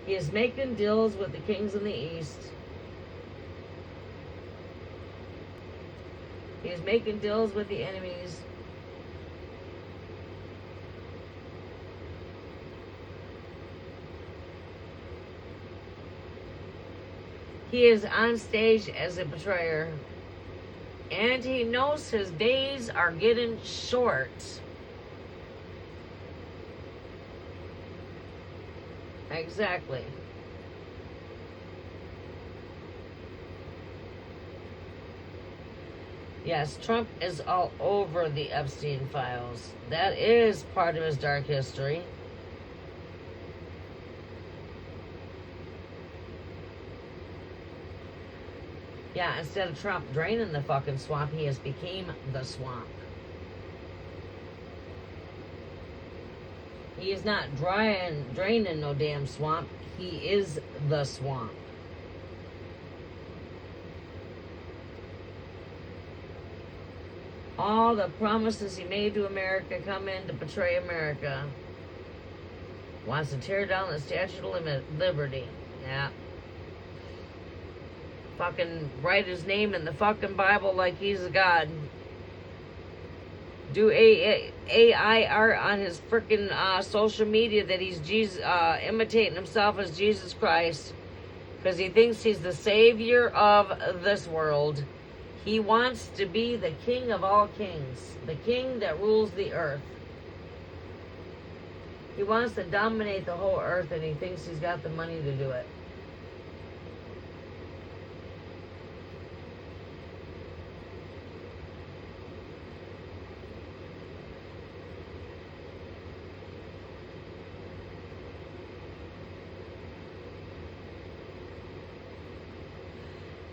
He is making deals with the kings in the east. He is making deals with the enemies. He is on stage as a betrayer. And he knows his days are getting short. Exactly. Yes, Trump is all over the Epstein files. That is part of his dark history. Yeah, instead of Trump draining the fucking swamp, he has became the swamp. He is not draining no damn swamp. He is the swamp. All the promises he made to America come in to betray America. Wants to tear down the Statue of Liberty. Yeah. Fucking write his name in the fucking Bible like he's a god. Do AI art on his freaking social media that he's imitating himself as Jesus Christ. Because he thinks he's the savior of this world. He wants to be the king of all kings. The king that rules the earth. He wants to dominate the whole earth, and he thinks he's got the money to do it.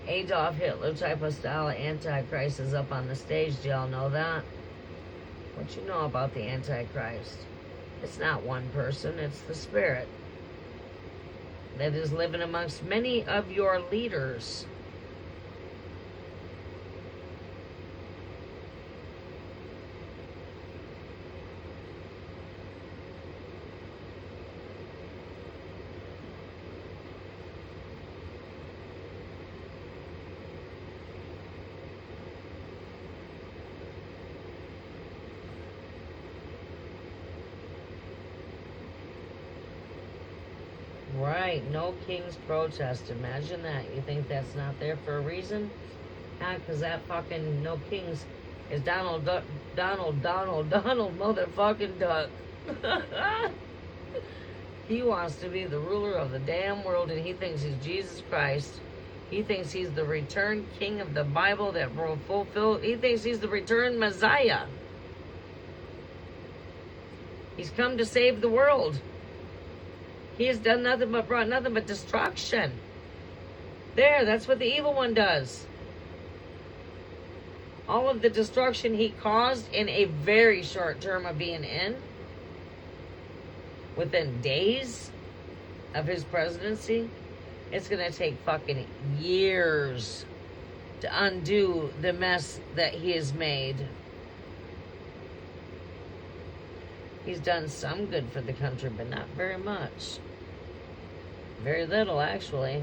Adolf Hitler type of style of Antichrist is up on the stage. Do y'all know that? What you know about the Antichrist? It's not one person, it's the spirit that is living amongst many of your leaders. right, no king's protest. Imagine that. You think that's not there for a reason? Because that fucking no kings is Donald motherfucking Duck. He wants to be the ruler of the damn world, and he thinks he's Jesus Christ. He thinks he's the returned king of the Bible that will fulfill. He thinks he's the returned Messiah. He's come to save the world. He has done nothing but brought nothing but destruction. There, that's what the evil one does. All of the destruction he caused in a very short term of being in, within days of his presidency, it's going to take fucking years to undo the mess that he has made. He's done some good for the country, but not very much. Very little, actually.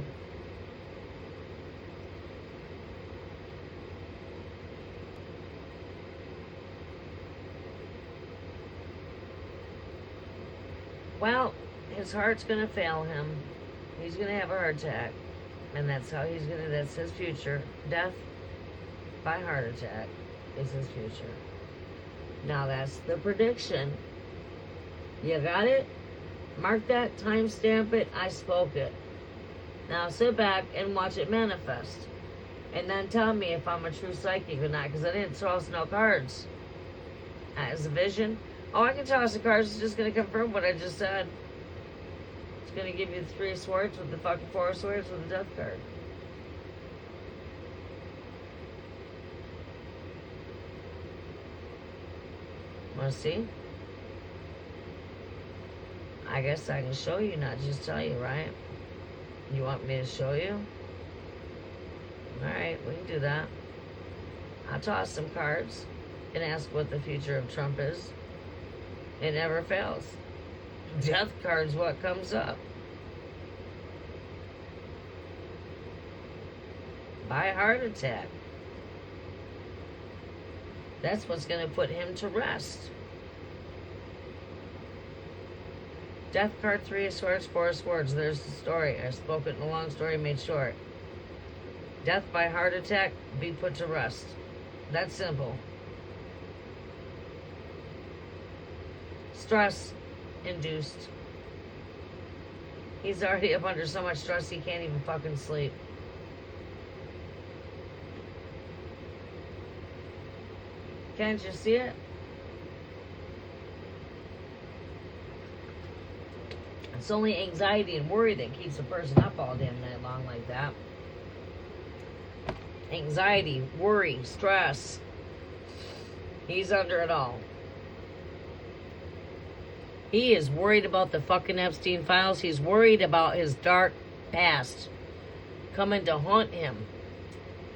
Well, his heart's going to fail him. He's going to have a heart attack. And that's how he's going to, that's his future. Death by heart attack is his future. Now that's the prediction. You got it? Mark that, timestamp it, I spoke it. Now sit back and watch it manifest. And then tell me if I'm a true psychic or not, because I didn't toss no cards. As a vision. Oh, I can toss the cards. It's just going to confirm what I just said. It's going to give you the 3 of Swords with the fucking 4 of Swords with the Death card. Want to see? I guess I can show you, not just tell you, right? You want me to show you? Alright, we can do that. I'll toss some cards and ask what the future of Trump is. It never fails. Death card's what comes up. By heart attack. That's what's going to put him to rest. Death card, 3 of Swords, 4 of Swords. There's the story. I spoke it in a long story, made short. Death by heart attack, be put to rest. That's simple. Stress induced. He's already up under so much stress he can't even fucking sleep. Can't you see it? It's only anxiety and worry that keeps a person up all damn night long like that. Anxiety, worry, stress. He's under it all. He is worried about the fucking Epstein files. He's worried about his dark past coming to haunt him.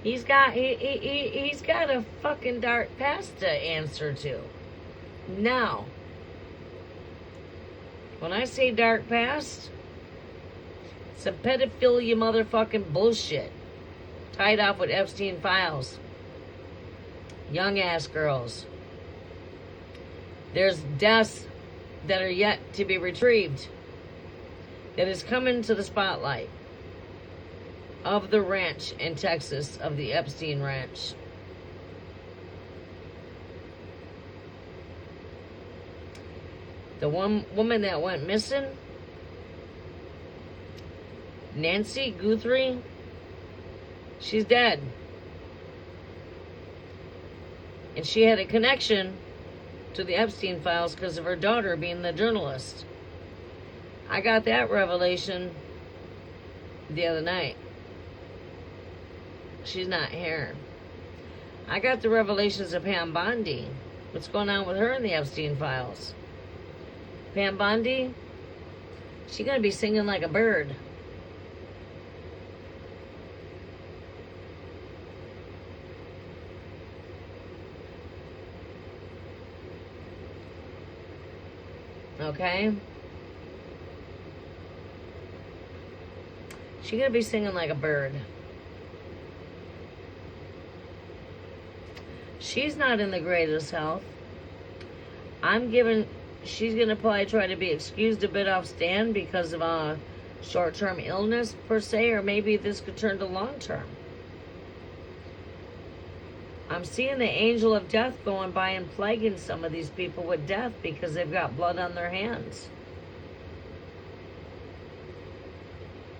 He's got a fucking dark past to answer to. Now, when I say dark past, it's a pedophilia motherfucking bullshit. Tied off with Epstein files. Young ass girls. There's deaths that are yet to be retrieved. That is coming to the spotlight. Of the ranch in Texas, of the Epstein ranch. The one woman that went missing, Nancy Guthrie, she's dead. And she had a connection to the Epstein files because of her daughter being the journalist. I got that revelation the other night. She's not here. I got the revelations of Pam Bondi. What's going on with her in the Epstein files? Pam Bondi, she's going to be singing like a bird. Okay? She's going to be singing like a bird. She's not in the greatest health. She's going to probably try to be excused a bit off stand because of short-term illness per se, or maybe this could turn to long-term. I'm seeing the angel of death going by and plaguing some of these people with death because they've got blood on their hands.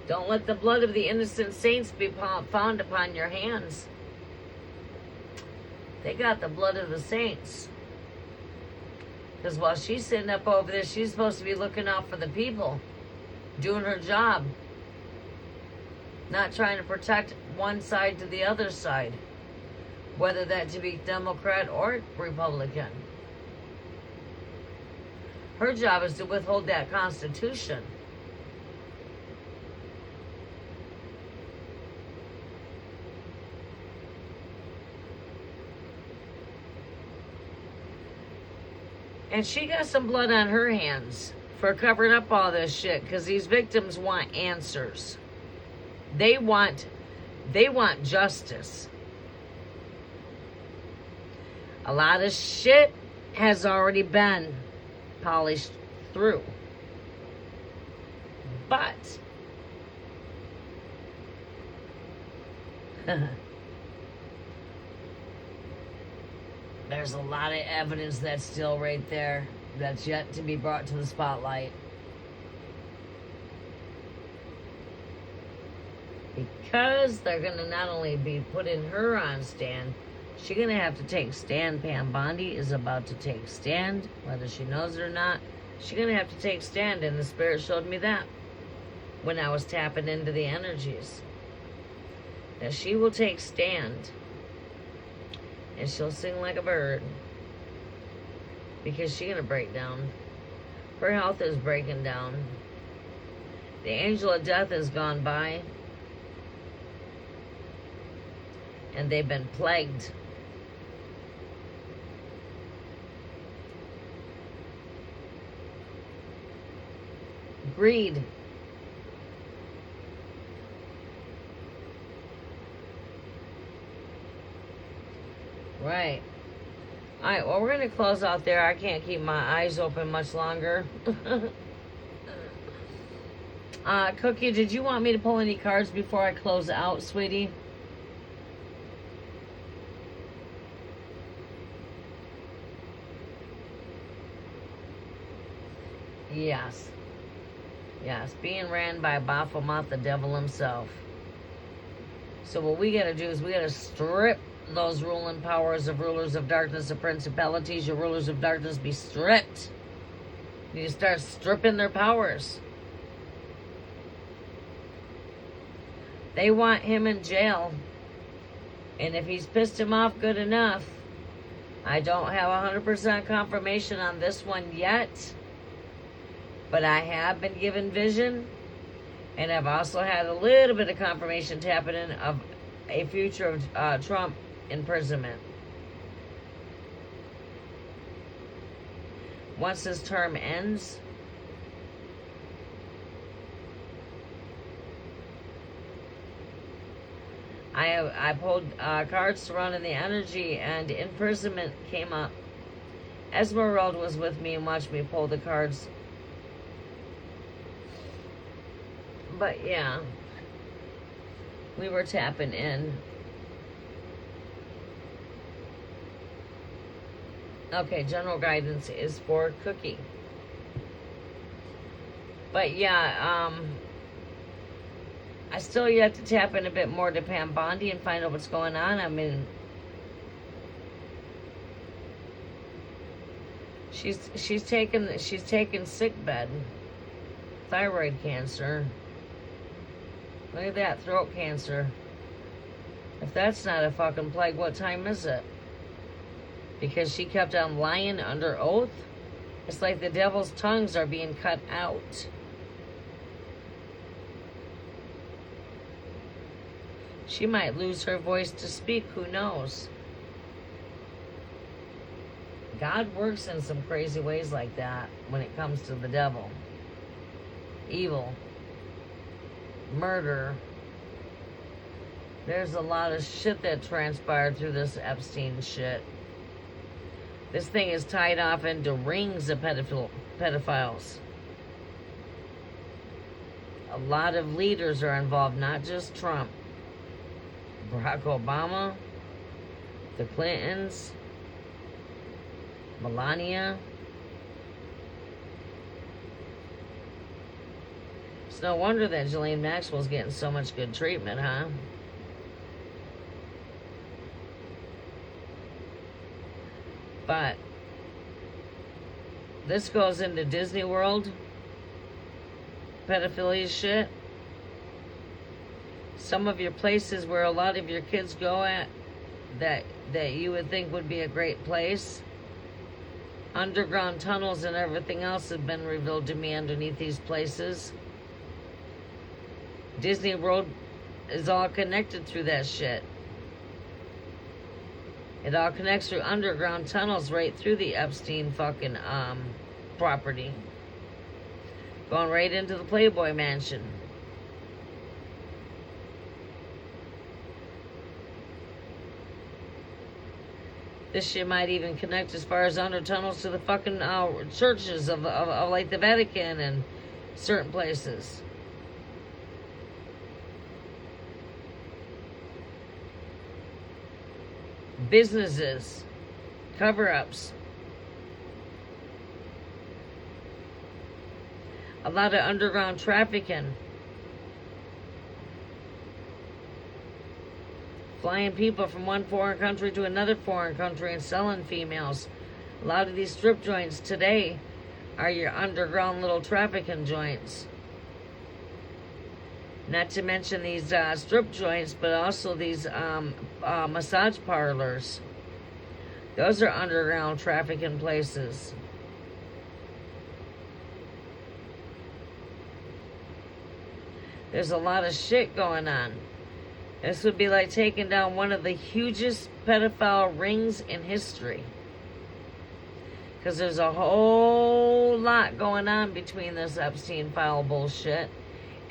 Don't let the blood of the innocent saints be found upon your hands. They got the blood of the saints. Because while she's sitting up over there, she's supposed to be looking out for the people, doing her job, not trying to protect one side to the other side, whether that to be Democrat or Republican. Her job is to withhold that Constitution. And she got some blood on her hands for covering up all this shit, because these victims want answers. They want justice. A lot of shit has already been polished through. But there's a lot of evidence that's still right there that's yet to be brought to the spotlight. Because they're going to not only be putting her on stand, she's going to have to take stand. Pam Bondi is about to take stand, whether she knows it or not. She's going to have to take stand, and the Spirit showed me that when I was tapping into the energies. That she will take stand. And she'll sing like a bird. Because she's going to break down. Her health is breaking down. The angel of death has gone by. And they've been plagued. Greed. Right. All right, well, we're going to close out there. I can't keep my eyes open much longer. Cookie, did you want me to pull any cards before I close out, sweetie? Yes. Yes, being ran by Baphomet, the devil himself. So what we got to do is we got to strip those ruling powers of rulers of darkness, of principalities. Your rulers of darkness be stripped. You start stripping their powers. They want him in jail. And if he's pissed him off good enough, I don't have 100% confirmation on this one yet, but I have been given vision, and I've also had a little bit of confirmation happening of a future of Trump imprisonment. Once his term ends, I pulled cards surrounding the energy, and imprisonment came up. Esmeralda was with me and watched me pull the cards. But yeah, we were tapping in. Okay, general guidance is for Cookie. But yeah, I still yet to tap in a bit more to Pam Bondi and find out what's going on. I mean, she's taken sick bed, thyroid cancer. Look at that, throat cancer. If that's not a fucking plague, what time is it? Because she kept on lying under oath. It's like the devil's tongues are being cut out. She might lose her voice to speak, who knows? God works in some crazy ways like that when it comes to the devil. Evil. Murder. There's a lot of shit that transpired through this Epstein shit. This thing is tied off into rings of pedophiles. A lot of leaders are involved, not just Trump. Barack Obama, the Clintons, Melania. It's no wonder that Ghislaine Maxwell's getting so much good treatment, huh? But this goes into Disney World pedophilia shit. Some of your places where a lot of your kids go at that you would think would be a great place, underground tunnels and everything else have been revealed to me underneath these places. Disney World is all connected through that shit. It all connects through underground tunnels right through the Epstein fucking property. Going right into the Playboy Mansion. This shit might even connect as far as under tunnels to the fucking churches of like the Vatican and certain places. Businesses, cover-ups. A lot of underground trafficking. Flying people from one foreign country to another foreign country and selling females. A lot of these strip joints today are your underground little trafficking joints. Not to mention these strip joints, but also these massage parlors. Those are underground trafficking places. There's a lot of shit going on. This would be like taking down one of the hugest pedophile rings in history. Because there's a whole lot going on between this Epstein file bullshit.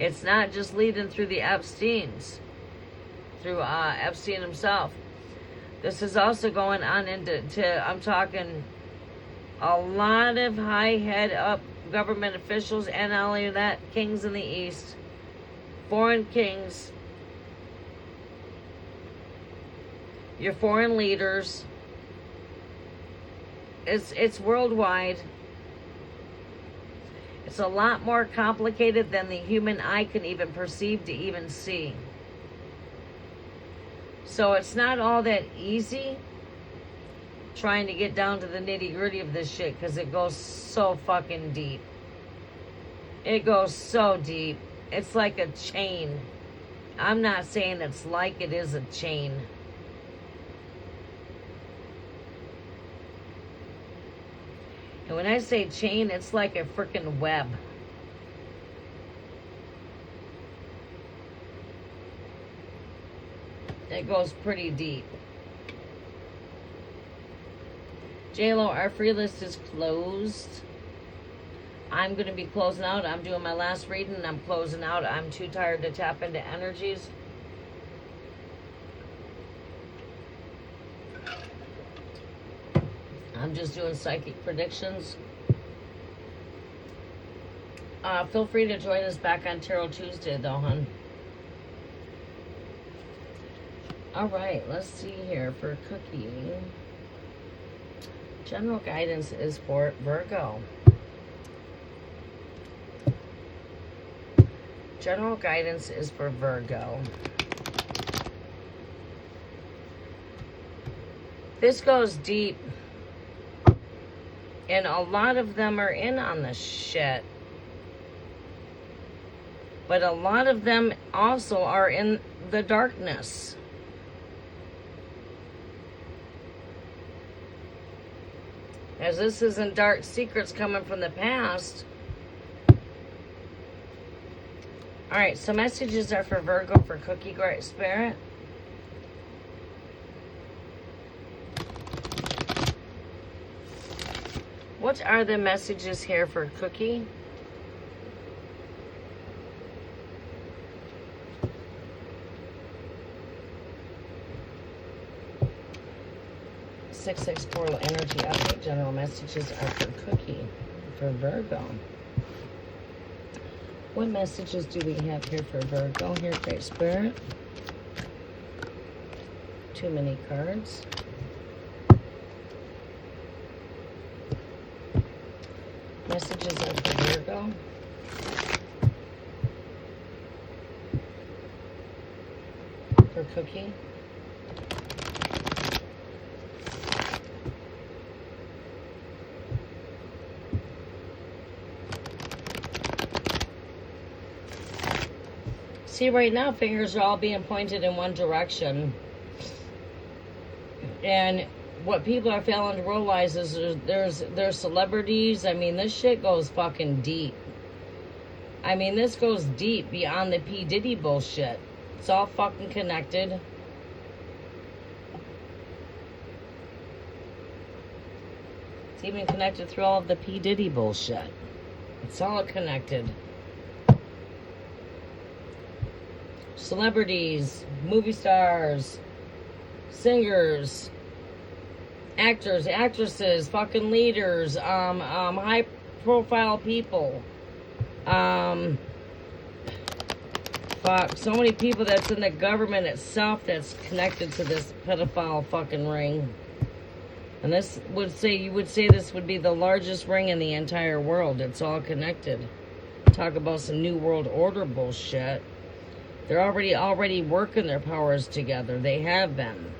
It's not just leading through the Epsteins, through Epstein himself. This is also going on into I'm talking a lot of high head up government officials, and not only that, kings in the East, foreign kings, your foreign leaders. It's worldwide. It's a lot more complicated than the human eye can even perceive to even see. So it's not all that easy trying to get down to the nitty-gritty of this shit, because it goes so fucking deep. It goes so deep. It's like a chain. I'm not saying it's like, it is a chain. And when I say chain, it's like a freaking web. It goes pretty deep. JLo, our free list is closed. I'm going to be closing out. I'm doing my last reading and I'm closing out. I'm too tired to tap into energies. I'm just doing psychic predictions. Feel free to join us back on Tarot Tuesday, though, hon. All right, let's see here for Cookie. General guidance is for Virgo. General guidance is for Virgo. This goes deep. And a lot of them are in on this shit. But a lot of them also are in the darkness. As this isn't dark secrets coming from the past. Alright, so messages are for Virgo for Cookie Great Spirit. What are the messages here for Cookie? Six portal energy update. General messages are for Cookie for Virgo. What messages do we have here for Virgo? Here, Great Spirit. Too many cards. Messages are for Virgo. For Cookie. See, right now, fingers are all being pointed in one direction. And what people are failing to realize is there's celebrities. I mean, this shit goes fucking deep. I mean, this goes deep beyond the P. Diddy bullshit. It's all fucking connected. It's even connected through all of the P. Diddy bullshit. It's all connected. Celebrities, movie stars, singers, actors, actresses, fucking leaders, high profile people. Fuck, so many people that's in the government itself that's connected to this pedophile fucking ring. And this would say, you would say this would be the largest ring in the entire world. It's all connected. Talk about some New World Order bullshit. They're already working their powers together. They have been.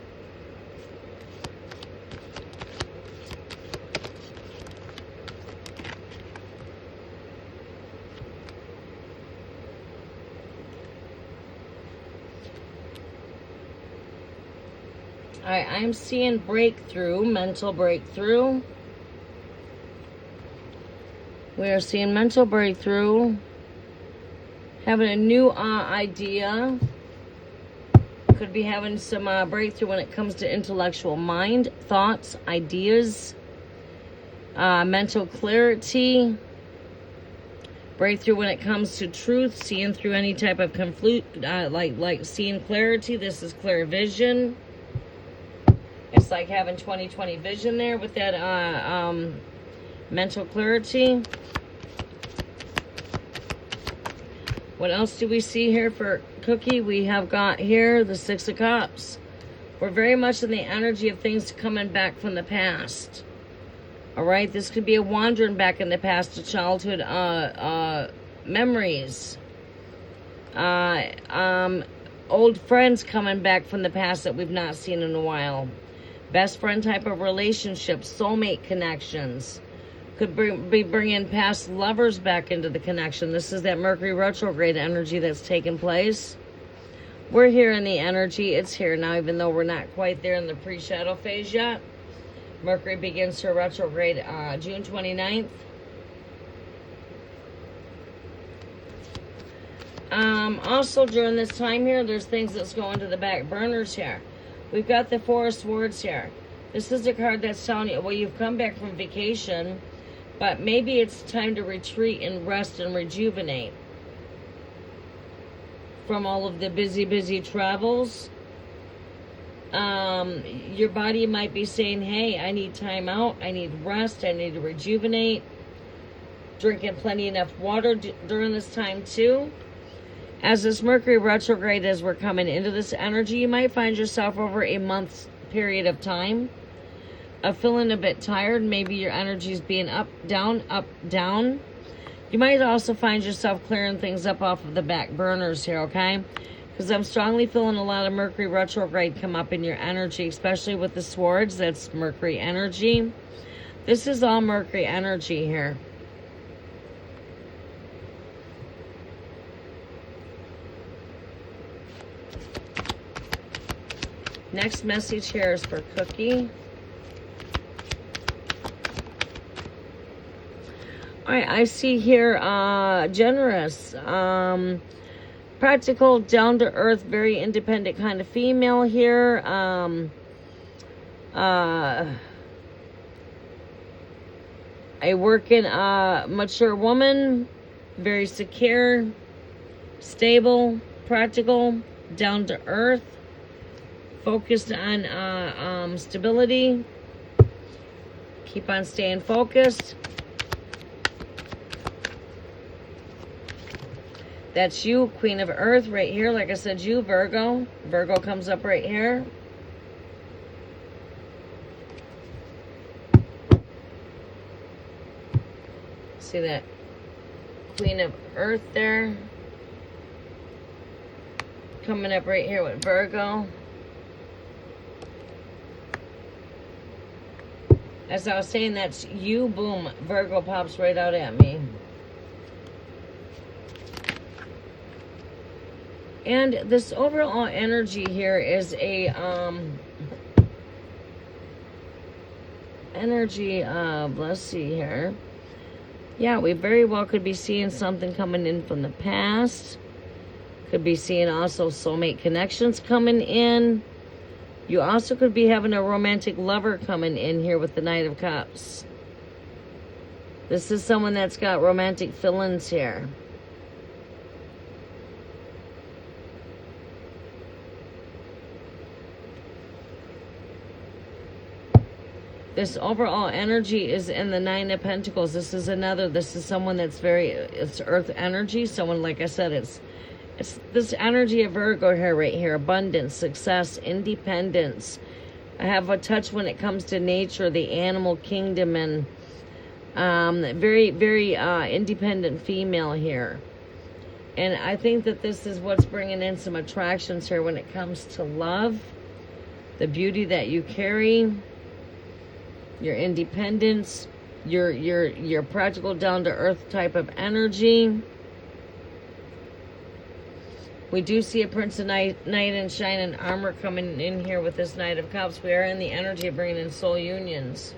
I'm seeing breakthrough, mental breakthrough. We are seeing mental breakthrough. Having a new idea. Could be having some breakthrough when it comes to intellectual mind, thoughts, ideas, mental clarity. Breakthrough when it comes to truth, seeing through any type of conflict, like seeing clarity. This is clear vision. It's like having 20/20 vision there with that mental clarity. What else do we see here for Cookie? We have got here the Six of Cups. We're very much in the energy of things coming back from the past. All right, this could be a wandering back in the past to childhood memories. Old friends coming back from the past that we've not seen in a while. Best friend type of relationships, soulmate connections. Could be bringing past lovers back into the connection. This is that Mercury retrograde energy that's taking place. We're here in the energy. It's here now, even though we're not quite there in the pre-shadow phase yet. Mercury begins her retrograde June 29th. Also, during this time here, there's things that's going to the back burners here. We've got the Four of Swords here. This is a card that's telling you, well, you've come back from vacation, but maybe it's time to retreat and rest and rejuvenate from all of the busy travels. Your body might be saying, hey, I need time out, I need rest, I need to rejuvenate. Drinking plenty enough water during this time too. As this Mercury retrograde, as we're coming into this energy, you might find yourself over a month's period of time of feeling a bit tired. Maybe your energy is being up, down, up, down. You might also find yourself clearing things up off of the back burners here, okay? Because I'm strongly feeling a lot of Mercury retrograde come up in your energy, especially with the swords. That's Mercury energy. This is all Mercury energy here. Next message here is for Cookie. All right, I see here generous, practical, down-to-earth, very independent kind of female here. A working, mature woman, very secure, stable, practical, down-to-earth. Focused on stability. Keep on staying focused. That's you, Queen of Earth, right here. Like I said, you, Virgo. Virgo comes up right here. See that Queen of Earth there? Coming up right here with Virgo. As I was saying, that's you, boom, Virgo pops right out at me. And this overall energy here is a energy of, let's see here. Yeah, we very well could be seeing something coming in from the past. Could be seeing also soulmate connections coming in. You also could be having a romantic lover coming in here with the Knight of Cups. This is someone that's got romantic feelings here. This overall energy is in the Nine of Pentacles. This is someone that's it's earth energy. Someone, like I said, it's this energy of Virgo here, right here. Abundance, success, independence. I have a touch when it comes to nature, the animal kingdom, and very, very independent female here. And I think that this is what's bringing in some attractions here when it comes to love, the beauty that you carry, your independence, your practical, down-to-earth type of energy. We do see a Prince of Knight in shine and armor coming in here with this Knight of Cups. We are in the energy of bringing in soul unions.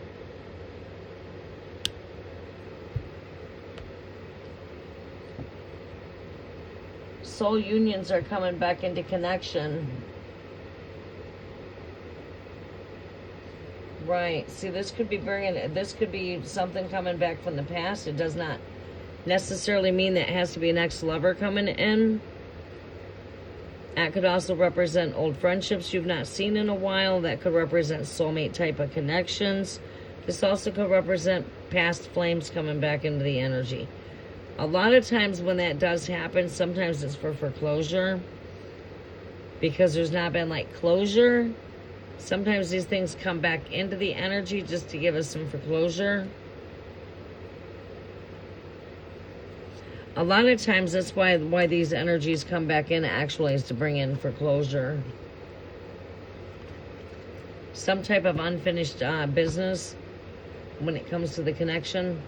Soul unions are coming back into connection. Right. See, this could be something coming back from the past. It does not necessarily mean that it has to be an ex-lover coming in. That could also represent old friendships you've not seen in a while. That could represent soulmate type of connections. This also could represent past flames coming back into the energy. A lot of times when that does happen, sometimes it's for foreclosure, because there's not been like closure. Sometimes these things come back into the energy just to give us some foreclosure. A lot of times that's why these energies come back in, actually, is to bring in foreclosure. Some type of unfinished business when it comes to the connection.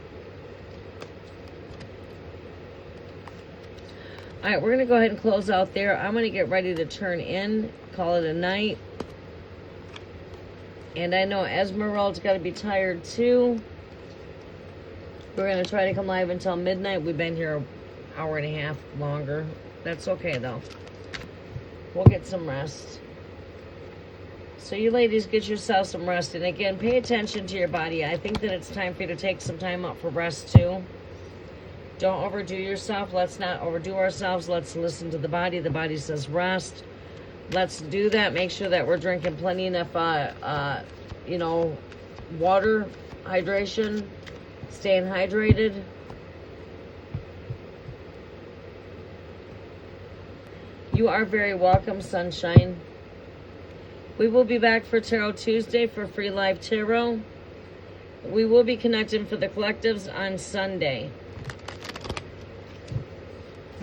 All right, we're going to go ahead and close out there. I'm going to get ready to turn in, call it a night. And I know Esmeralda's got to be tired too. We're going to try to come live until midnight. We've been here an hour and a half longer. That's okay, though. We'll get some rest. So you ladies, get yourself some rest. And again, pay attention to your body. I think that it's time for you to take some time out for rest, too. Don't overdo yourself. Let's not overdo ourselves. Let's listen to the body. The body says rest. Let's do that. Make sure that we're drinking plenty enough, water, hydration, staying hydrated. You are very welcome, sunshine. We will be back for Tarot Tuesday for free live tarot. We will be connecting for the collectives on Sunday.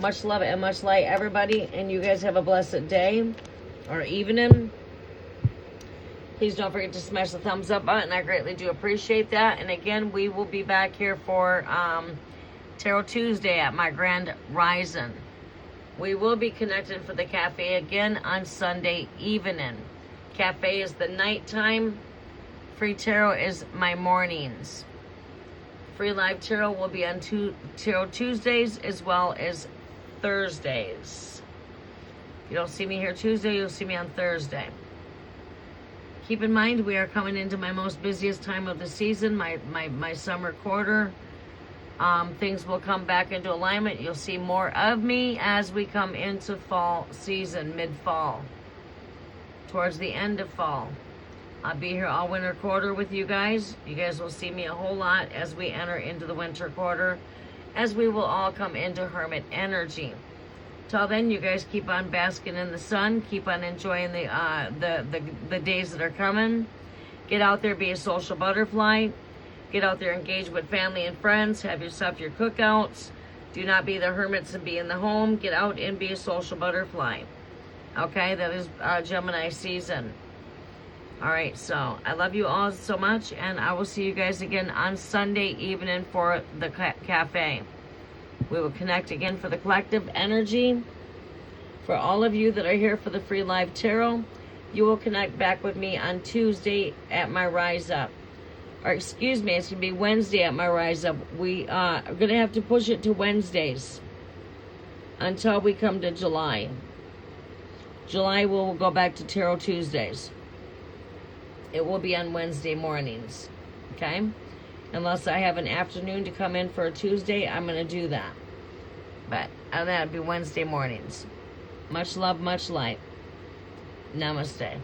Much love and much light, everybody. And you guys have a blessed day or evening. Please don't forget to smash the thumbs up button. I greatly do appreciate that. And again, we will be back here for Tarot Tuesday at my Grand Rising. We will be connecting for the cafe again on Sunday evening. Cafe is the nighttime. Free tarot is my mornings. Free live tarot will be on Tarot Tuesdays as well as Thursdays. If you don't see me here Tuesday, you'll see me on Thursday. Keep in mind, we are coming into my most busiest time of the season, my summer quarter. Things will come back into alignment. You'll see more of me as we come into fall season, mid-fall, towards the end of fall. I'll be here all winter quarter with you guys. You guys will see me a whole lot as we enter into the winter quarter, as we will all come into hermit energy. Till then, you guys keep on basking in the sun. Keep on enjoying the days that are coming. Get out there, be a social butterfly. Get out there, engage with family and friends. Have yourself your cookouts. Do not be the hermits and be in the home. Get out and be a social butterfly. Okay, that is Gemini season. All right, so I love you all so much, and I will see you guys again on Sunday evening for the cafe. We will connect again for the collective energy. For all of you that are here for the free live tarot, you will connect back with me on Tuesday at my Rise Up. Or excuse me, it's going to be Wednesday at my Rise Up. We are going to have to push it to Wednesdays until we come to July. July we'll go back to Tarot Tuesdays. It will be on Wednesday mornings, okay? Unless I have an afternoon to come in for a Tuesday, I'm going to do that. But other than that, it'll be Wednesday mornings. Much love, much light. Namaste.